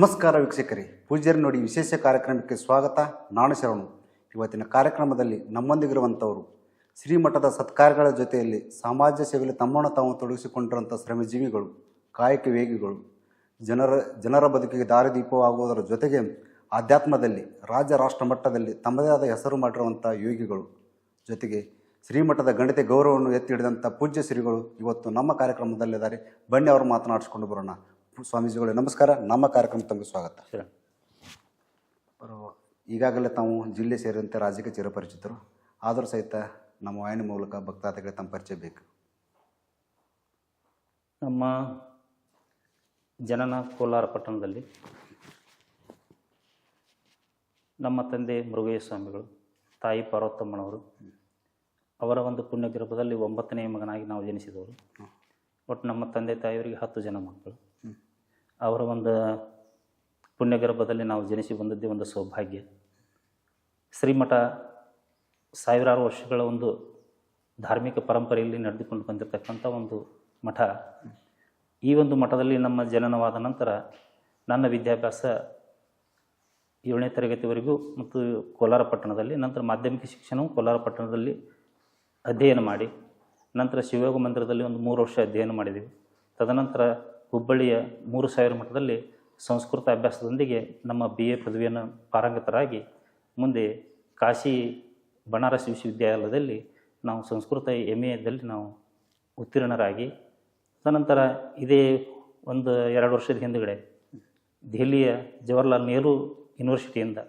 ನಮಸ್ಕಾರ ವೀಕ್ಷಕರೇ, ಪೂಜ್ಯರು ನೋಡಿ ವಿಶೇಷ ಕಾರ್ಯಕ್ರಮಕ್ಕೆ ಸ್ವಾಗತ. ನಾನು ಶರಣು. ಇವತ್ತಿನ ಕಾರ್ಯಕ್ರಮದಲ್ಲಿ ನಮ್ಮೊಂದಿಗಿರುವಂಥವರು ಶ್ರೀಮಠದ ಸತ್ಕಾರ್ಯಗಳ ಜೊತೆಯಲ್ಲಿ ಸಮಾಜ ಸೇವೆಯಲ್ಲಿ ತಮ್ಮನ್ನು ತಾವು ತೊಡಗಿಸಿಕೊಂಡಿರುವಂಥ ಶ್ರಮಜೀವಿಗಳು, ಕಾಯಕ ವೇಗಿಗಳು, ಜನರ ಬದುಕಿಗೆ ದಾರಿದೀಪವಾಗುವುದರ ಜೊತೆಗೆ ಆಧ್ಯಾತ್ಮದಲ್ಲಿ ರಾಜ್ಯ ರಾಷ್ಟ್ರ ಮಟ್ಟದಲ್ಲಿ ತಮ್ಮದೇ ಆದ ಹೆಸರು ಮಾಡಿರುವಂಥ ಯೋಗಿಗಳು, ಜೊತೆಗೆ ಶ್ರೀಮಠದ ಗಣಿತ ಗೌರವವನ್ನು ಎತ್ತಿ ಹಿಡಿದಂಥ ಪೂಜ್ಯ ಶ್ರೀಗಳು ಇವತ್ತು ನಮ್ಮ ಕಾರ್ಯಕ್ರಮದಲ್ಲಿದ್ದಾರೆ. ಬನ್ನಿ ಅವರು ಮಾತನಾಡಿಸ್ಕೊಂಡು ಬರೋಣ. ಸ್ವಾಮೀಜಿಗಳೇ ನಮಸ್ಕಾರ. ನಮ್ಮ ಕಾರ್ಯಕ್ರಮ ತಮಗೆ ಸ್ವಾಗತ. ಈಗಾಗಲೇ ತಾವು ಜಿಲ್ಲೆ ಸೇರಿದಂತೆ ರಾಜ್ಯಕ್ಕೆ ಚಿರಪರಿಚಿತರು, ಆದರೂ ಸಹಿತ ನಮ್ಮ ವಾಹಿನಿ ಮೂಲಕ ಭಕ್ತಾದಿಗಳಿಗೆ ತಮ್ಮ ಪರಿಚಯ ಬೇಕು. ನಮ್ಮ ಜನನ ಕೋಲಾರ ಪಟ್ಟಣದಲ್ಲಿ. ನಮ್ಮ ತಂದೆ ಮುರುಘೇಶ ಸ್ವಾಮಿಗಳು, ತಾಯಿ ಪಾರ್ವತಮ್ಮನವರು. ಅವರ ಒಂದು ಪುಣ್ಯಗರ್ಭದಲ್ಲಿ 9ನೇ ಮಗನಾಗಿ ನಾವು ಜನಿಸಿದವರು. ಒಟ್ಟು ನಮ್ಮ ತಂದೆ ತಾಯಿಯವರಿಗೆ 10 ಜನ ಮಕ್ಕಳು. ಅವರ ಒಂದು ಪುಣ್ಯಗರ್ಭದಲ್ಲಿ ನಾವು ಜನಿಸಿ ಬಂದದ್ದೇ ಒಂದು ಸೌಭಾಗ್ಯ. ಶ್ರೀಮಠ ಸಾವಿರಾರು ವರ್ಷಗಳ ಒಂದು ಧಾರ್ಮಿಕ ಪರಂಪರೆಯಲ್ಲಿ ನಡೆದುಕೊಂಡು ಬಂದಿರತಕ್ಕಂಥ ಒಂದು ಮಠ. ಈ ಒಂದು ಮಠದಲ್ಲಿ ನಮ್ಮ ಜನನವಾದ ನಂತರ ನನ್ನ ವಿದ್ಯಾಭ್ಯಾಸ 7ನೇ ತರಗತಿವರೆಗೂ ಮತ್ತು ಕೋಲಾರ ಪಟ್ಟಣದಲ್ಲಿ, ನಂತರ ಮಾಧ್ಯಮಿಕ ಶಿಕ್ಷಣವು ಕೋಲಾರ ಪಟ್ಟಣದಲ್ಲಿ ಅಧ್ಯಯನ ಮಾಡಿ, ನಂತರ ಶಿವಯೋಗ ಮಂದಿರದಲ್ಲಿ ಒಂದು 3 ವರ್ಷ ಅಧ್ಯಯನ ಮಾಡಿದೆವು. ತದನಂತರ ಹುಬ್ಬಳ್ಳಿಯ 3000 ಮಠದಲ್ಲಿ ಸಂಸ್ಕೃತ ಅಭ್ಯಾಸದೊಂದಿಗೆ ನಮ್ಮ BA ಪದವಿಯನ್ನು ಪಾರಂಗತರಾಗಿ ಮುಂದೆ ಕಾಶಿ ಬನಾರಸ್ ವಿಶ್ವವಿದ್ಯಾಲಯದಲ್ಲಿ ನಾವು ಸಂಸ್ಕೃತ MA ನಾವು ಉತ್ತೀರ್ಣರಾಗಿ, ತದನಂತರ ಇದೇ ಒಂದು 2 ವರ್ಷದ ಹಿಂದುಗಡೆ ದೆಹಲಿಯ ಜವಾಹರ್ಲಾಲ್ ನೆಹರು ಯೂನಿವರ್ಸಿಟಿಯಿಂದ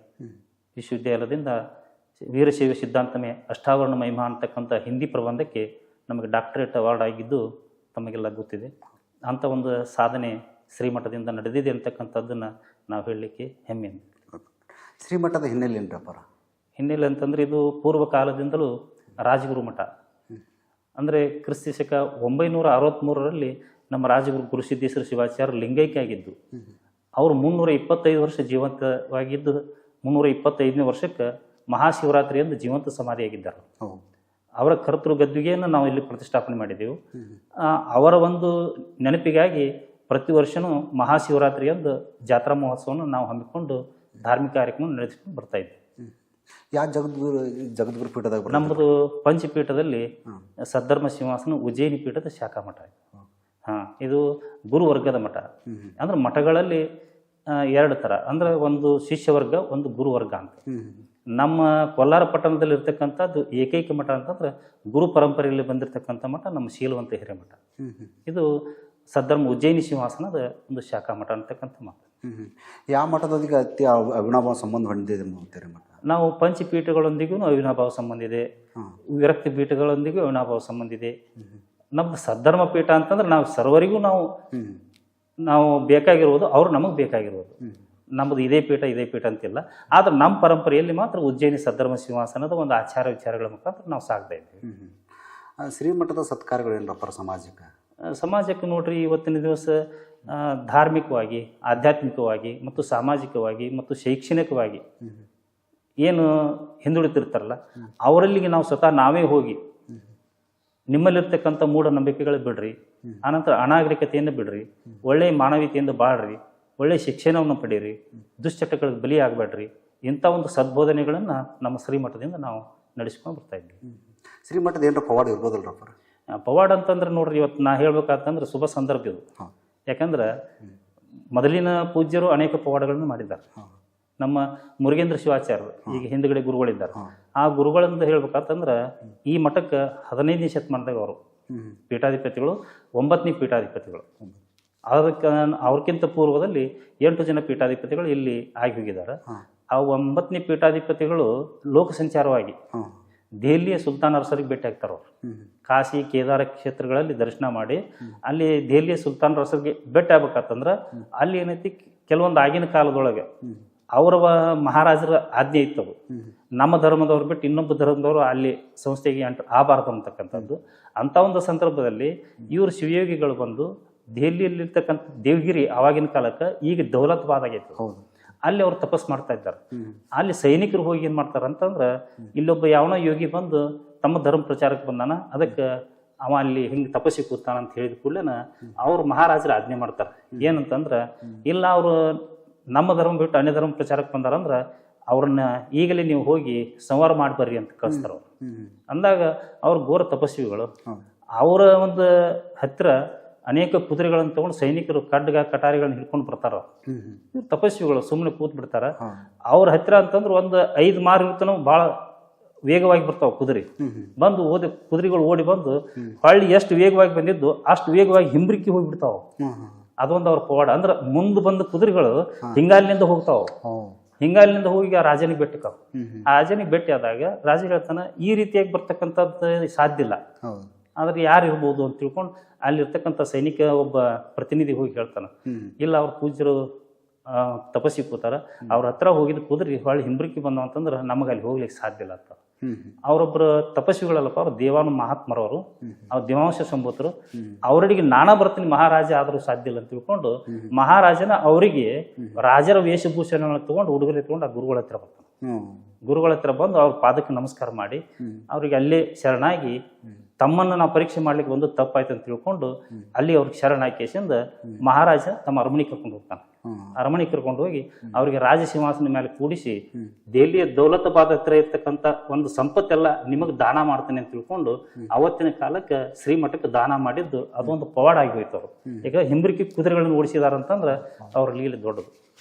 ವಿಶ್ವವಿದ್ಯಾಲಯದಿಂದ ವೀರಶೈವ ಸಿದ್ಧಾಂತಮೇ ಅಷ್ಟಾವರಣ ಮಹಿಮಾ ಅಂತಕ್ಕಂಥ ಹಿಂದಿ ಪ್ರಬಂಧಕ್ಕೆ ನಮಗೆ ಡಾಕ್ಟರೇಟ್ ಅವಾರ್ಡ್ ಆಗಿದ್ದು ತಮಗೆಲ್ಲ ಗೊತ್ತಿದೆ. ಅಂಥ ಒಂದು ಸಾಧನೆ ಶ್ರೀಮಠದಿಂದ ನಡೆದಿದೆ ಅಂತಕ್ಕಂಥದ್ದನ್ನು ನಾವು ಹೇಳಲಿಕ್ಕೆ ಹೆಮ್ಮೆ. ಶ್ರೀಮಠದ ಹಿನ್ನೆಲೆ ಏನಪ್ಪ? ಹಿನ್ನೆಲೆ ಅಂತಂದರೆ ಇದು ಪೂರ್ವ ಕಾಲದಿಂದಲೂ ರಾಜಗುರು ಮಠ. ಅಂದರೆ ಕ್ರಿಸ್ತ 963ರಲ್ಲಿ ನಮ್ಮ ರಾಜಗುರು ಗುರುಸಿದ್ದೇಶ್ವರ ಶಿವಾಚಾರ್ಯ ಲಿಂಗೈಕ್ಯ ಆಗಿದ್ದು. ಅವರು 325 ವರ್ಷ ಜೀವಂತವಾಗಿದ್ದು 325ನೇ ವರ್ಷಕ್ಕೆ ಮಹಾಶಿವರಾತ್ರಿಯಂದು ಜೀವಂತ ಸಮಾಧಿಯಾಗಿದ್ದಾರೆ. ಅವರ ಕರ್ತೃ ಗದ್ದುಗೆಯನ್ನು ನಾವು ಇಲ್ಲಿ ಪ್ರತಿಷ್ಠಾಪನೆ ಮಾಡಿದೆವು. ಅವರ ಒಂದು ನೆನಪಿಗಾಗಿ ಪ್ರತಿ ವರ್ಷವೂ ಮಹಾಶಿವರಾತ್ರಿಯಂದು ಜಾತ್ರಾ ಮಹೋತ್ಸವವನ್ನು ನಾವು ಹಮ್ಮಿಕೊಂಡು ಧಾರ್ಮಿಕ ಕಾರ್ಯಕ್ರಮ ನಡೆಸಿಕೊಂಡು ಬರ್ತಾ ಇದ್ವಿ. ಯಾವ ಜಗದ್ಗುರು ಪೀಠದಾಗ? ನಮ್ಮದು ಪಂಚಪೀಠದಲ್ಲಿ ಸದ್ಧರ್ಮ ಸಿಂಹಾಸನ ಉಜ್ಜಯಿನಿ ಪೀಠದ ಶಾಖಾ ಮಠ. ಇದು ಗುರುವರ್ಗದ ಮಠ. ಅಂದ್ರೆ ಮಠಗಳಲ್ಲಿ 2 ಥರ, ಅಂದ್ರೆ ಒಂದು ಶಿಷ್ಯವರ್ಗ, ಒಂದು ಗುರುವರ್ಗ ಅಂತ. ನಮ್ಮ ಕೋಲಾರ ಪಟ್ಟಣದಲ್ಲಿ ಇರ್ತಕ್ಕಂಥದ್ದು ಏಕೈಕ ಮಠ ಅಂತಂದ್ರೆ ಗುರು ಪರಂಪರೆಯಲ್ಲಿ ಬಂದಿರತಕ್ಕಂಥ ಮಠ ನಮ್ಮ ಶೀಲವಂತ ಹಿರೇಮಠ. ಇದು ಸದ್ಧರ್ಮ ಉಜ್ಜಯಿನಿ ಸಿಂಹಾಸನದ ಒಂದು ಶಾಖಾ ಮಠ ಅಂತಕ್ಕಂಥ ಮಠ. ಯಾವ ಮಠದೊಂದಿಗೆ ಅತಿ ಅವಿನಾಭಾವ ಸಂಬಂಧ ಹೊಂದಿದೆ ಮಠ? ನಾವು ಪಂಚಪೀಠಗಳೊಂದಿಗೂ ಅವಿನಾಭಾವ ಸಂಬಂಧ ಇದೆ, ವಿರಕ್ತಿ ಪೀಠಗಳೊಂದಿಗೂ ಅವಿನಾಭಾವ ಸಂಬಂಧ ಇದೆ. ನಮ್ದು ಸದ್ಧರ್ಮ ಪೀಠ ಅಂತಂದ್ರೆ ನಾವು ಸರ್ವರಿಗೂ ನಾವು ಬೇಕಾಗಿರುವುದು, ಅವ್ರು ನಮಗೆ ಬೇಕಾಗಿರುವುದು. ನಮ್ಮದು ಇದೇ ಪೀಠ ಅಂತಿಲ್ಲ. ಆದ್ರೆ ನಮ್ಮ ಪರಂಪರೆಯಲ್ಲಿ ಮಾತ್ರ ಉಜ್ಜಯಿನಿ ಸದ್ಧರ್ಮ ಸಿಂಹಾಸನದ ಒಂದು ಆಚಾರ ವಿಚಾರಗಳ ಮುಖಾಂತರ ನಾವು ಸಾಗ್ತಾ ಇದ್ದೀವಿ. ಶ್ರೀಮಠದ ಸತ್ಕಾರ್ಯಗಳು ಏನಪ್ಪ ಸಮಾಜಕ್ಕೆ ನೋಡ್ರಿ, ಇವತ್ತಿನ ದಿವಸ ಧಾರ್ಮಿಕವಾಗಿ, ಆಧ್ಯಾತ್ಮಿಕವಾಗಿ ಮತ್ತು ಸಾಮಾಜಿಕವಾಗಿ ಮತ್ತು ಶೈಕ್ಷಣಿಕವಾಗಿ ಏನು ಹಿಂದುಳಿತಿರ್ತಾರಲ್ಲ, ಅವರಲ್ಲಿಗೆ ನಾವು ಸ್ವತಃ ನಾವೇ ಹೋಗಿ ನಿಮ್ಮಲ್ಲಿರ್ತಕ್ಕಂಥ ಮೂಢನಂಬಿಕೆಗಳು ಬಿಡ್ರಿ, ಆನಂತರ ಅನಾಗರಿಕತೆಯನ್ನು ಬಿಡ್ರಿ, ಒಳ್ಳೆಯ ಮಾನವೀಯತೆಯಿಂದ ಬಾಳ್ರಿ, ಒಳ್ಳೆಯ ಶಿಕ್ಷಣವನ್ನು ಪಡೀರಿ, ದುಶ್ಚಟಗಳಿಗೆ ಬಲಿ ಆಗಬೇಡ್ರಿ, ಇಂಥ ಒಂದು ಸದ್ಬೋಧನೆಗಳನ್ನು ನಮ್ಮ ಶ್ರೀಮಠದಿಂದ ನಾವು ನಡೆಸ್ಕೊಂಡು ಬರ್ತಾ ಇದ್ವಿ. ಶ್ರೀಮಠದ ಏನರ ಪವಾಡ ಇರ್ಬೋದಲ್ರಪ್ಪ? ಪವಾಡ ಅಂತಂದ್ರೆ ನೋಡ್ರಿ, ಇವತ್ತು ನಾ ಹೇಳ್ಬೇಕಂತಂದ್ರೆ ಶುಭ ಸಂದರ್ಭ ಇದು. ಯಾಕಂದ್ರೆ ಮೊದಲಿನ ಪೂಜ್ಯರು ಅನೇಕ ಪವಾಡಗಳನ್ನು ಮಾಡಿದ್ದಾರೆ. ನಮ್ಮ ಮುರುಗೇಂದ್ರ ಶಿವಾಚಾರ್ಯರು ಈಗ ಹಿಂದುಗಡೆ ಗುರುಗಳಿದ್ದಾರೆ. ಆ ಗುರುಗಳಿಂದ ಹೇಳ್ಬೇಕಂತಂದ್ರೆ ಈ ಮಠಕ್ಕೆ 15ನೇ ಶತಮಾನದಾಗ ಅವರು ಪೀಠಾಧಿಪತಿಗಳು, 9ನೇ ಪೀಠಾಧಿಪತಿಗಳು. ಅದಕ್ಕೆ ಅವ್ರಕ್ಕಿಂತ ಪೂರ್ವದಲ್ಲಿ 8 ಜನ ಪೀಠಾಧಿಪತಿಗಳು ಇಲ್ಲಿ ಆಗಿ ಹೋಗಿದ್ದಾರೆ. ಆ 9ನೇ ಪೀಠಾಧಿಪತಿಗಳು ಲೋಕ ಸಂಚಾರವಾಗಿ ದೆಹಲಿಯ ಸುಲ್ತಾನ್ ಅರಸರಿಗೆ ಭೇಟಿ ಆಗ್ತಾರೆ. ಅವರು ಕಾಶಿ ಕೇದಾರ ಕ್ಷೇತ್ರಗಳಲ್ಲಿ ದರ್ಶನ ಮಾಡಿ ಅಲ್ಲಿ ದೆಹಲಿಯ ಸುಲ್ತಾನ್ ಅರಸರಿಗೆ ಭೇಟಿ ಆಗ್ಬೇಕಂತಂದ್ರೆ ಅಲ್ಲಿ ಏನೈತಿ, ಕೆಲವೊಂದು ಆಗಿನ ಕಾಲದೊಳಗೆ ಅವರ ಮಹಾರಾಜರ ಆಜ್ಞೆ ಇತ್ತವು, ನಮ್ಮ ಧರ್ಮದವ್ರು ಬಿಟ್ಟು ಇನ್ನೊಬ್ಬ ಧರ್ಮದವರು ಅಲ್ಲಿ ಸಂಸ್ಥೆಗೆ ಆಗಬಾರ್ದು ಅಂತಕ್ಕಂಥದ್ದು. ಅಂಥ ಒಂದು ಸಂದರ್ಭದಲ್ಲಿ ಇವರು ಶಿವಯೋಗಿಗಳು ಬಂದು ದೆಹಲಿಯಲ್ಲಿರ್ತಕ್ಕಂಥ ದೇವಗಿರಿ ಆವಾಗಿನ ಕಾಲಕ್ಕೆ ಈಗ ದೌಲತಾಬಾದ್ ಆಗೈತೆ, ಅಲ್ಲಿ ಅವ್ರು ತಪಸ್ ಮಾಡ್ತಾ ಇದ್ದಾರೆ. ಅಲ್ಲಿ ಸೈನಿಕರು ಹೋಗಿ ಏನು ಮಾಡ್ತಾರೆ ಅಂತಂದ್ರೆ, ಇಲ್ಲೊಬ್ಬ ಯಾವನೋ ಯೋಗಿ ಬಂದು ತಮ್ಮ ಧರ್ಮ ಪ್ರಚಾರಕ್ಕೆ ಬಂದಾನ, ಅದಕ್ಕೆ ಅವ ಅಲ್ಲಿ ಹಿಂಗೆ ತಪಸ್ಸಿ ಕೂತಾನ ಅಂತ ಹೇಳಿದ ಕೂಡಲೇ ಅವ್ರು ಮಹಾರಾಜರ ಆಜ್ಞೆ ಮಾಡ್ತಾರೆ. ಏನಂತಂದ್ರೆ, ಇಲ್ಲ ಅವರು ನಮ್ಮ ಧರ್ಮ ಬಿಟ್ಟು ಅನ್ಯ ಧರ್ಮ ಪ್ರಚಾರಕ್ಕೆ ಬಂದಾರಂದ್ರೆ ಅವ್ರನ್ನ ಈಗಲೇ ನೀವು ಹೋಗಿ ಸಂವಾರ ಮಾಡಿ ಬರ್ರಿ ಅಂತ ಕಳಿಸ್ತಾರ ಅವ್ರು. ಅಂದಾಗ ಅವ್ರ ಘೋರ ತಪಸ್ವಿಗಳು. ಅವರ ಒಂದು ಹತ್ತಿರ ಅನೇಕ ಕುದುರೆಗಳನ್ನು ತಗೊಂಡು ಸೈನಿಕರು ಖಡ್ಗ ಕಟಾರಿಗಳನ್ನ ಹಿಡ್ಕೊಂಡು ಬರ್ತಾರ. ಇವ್ರು ತಪಸ್ವಿಗಳು ಸುಮ್ಮನೆ ಕೂತ್ ಬಿಡ್ತಾರ. ಅವ್ರ ಹತ್ತಿರ ಅಂತಂದ್ರೆ ಒಂದು 5 ಮಾರು ಇರ್ತಾನ ಭಾಳ ವೇಗವಾಗಿ ಬರ್ತಾವ ಕುದುರೆ. ಬಂದು ಕುದುರೆಗಳು ಓಡಿ ಬಂದು ಹೊಳ್ಳಿ ಎಷ್ಟು ವೇಗವಾಗಿ ಬಂದಿದ್ದು ಅಷ್ಟು ವೇಗವಾಗಿ ಹಿಂಬ್ರಿಕ್ಕಿ ಹೋಗ್ಬಿಡ್ತಾವ. ಅದೊಂದು ಅವ್ರ ಪವಾಡ. ಅಂದ್ರೆ ಮುಂದೆ ಬಂದ ಕುದುರೆಗಳು ಹಿಂಗಾಲಿನಿಂದ ಹೋಗ್ತಾವ. ಹಿಂಗಾಲಿನಿಂದ ಹೋಗಿ ಆ ರಾಜನಿಗೆ ಭೇಟಿಕಾವ್. ಆ ರಾಜನಿಗೆ ಭೇಟಿ ಆದಾಗ ರಾಜ ಹೇಳ್ತಾನ ಈ ರೀತಿಯಾಗಿ ಬರ್ತಕ್ಕಂಥದ್ದು ಸಾಧ್ಯ ಇಲ್ಲ, ಆದ್ರೆ ಯಾರು ಇರ್ಬೋದು ಅಂತ ತಿಳ್ಕೊಂಡು ಅಲ್ಲಿರ್ತಕ್ಕಂಥ ಸೈನಿಕ ಒಬ್ಬ ಪ್ರತಿನಿಧಿ ಹೋಗಿ ಹೇಳ್ತಾನ, ಇಲ್ಲ ಅವ್ರ ಪೂಜ್ಯರು ತಪಸ್ಸಿ ಕೂತಾರ, ಅವ್ರ ಹತ್ರ ಹೋಗಿದ್ ಕುದುರೆ ಹೊಳ್ಳಿ ಹಿಂಬ್ರಿಕ್ಕಿ ಬಂದ ಅಂತಂದ್ರೆ ನಮಗೆ ಅಲ್ಲಿ ಹೋಗ್ಲಿಕ್ಕೆ ಸಾಧ್ಯ ಇಲ್ಲ ಅಂತ. ಅವ್ರೊಬ್ರು ತಪಸ್ವಿಗಳಲ್ಲಪ್ಪ, ಅವ್ರು ದೇವಾನು ಮಹಾತ್ಮರವರು, ಅವ್ರ ದೇವಾಂಶ ಸಂಭೂತರು. ಅವರಿಗೆ ನಾನಾ ಬರ್ತೀನಿ ಮಹಾರಾಜ ಆದ್ರೂ ಸಾಧ್ಯ ಇಲ್ಲ ಅಂತ ತಿಳ್ಕೊಂಡು ಮಹಾರಾಜನ ಅವರಿಗೆ ರಾಜರ ವೇಷಭೂಷಣ ತಗೊಂಡು ಉಡುಗೊರೆ ತಗೊಂಡು ಆ ಗುರುಗಳ ಹತ್ರ ಬರ್ತಾನೆ. ಗುರುಗಳ ಹತ್ರ ಬಂದು ಅವ್ರ ಪಾದಕ್ಕೆ ನಮಸ್ಕಾರ ಮಾಡಿ ಅವ್ರಿಗೆ ಅಲ್ಲೇ ಶರಣಾಗಿ ತಮ್ಮನ್ನು ನಾವು ಪರೀಕ್ಷೆ ಮಾಡ್ಲಿಕ್ಕೆ ಒಂದು ತಪ್ಪಾಯ್ತು ಅಂತ ತಿಳ್ಕೊಂಡು ಅಲ್ಲಿ ಅವ್ರಿಗೆ ಶರಣಾಗಿ ಕೇಸಿಂದ ಮಹಾರಾಜ ತಮ್ಮ ಅರಮನೆ ಕರ್ಕೊಂಡು ಹೋಗ್ತಾನೆ. ಅರಮನೆ ಕರ್ಕೊಂಡು ಹೋಗಿ ಅವ್ರಿಗೆ ರಾಜ ಸಿಂಹಾಸನ ಮೇಲೆ ಕೂಡಿಸಿ ದೆಹಲಿಯ ದೌಲತಾಬಾದ್ ಹತ್ರ ಇರ್ತಕ್ಕಂಥ ಒಂದು ಸಂಪತ್ತೆಲ್ಲ ನಿಮಗೆ ದಾನ ಮಾಡ್ತೇನೆ ಅಂತ ತಿಳ್ಕೊಂಡು ಅವತ್ತಿನ ಕಾಲಕ್ಕೆ ಶ್ರೀಮಠಕ್ಕೆ ದಾನ ಮಾಡಿದ್ದು ಅದೊಂದು ಪವಾಡ ಆಗಿ ಹೋಯ್ತು. ಅವರು ಈಗ ಹಿಂಬ್ರಿಕಿ ಕುದುರೆಗಳನ್ನು ಓಡಿಸಿದಾರ ಅಂತಂದ್ರೆ ಅವ್ರ ಲೀಲೆ ದೊಡ್ಡದು.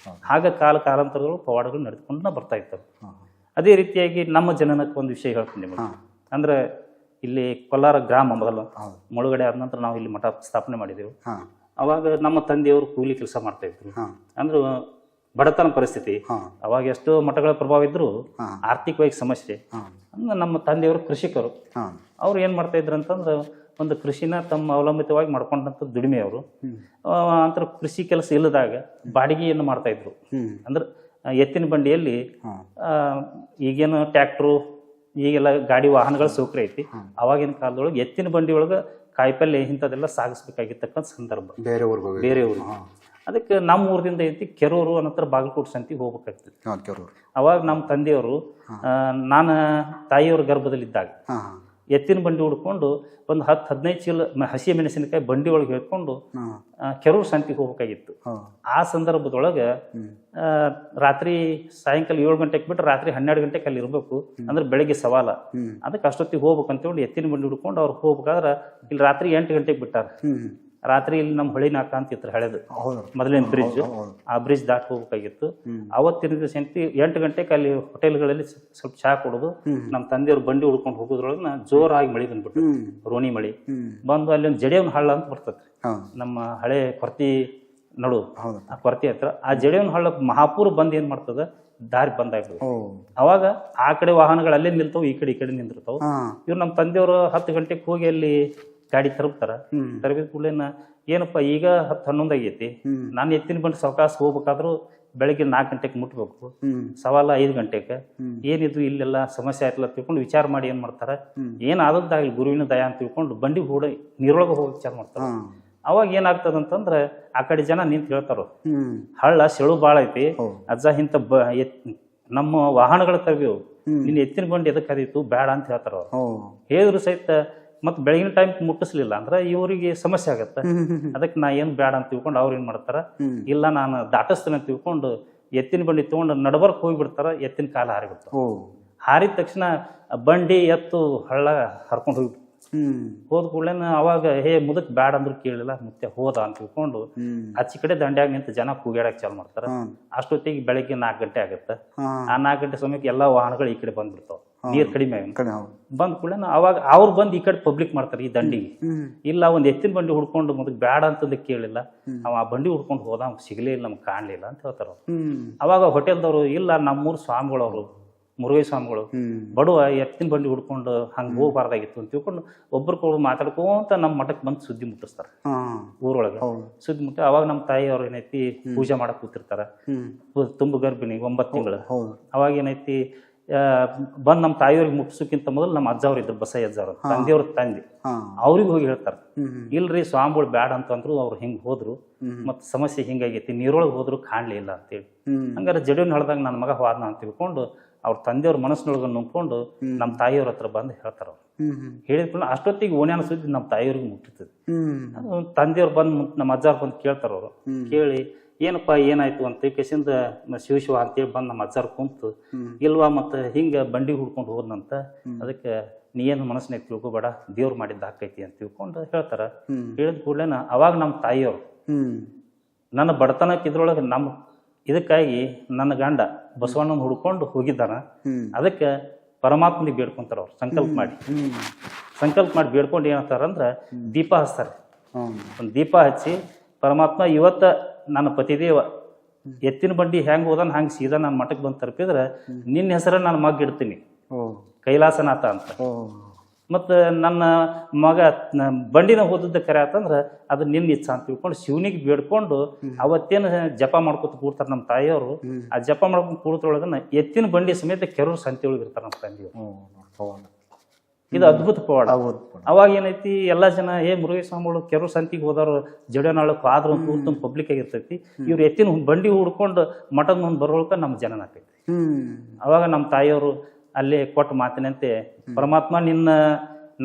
ಹಾಗ ಕಾಲಾಂತರಗಳು ಪವಾಡಗಳು ನಡೆದುಕೊಂಡು ಬರ್ತಾ ಇರ್ತವೆ. ಅದೇ ರೀತಿಯಾಗಿ ನಮ್ಮ ಜನನಕ್ಕೆ ಒಂದು ವಿಷಯ ಹೇಳ್ತೀನಿ ನಿಮಗೆ. ಅಂದ್ರೆ ಇಲ್ಲಿ ಕೊಲ್ಲಾರ ಗ್ರಾಮ ಮೊದಲು ಮುಳುಗಡೆ ಆದ ನಂತರ ನಾವು ಇಲ್ಲಿ ಮಠ ಸ್ಥಾಪನೆ ಮಾಡಿದೆವು. ಅವಾಗ ನಮ್ಮ ತಂದೆಯವರು ಕೂಲಿ ಕೆಲಸ ಮಾಡ್ತಾ ಇದ್ರು. ಅಂದ್ರೆ ಬಡತನ ಪರಿಸ್ಥಿತಿ. ಅವಾಗ ಎಷ್ಟೋ ಮಠಗಳ ಪ್ರಭಾವ ಇದ್ರು, ಆರ್ಥಿಕವಾಗಿ ಸಮಸ್ಯೆ. ಅಂದ್ರೆ ನಮ್ಮ ತಂದೆಯವರು ಕೃಷಿಕರು. ಅವ್ರು ಏನ್ ಮಾಡ್ತಾ ಇದ್ರು ಅಂತಂದ್ರೆ ಒಂದು ಕೃಷಿನ ತಮ್ಮ ಅವಲಂಬಿತವಾಗಿ ಮಾಡ್ಕೊಂಡಂತ ದುಡಿಮೆ. ಅವರು ಅಂತರ ಕೃಷಿ ಕೆಲಸ ಇಲ್ಲದಾಗ ಬಾಡಿಗೆಯನ್ನು ಮಾಡ್ತಾ ಇದ್ರು. ಅಂದ್ರೆ ಎತ್ತಿನ ಬಂಡಿಯಲ್ಲಿ ಈಗೇನು ಟ್ರ್ಯಾಕ್ಟ್ರು ಈಗೆಲ್ಲ ಗಾಡಿ ವಾಹನಗಳ ಸೌಕರ್ಯ ಐತಿ. ಅವಾಗಿನ ಕಾಲದೊಳಗೆ ಎತ್ತಿನ ಬಂಡಿ ಒಳಗೆ ಕಾಯಿಪಲ್ಲೆ ಇಂಥದೆಲ್ಲ ಸಾಗಿಸ್ಬೇಕಾಗಿರ್ತಕ್ಕಂಥ ಸಂದರ್ಭ ಬೇರೆ ಊರು. ಅದಕ್ಕೆ ನಮ್ಮ ಊರದಿಂದ ಐತಿ ಕೆರೂರು ಅನಂತರ ಬಾಗಲಕೋಟೆ ಸಂತಿಗೆ ಹೋಗ್ಬೇಕಾಗ್ತದೆ. ಅವಾಗ ನಮ್ಮ ತಂದೆಯವರು ನಾನು ತಾಯಿಯವ್ರ ಗರ್ಭದಲ್ಲಿದ್ದಾಗ ಎತ್ತಿನ ಬಂಡಿ ಹುಡ್ಕೊಂಡು ಒಂದು 10-15 ಚೀಲ ಹಸಿ ಮೆಣಸಿನಕಾಯಿ ಬಂಡಿ ಒಳಗೆ ಹೇಳ್ಕೊಂಡು ಕೆರೂರು ಸಂತಿಗೆ ಹೋಗ್ಬೇಕಾಗಿತ್ತು. ಆ ಸಂದರ್ಭದೊಳಗೆ ರಾತ್ರಿ ಸಾಯಂಕಾಲ 7 ಗಂಟೆಗೆ ಬಿಟ್ಟು ರಾತ್ರಿ 12 ಗಂಟೆಗೆ ಅಲ್ಲಿ ಇರ್ಬೇಕು. ಅಂದ್ರೆ ಬೆಳಿಗ್ಗೆ ಸವಾಲ. ಅದಕ್ಕೆ ಅಷ್ಟೊತ್ತಿಗೆ ಹೋಗ್ಬೇಕು ಅಂತೇಳಿ ಎತ್ತಿನ ಬಂಡಿ ಹುಡ್ಕೊಂಡು ಅವ್ರು ಹೋಗ್ಬೇಕಾದ್ರೆ ಇಲ್ಲಿ ರಾತ್ರಿ 8 ಗಂಟೆಗೆ ಬಿಟ್ಟಾರ. ರಾತ್ರಿ ಇಲ್ಲಿ ನಮ್ಮ ಹೊಳಿ ನಾಕ ಅಂತಿತ್ತು ಹಳೆದು ಮೊದಲಿನ ಬ್ರಿಡ್ಜ್. ಆ ಬ್ರಿಡ್ಜ್ ದಾಟಿ ಹೋಗ್ಬೇಕಾಗಿತ್ತು. ಅವತ್ತಿನ ದಿವಸ 8 ಗಂಟೆಗೆ ಅಲ್ಲಿ ಹೋಟೆಲ್ಗಳಲ್ಲಿ ಸ್ವಲ್ಪ ಚಹಾ ಕೊಡೋದು. ನಮ್ಮ ತಂದೆಯವ್ರು ಬಂಡಿ ಹುಡ್ಕೊಂಡು ಹೋಗೋದ್ರೊಳಗೆ ಜೋರಾಗಿ ಮಳಿ ಬಂದ್ಬಿಟ್ಟು, ರೋಣಿ ಮಳಿ ಬಂದು ಅಲ್ಲಿ ಒಂದು ಜಡಿಯವನ ಹಳ್ಳ ಅಂತ ಬರ್ತೈತಿ ನಮ್ಮ ಹಳೆ ಕೊರತಿ ನಡು. ಆ ಕೊರತಿ ಹತ್ರ ಆ ಜಡಿಯವನ ಹಳ್ಳ ಮಹಾಪೂರ್ ಬಂದ್ ಏನ್ ಮಾಡ್ತದ, ದಾರಿ ಬಂದಾಗ್ತದೆ. ಅವಾಗ ಆ ಕಡೆ ವಾಹನಗಳು ಅಲ್ಲೇ ನಿಲ್ತಾವ, ಈ ಕಡೆ ನಿಂದಿರ್ತಾವ. ಇವ್ರು ನಮ್ಮ ತಂದೆಯವರು 10 ಗಂಟೆಗೆ ಹೋಗಿ ಅಲ್ಲಿ ಗಾಡಿ ತರಬ್ತಾರ. ತರಬಿದ ಕೂಡಲೇನ ಏನಪ್ಪಾ ಈಗ 10-11 ಆಗೈತಿ, ನಾನು ಎತ್ತಿನ ಬಂದು ಸಾವಕಾಶ ಹೋಗ್ಬೇಕಾದ್ರು ಬೆಳಗ್ಗೆ 4 ಗಂಟೆಗೆ ಮುಟ್ಬೇಕು, ಸವಾಲ 5 ಗಂಟೆಗೆ ಏನಿದು ಇಲ್ಲೆಲ್ಲ ಸಮಸ್ಯೆ ಆಯ್ತಲ್ಲ ತಿಳ್ಕೊಂಡು ವಿಚಾರ ಮಾಡಿ ಏನ್ ಮಾಡ್ತಾರ, ಏನ್ ಆದದ್ದಾಗ್ಲಿ ಗುರುವಿನ ದಯ ಅಂತ ತಿಳ್ಕೊಂಡು ಬಂಡಿ ಹೂಡ ನೀರೊಳಗೆ ಹೋಗಿ ವಿಚಾರ ಮಾಡ್ತಾರ. ಅವಾಗ ಏನಾಗ್ತದಂತಂದ್ರ ಆ ಕಡೆ ಜನ ನಿಂತ ಹೇಳ್ತಾರ, ಹಳ್ಳ ಸೆಳು ಬಾಳ ಐತಿ ಅಜ್ಜ, ಇಂತ ನಮ್ಮ ವಾಹನಗಳ ತರಬೇವು, ನಿನ್ನ ಎತ್ತಿನ ಬಂಡಿ ಎದಕ್ ಅದಿತ್ತು ಬೇಡ ಅಂತ ಹೇಳ್ತಾರ. ಅವ್ರು ಹೇಳಿದ್ರು ಸಹಿತ ಮತ್ ಬೆಳಗಿನ ಟೈಮ್ ಮುಟ್ಟಿಸ್ಲಿಲ್ಲ ಅಂದ್ರೆ ಇವರಿಗೆ ಸಮಸ್ಯೆ ಆಗತ್ತ. ಅದಕ್ಕೆ ನಾ ಏನ್ ಬೇಡ ಅಂತ ತಿಳ್ಕೊಂಡು ಅವ್ರು ಏನ್ ಮಾಡ್ತಾರ, ಇಲ್ಲ ನಾನು ದಾಟಿಸ್ತೇನೆ ಅಂತ ತಿಳ್ಕೊಂಡು ಎತ್ತಿನ ಬಂಡಿ ತಗೊಂಡು ನಡಬರ್ಕ್ ಹೋಗ್ಬಿಡ್ತಾರ. ಎತ್ತಿನ ಕಾಲ ಹಾರಿಬಿಡ್ತಾರ. ಹಾರಿದ ತಕ್ಷಣ ಬಂಡಿ ಎತ್ತು ಹಳ್ಳ ಹರ್ಕೊಂಡು ಹೋಗ್ಬಿಡ್ತು. ಹೋದ ಕೂಡಲೇನ ಅವಾಗ ಮುದಕ್ ಬ್ಯಾಡ ಅಂದ್ರು ಕೇಳಿಲ್ಲ, ಮತ್ತೆ ಹೋದ ಅಂತ ತಿಳ್ಕೊಂಡು ಆಚೆ ಕಡೆ ದಂಡ್ಯಾಗ ನಿಂತ ಜನ ಕೂಗಾಡಕ್ ಚಾಲು ಮಾಡ್ತಾರ. ಅಷ್ಟೊತ್ತಿಗೆ ಬೆಳಗ್ಗೆ 4 ಗಂಟೆ ಆಗತ್ತ. ಆ 4 ಗಂಟೆ ಸಮಯಕ್ಕೆ ಎಲ್ಲಾ ವಾಹನಗಳು ಈ ಕಡೆ ಬಂದ್ಬಿಡ್ತಾವ. ನೀರ್ ಕಡಿಮೆ ಬಂದ್ ಕೂಡಲೇನ ಅವಾಗ ಅವ್ರು ಬಂದ್ ಈ ಕಡೆ ಪಬ್ಲಿಕ್ ಮಾಡ್ತಾರ ಈ ದಂಡಿಗೆ. ಇಲ್ಲ ಒಂದ್ ಎತ್ತಿನ ಬಂಡಿ ಹುಡ್ಕೊಂಡು ಮುದಕ್ ಬ್ಯಾಡ ಅಂತಂದ ಕೇಳಿಲ್ಲ, ಅವ ಆ ಬಂಡಿ ಹುಡ್ಕೊಂಡು ಹೋದ, ಅವ್ನು ಸಿಗ್ಲೇ ಇಲ್ಲ, ನಮ್ಗೆ ಕಾಣ್ಲಿಲ್ಲ ಅಂತ ಹೇಳ್ತಾರ. ಅವಾಗ ಹೋಟೆಲ್ದವ್ರು, ಇಲ್ಲ ನಮ್ಮೂರ್ ಸ್ವಾಮಿಗಳು ಅವರು ಮುರುಘೇಶ ಸ್ವಾಮಿಗಳು ಬಡವ ಎತ್ತಿನ ಬಂಡಿ ಹುಡ್ಕೊಂಡು ಹಂಗ ಹೋಗ್ಬಾರ್ದಾಗಿತ್ತು ಅಂತ ತಿಳ್ಕೊಂಡು ಒಬ್ರಿಗೊಬ್ರು ಮಾತಾಡ್ಕೊಂತ ನಮ್ಮ ಮಠಕ್ಕೆ ಬಂದು ಸುದ್ದಿ ಮುಟ್ಟಿಸ್ತಾರ. ಊರೊಳಗ ಸುದ್ದಿ ಮುಟ್ಟಿ ಅವಾಗ ನಮ್ಮ ತಾಯಿ ಅವ್ರ ಏನೈತಿ ಪೂಜೆ ಮಾಡಕ್ ಕೂತಿರ್ತಾರ. ತುಂಬ ಗರ್ಭಿಣಿ 9 ತಿಂಗಳು. ಅವಾಗ ಏನೈತಿ ಬಂದ್ ನಮ್ಮ ತಾಯಿಯವ್ರಿಗೆ ಮುಟ್ಟಿಸೋಕ್ಕಿಂತ ಮೊದಲು ನಮ್ಮ ಅಜ್ಜ ಅವ್ರ ಇದ್ರು, ಬಸಯ್ಯ ಅಜ್ಜ ಅವ್ರ ತಂದೆಯವ್ರ ತಂದೆ, ಅವ್ರಿಗೆ ಹೋಗಿ ಹೇಳ್ತಾರ, ಇಲ್ರಿ ಸ್ವಾಮಿಗಳು ಬ್ಯಾಡ ಅಂತಂದ್ರು, ಅವ್ರು ಹಿಂಗ್ ಹೋದ್ರು, ಮತ್ ಸಮಸ್ಯೆ ಹಿಂಗಾಗೈತಿ, ನೀರೊಳಗೆ ಹೋದ್ರು ಕಾಣ್ಲಿ ಇಲ್ಲ ಅಂತೇಳಿ. ಹಂಗಾರೆ ಜಡಿಯನ್ ಹೇಳ್ದಾಗ ನನ್ನ ಮಗ ಹೋದ್ನ ಅಂತ ತಿಳ್ಕೊಂಡು ಅವ್ರ ತಂದೆಯವ್ರ ಮನಸ್ಸಿನೊಳಗ ನುಂಗ್ಕೊಂಡು ನಮ್ಮ ತಾಯಿಯವ್ರ ಹತ್ರ ಬಂದು ಹೇಳ್ತಾರ. ಹೇಳಿದ್ಕೊಂಡು ಅಷ್ಟೊತ್ತಿಗೆ ಓಣ್ಯಾನ ಸುದ್ದಿ ನಮ್ಮ ತಾಯಿಯವ್ರಿಗೆ ಮುಟ್ಟಿರ್ತದೆ. ತಂದೆಯವ್ರು ಬಂದು ನಮ್ಮ ಅಜ್ಜಾರ್ ಬಂದು ಕೇಳ್ತಾರ. ಅವ್ರು ಕೇಳಿ ಏನಪ್ಪ ಏನಾಯ್ತು ಅಂತ ಕೇಸಿಂದ ಶಿವ ಅಂತೇಳಿ ಬಂದು ನಮ್ಮ ಅಜ್ಜಾರ್ ಕುಂತು ಇಲ್ವಾ ಮತ್ತು ಹಿಂಗೆ ಬಂಡಿ ಹುಡ್ಕೊಂಡು ಹೋದ್ನಂತ ಅದಕ್ಕೆ ನೀ ಏನು ಮನಸ್ಸಿನಾಗ ತಿಳ್ಕೊಬೇಡ ದೇವ್ರು ಮಾಡಿದ್ದ ಹಾಕೈತಿ ಅಂತ ತಿಳ್ಕೊಂಡು ಹೇಳ್ತಾರ. ಹೇಳಿದ ಕೂಡಲೇನ ಅವಾಗ ನಮ್ಮ ತಾಯಿಯವರು ನನ್ನ ಬಡತನಕ್ಕೆ ಇದ್ರೊಳಗೆ ನಮ್ಮ ಇದಕ್ಕಾಗಿ ನನ್ನ ಗಂಡ ಬಸವಣ್ಣನ ಹುಡ್ಕೊಂಡು ಹೋಗಿದ್ದಾನ. ಅದಕ್ಕೆ ಪರಮಾತ್ಮನಿಗೆ ಬೇಡ್ಕೊಂತಾರ ಅವ್ರು ಸಂಕಲ್ಪ ಮಾಡಿ ಬೇಡ್ಕೊಂಡು ಏನಂತಾರಂದ್ರೆ ದೀಪ ಹಚ್ತಾರೆ. ಒಂದು ದೀಪ ಹಚ್ಚಿ ಪರಮಾತ್ಮ ಇವತ್ತ ನನ್ನ ಪತಿದೇವ ಎತ್ತಿನ ಬಂಡಿ ಹೆಂಗೆ ಹೋದನ್ ಹಂಗೆ ಸೀದಾ ನನ್ನ ಮಠಕ್ಕೆ ಬಂದು ತಲುಪಿದ್ರೆ ನಿನ್ನ ಹೆಸರ ನಾನು ಮಗ್ಗಿಡ್ತೀನಿ ಕೈಲಾಸನಾಥ ಅಂತ. ಮತ್ತು ನನ್ನ ಮಗ ಬಂಡಿನ ಹೋದದ್ದು ಕರೆ ಆತಂದ್ರೆ ಅದು ನಿನ್ನ ಇಚ್ಛಾ ಅಂತ ತಿಳ್ಕೊಂಡು ಶಿವನಿಗೆ ಬೇಡ್ಕೊಂಡು ಅವತ್ತೇನು ಜಪ ಮಾಡ್ಕೊತ ಕೂಡ್ತಾರೆ ನಮ್ಮ ತಾಯಿಯವರು. ಆ ಜಪ ಮಾಡ್ಕೊಂಡು ಕೂಡ್ತೊಳಗನ ಎತ್ತಿನ ಬಂಡಿ ಸಮೇತ ಕೆರೂರು ಸಂತೆ ಒಳಗೆ ಇರ್ತಾರೆ ನಮ್ಮ ತಂದೆಯವರು. ಇದು ಅದ್ಭುತ ಪವಾಡ. ಅವಾಗ ಏನೈತಿ ಎಲ್ಲ ಜನ ಮುರುಘೇಶ ಸ್ವಾಮಿಗಳು ಕೆರೂರು ಸಂತಿಗೆ ಹೋದವ್ರು ಜಡಿಯೋನಾಳಕ್ಕೆ ಆದ್ರೂ ಕೂತು ಪಬ್ಲಿಕ್ ಆಗಿರ್ತೈತಿ. ಇವ್ರು ಎತ್ತಿನ ಬಂಡಿ ಹುಡ್ಕೊಂಡು ಮಠದ ಮುಂದೆ ಬರೋಳಕ ನಮ್ಮ ಜನನ ಆಕೈತಿ. ಅವಾಗ ನಮ್ಮ ತಾಯಿಯವರು ಅಲ್ಲೇ ಕೊಟ್ಟ ಮಾತಿನಂತೆ ಪರಮಾತ್ಮ ನಿನ್ನ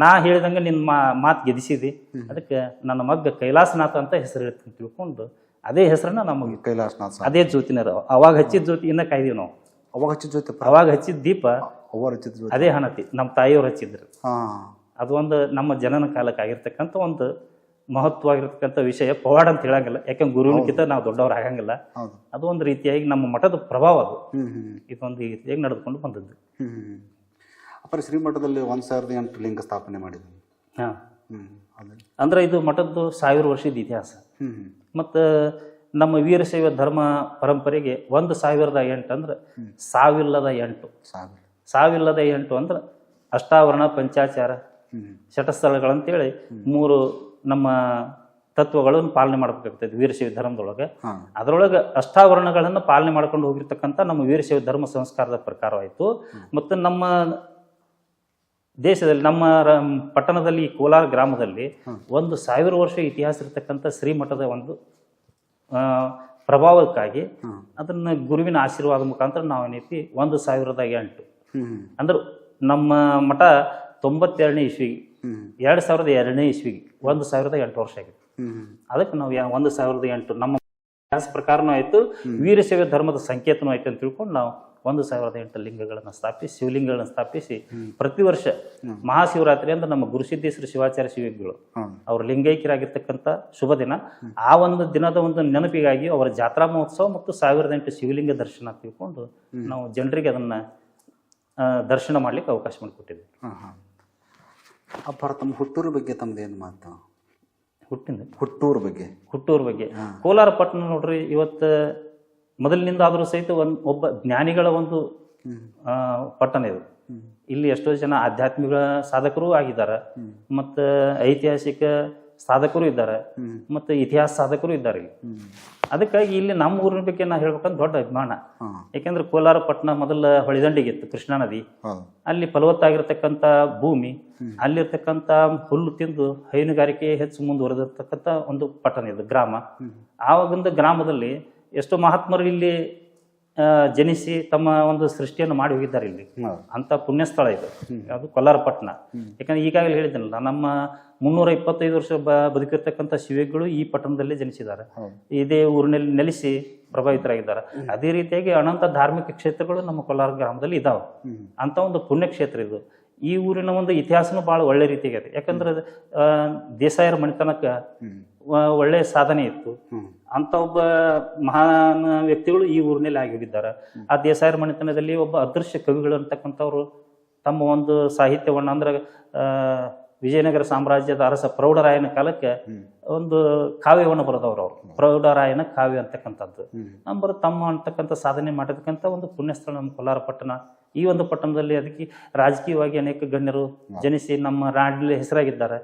ನಾ ಹೇಳಿದಂಗೆ ನಿನ್ನ ಮಾತು ಗೆದಿಸಿದಿ, ಅದಕ್ಕೆ ನನ್ನ ಮಗ್ಗ ಕೈಲಾಸನಾಥ ಅಂತ ಹೆಸರು ಹೇಳ್ತೀನಿ ತಿಳ್ಕೊಂಡು ಅದೇ ಹೆಸರನ್ನ ನಮಗೆ ಕೈಲಾಸನಾಥ ಅದೇ ಜ್ಯೋತಿನ ಅವಾಗ ಹಚ್ಚಿದ ಜ್ಯೋತಿ ಇನ್ನ ಕಾಯ್ದೀವಿ ನಾವು. ಅವಾಗ ಹಚ್ಚಿದ ದೀಪ ಅದೇ ಹಣತಿ ನಮ್ಮ ತಾಯಿಯವ್ರು ಹಚ್ಚಿದ್ರು. ಅದು ಒಂದು ನಮ್ಮ ಜನನ ಕಾಲಕ್ಕೆ ಆಗಿರ್ತಕ್ಕಂಥ ಒಂದು ಮಹತ್ವವಾಗಿರ್ತಕ್ಕಂಥ ವಿಷಯ. ಪವಾಡ ಅಂತ ಹೇಳಂಗಿಲ್ಲ, ಯಾಕಂದ್ರೆ ಗುರುವಿನಕ್ಕಿಂತ ನಾವು ದೊಡ್ಡವ್ರು ಆಗಂಗಿಲ್ಲ. ಅದು ಒಂದು ರೀತಿಯಾಗಿ ನಮ್ಮ ಮಠದ ಪ್ರಭಾವ ಅದು. ಇದೊಂದು ರೀತಿಯಾಗಿ ನಡೆದುಕೊಂಡು ಬಂದದ್ದು. ಅಪ್ಪರ ಶ್ರೀಮಠದಲ್ಲಿ 1008 ಲಿಂಗ ಸ್ಥಾಪನೆ ಮಾಡಿದ್ರು. ಅಂದ್ರೆ ಇದು ಮಠದ್ದು 1000 ವರ್ಷದ ಇತಿಹಾಸ. ಮತ್ತು ನಮ್ಮ ವೀರಶೈವ ಧರ್ಮ ಪರಂಪರೆಗೆ 1008 ಅಂದ್ರೆ ಸಾವಿಲ್ಲದ 8 ಅಂದ್ರೆ ಅಷ್ಟಾವರಣ, ಪಂಚಾಚಾರ, ಶಟಸ್ಥಳಗಳಂತೇಳಿ 3 ನಮ್ಮ ತತ್ವಗಳನ್ನು ಪಾಲನೆ ಮಾಡ್ಬೇಕಾಗ್ತದೆ ವೀರಶೈವ ಧರ್ಮದೊಳಗೆ. ಅದರೊಳಗೆ ಅಷ್ಟಾವರಣಗಳನ್ನು ಪಾಲನೆ ಮಾಡ್ಕೊಂಡು ಹೋಗಿರ್ತಕ್ಕಂಥ ನಮ್ಮ ವೀರಶೈವ ಧರ್ಮ ಸಂಸ್ಕಾರದ ಪ್ರಕಾರವಾಯಿತು. ಮತ್ತು ನಮ್ಮ ದೇಶದಲ್ಲಿ ನಮ್ಮ ಪಟ್ಟಣದಲ್ಲಿ ಈ ಕೋಲಾರ ಗ್ರಾಮದಲ್ಲಿ 1000 ವರ್ಷ ಇತಿಹಾಸ ಇರತಕ್ಕಂಥ ಶ್ರೀಮಠದ ಒಂದು ಪ್ರಭಾವಕ್ಕಾಗಿ ಅದನ್ನ ಗುರುವಿನ ಆಶೀರ್ವಾದ ಮುಖಾಂತರ ನಾವೇನೈತಿ 1008 ಅಂದ್ರೆ ನಮ್ಮ ಮಠ 92ನೇ ಇಸ್ವಿಗೆ 2002ನೇ ಇಸ್ವಿಗೆ 1008 ವರ್ಷ ಆಗಿದೆ. ಅದಕ್ಕೆ ನಾವು 1008 ನಮ್ಮ ಇತಿಹಾಸ ಪ್ರಕಾರನೂ ಆಯ್ತು, ವೀರಶೈವ ಧರ್ಮದ ಸಂಕೇತನೂ ಆಯ್ತು ಅಂತ ತಿಳ್ಕೊಂಡು ನಾವು 1008 ಲಿಂಗಗಳನ್ನು ಸ್ಥಾಪಿಸಿ ಶಿವಲಿಂಗಗಳನ್ನು ಸ್ಥಾಪಿಸಿ ಪ್ರತಿ ವರ್ಷ ಮಹಾಶಿವರಾತ್ರಿ ಅಂದ್ರೆ ನಮ್ಮ ಗುರುಸಿದ್ದೇಶ್ವರ ಶಿವಾಚಾರ್ಯ ಶಿವಗಳು ಅವ್ರ ಲಿಂಗೈಕ್ಯರಾಗಿರ್ತಕ್ಕಂಥ ಶುಭ ದಿನ. ಆ ಒಂದು ದಿನದ ಒಂದು ನೆನಪಿಗಾಗಿ ಅವರ ಜಾತ್ರಾ ಮಹೋತ್ಸವ ಮತ್ತು 1008 ಶಿವಲಿಂಗ ದರ್ಶನ ತಿಳ್ಕೊಂಡು ನಾವು ಜನರಿಗೆ ಅದನ್ನ ದರ್ಶನ ಮಾಡ್ಲಿಕ್ಕೆ ಅವಕಾಶ ಮಾಡಿಕೊಟ್ಟಿದ್ವಿ. ಅಪ್ಪ ತಮ್ಮ ಹುಟ್ಟೂರು ಬಗ್ಗೆ ತಮ್ದೇನು ಮಾತು? ಹುಟ್ಟೂರು ಬಗ್ಗೆ ಕೋಲಾರ ಪಟ್ಟಣ ನೋಡ್ರಿ, ಇವತ್ತು ಮೊದಲಿನಿಂದ ಆದರೂ ಸಹಿತ ಒಬ್ಬ ಜ್ಞಾನಿಗಳ ಒಂದು ಪಟ್ಟಣ ಇದು. ಇಲ್ಲಿ ಎಷ್ಟೋ ಜನ ಆಧ್ಯಾತ್ಮಿಕ ಸಾಧಕರು ಆಗಿದ್ದಾರೆ, ಮತ್ತು ಐತಿಹಾಸಿಕ ಸಾಧಕರು ಇದ್ದಾರೆ, ಮತ್ತು ಇತಿಹಾಸ ಸಾಧಕರು ಇದ್ದಾರೆ. ಅದಕ್ಕಾಗಿ ಇಲ್ಲಿ ನಮ್ಮ ಊರಿನ ಬಗ್ಗೆ ನಾ ಹೇಳ್ಬೇಕಂತ ದೊಡ್ಡ ಅಭಿಮಾನ. ಯಾಕೆಂದ್ರೆ ಕೋಲಾರ ಪಟ್ಟಣ ಮೊದಲ ಹೊಳೆದಂಡಿಗಿತ್ತು, ಕೃಷ್ಣಾ ನದಿ. ಅಲ್ಲಿ ಫಲವತ್ತಾಗಿರ್ತಕ್ಕಂಥ ಭೂಮಿ, ಅಲ್ಲಿರ್ತಕ್ಕಂಥ ಹುಲ್ಲು ತಿಂದು ಹೈನುಗಾರಿಕೆ ಹೆಚ್ಚು ಮುಂದುವರೆದಿರ್ತಕ್ಕಂಥ ಒಂದು ಪಟ್ಟಣ ಇದು, ಗ್ರಾಮ. ಆವಾಗಿಂದ ಗ್ರಾಮದಲ್ಲಿ ಎಷ್ಟೋ ಮಹಾತ್ಮರು ಇಲ್ಲಿ ಜನಿಸಿ ತಮ್ಮ ಒಂದು ಸೃಷ್ಟಿಯನ್ನು ಮಾಡಿ ಹೋಗಿದ್ದಾರೆ ಇಲ್ಲಿ. ಅಂತ ಪುಣ್ಯ ಸ್ಥಳ ಇದು, ಅದು ಕೋಲಾರ ಪಟ್ಟಣ. ಯಾಕಂದ್ರೆ ಈಗಾಗಲೇ ಹೇಳಿದ್ದನಲ್ಲ, ನಮ್ಮ 325 ವರ್ಷ ಬದುಕಿರ್ತಕ್ಕಂಥ ಶಿವಗಳು ಈ ಪಟ್ಟಣದಲ್ಲಿ ಜನಿಸಿದ್ದಾರೆ, ಇದೇ ಊರಿನಲ್ಲಿ ನೆಲೆಸಿ ಪ್ರಭಾವಿತರಾಗಿದ್ದಾರೆ. ಅದೇ ರೀತಿಯಾಗಿ ಅನಂತ ಧಾರ್ಮಿಕ ಕ್ಷೇತ್ರಗಳು ನಮ್ಮ ಕೋಲಾರ ಗ್ರಾಮದಲ್ಲಿ ಇದಾವೆ. ಅಂತ ಒಂದು ಪುಣ್ಯಕ್ಷೇತ್ರ ಇದು. ಈ ಊರಿನ ಒಂದು ಇತಿಹಾಸನೂ ಭಾಳ ಒಳ್ಳೆ ರೀತಿಯಾಗಿದೆ. ಯಾಕಂದ್ರೆ ದೇಸಾಯರ ಮನೆತನಕ್ಕೆ ಒಳ್ಳೆ ಸಾಧನೆ ಇತ್ತು. ಅಂತ ಒಬ್ಬ ಮಹಾನ್ ವ್ಯಕ್ತಿಗಳು ಈ ಊರಿನಲ್ಲಿ ಆಗಿದ್ದಾರೆ. ಆ ದೇಸಾಯರ ಮನೆತನದಲ್ಲಿ ಒಬ್ಬ ಅದೃಶ್ಯ ಕವಿಗಳು ಅಂತಕ್ಕಂಥವ್ರು ತಮ್ಮ ಒಂದು ಸಾಹಿತ್ಯವನ್ನು ಅಂದ್ರೆ ವಿಜಯನಗರ ಸಾಮ್ರಾಜ್ಯದ ಅರಸ ಪ್ರೌಢರಾಯನ ಕಾಲಕ್ಕೆ ಒಂದು ಕಾವ್ಯವನ್ನು ಬರೆದವರು ಅವರು, ಪ್ರೌಢರಾಯನ ಕಾವ್ಯ ಅಂತಕ್ಕಂಥದ್ದು. ನಂಬರ್ ತಮ್ಮ ಅಂತಕ್ಕಂಥ ಸಾಧನೆ ಮಾಡಿರ್ತಕ್ಕಂಥ ಒಂದು ಪುಣ್ಯಸ್ಥಳ ನಮ್ಮ ಕೋಲಾರ ಪಟ್ಟಣ. ಈ ಒಂದು ಪಟ್ಟಣದಲ್ಲಿ ಅದಕ್ಕೆ ರಾಜಕೀಯವಾಗಿ ಅನೇಕ ಗಣ್ಯರು ಜನಿಸಿ ನಮ್ಮ ರಾಜ್ಯದಲ್ಲಿ ಹೆಸರಾಗಿದ್ದಾರೆ.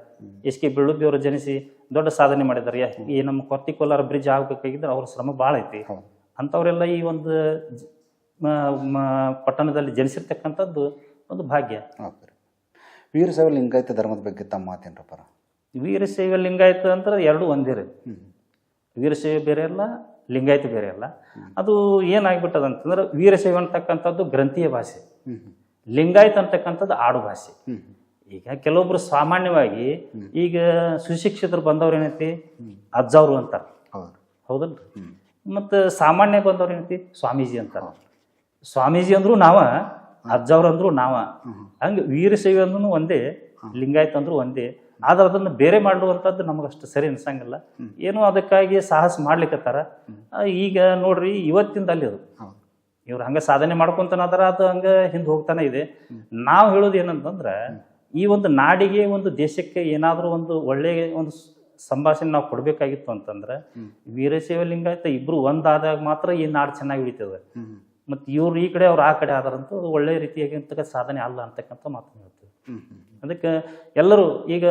ಎಸ್ ಕೆ ಬೆಳ್ಳುಬ್ಬಿಯವರು ಜನಿಸಿ ದೊಡ್ಡ ಸಾಧನೆ ಮಾಡಿದ್ದಾರೆ. ಈ ನಮ್ಮ ಕೊರ್ತಿ ಕೋಲಾರ ಬ್ರಿಡ್ಜ್ ಆಗ್ಬೇಕಾಗಿದ್ರೆ ಅವ್ರ ಶ್ರಮ ಭಾಳ ಐತಿ. ಅಂಥವರೆಲ್ಲ ಈ ಒಂದು ಪಟ್ಟಣದಲ್ಲಿ ಜನಿಸಿರ್ತಕ್ಕಂಥದ್ದು ಒಂದು ಭಾಗ್ಯ. ವೀರಶೈವ ಲಿಂಗಾಯತ ಧರ್ಮದ ಬಗ್ಗೆ ತಮ್ಮ ಮಾತೇನ್ರಪ್ಪ? ವೀರಶೈವ ಲಿಂಗಾಯತ ಅಂದ್ರೆ ಎರಡು ಒಂದೇ ರೀ. ವೀರಶೈವ ಬೇರೆ ಅಲ್ಲ, ಲಿಂಗಾಯತ ಬೇರೆ ಅಲ್ಲ. ಅದು ಏನಾಗ್ಬಿಟ್ಟದ ಅಂತಂದ್ರೆ ವೀರಶೈವ ಅಂತಕ್ಕಂಥದ್ದು ಗ್ರಂಥೀಯ ಭಾಷೆ, ಲಿಂಗಾಯತ ಅಂತಕ್ಕಂಥದ್ದು ಆಡು ಭಾಷೆ. ಈಗ ಕೆಲವೊಬ್ರು ಸಾಮಾನ್ಯವಾಗಿ ಈಗ ಸುಶಿಕ್ಷಿತರು ಬಂದವ್ರು ಏನೈತಿ ಅಜ್ಜವ್ರು ಅಂತಾರೆ, ಹೌದಲ್ರಿ? ಮತ್ತು ಸಾಮಾನ್ಯ ಬಂದವ್ರು ಏನೈತಿ ಸ್ವಾಮೀಜಿ ಅಂತಾರ. ಸ್ವಾಮೀಜಿ ಅಂದ್ರು ನಾವ, ಅಜ್ಜವ್ರು ಅಂದ್ರು ನಾವ. ಹಂಗೆ ವೀರಶೈವ ಅಂದ್ರೂ ಒಂದೇ, ಲಿಂಗಾಯತ್ ಅಂದ್ರು ಒಂದೇ. ಆದ್ರೆ ಅದನ್ನು ಬೇರೆ ಮಾಡುವಂಥದ್ದು ನಮಗಷ್ಟು ಸರಿ ಅನ್ಸಂಗಿಲ್ಲ. ಏನೋ ಅದಕ್ಕಾಗಿ ಸಾಹಸ ಮಾಡ್ಲಿಕ್ಕತ್ತಾರ. ಈಗ ನೋಡ್ರಿ ಇವತ್ತಿಂದ ಅಲ್ಲಿ ಅದು ಇವ್ರು ಹಂಗೆ ಸಾಧನೆ ಮಾಡ್ಕೊಂತಾನ ಅದರ ಅದು ಹಂಗೆ ಹಿಂದೆ ಹೋಗ್ತಾನೆ ಇದೆ. ನಾವು ಹೇಳೋದು ಏನಂತಂದ್ರೆ ಈ ಒಂದು ನಾಡಿಗೆ ಒಂದು ದೇಶಕ್ಕೆ ಏನಾದರೂ ಒಂದು ಒಳ್ಳೆಯ ಒಂದು ಸಂಭಾಷಣೆ ನಾವು ಕೊಡಬೇಕಾಗಿತ್ತು ಅಂತಂದ್ರೆ ವೀರಶೈವ ಲಿಂಗಾಯತ ಇಬ್ರು ಒಂದಾದಾಗ ಮಾತ್ರ ಈ ನಾಡು ಚೆನ್ನಾಗಿ ಉಳಿತದೆ. ಮತ್ತು ಇವ್ರು ಈ ಕಡೆ ಅವ್ರು ಆ ಕಡೆ ಆದಾರಂತೂ ಅದು ಒಳ್ಳೆಯ ರೀತಿಯಾಗಿರ್ತಕ್ಕ ಸಾಧನೆ ಅಲ್ಲ ಅಂತಕ್ಕಂಥ ಮಾತನ್ನು ಹೇಳ್ತೀವಿ. ಅದಕ್ಕೆ ಎಲ್ಲರೂ ಈಗ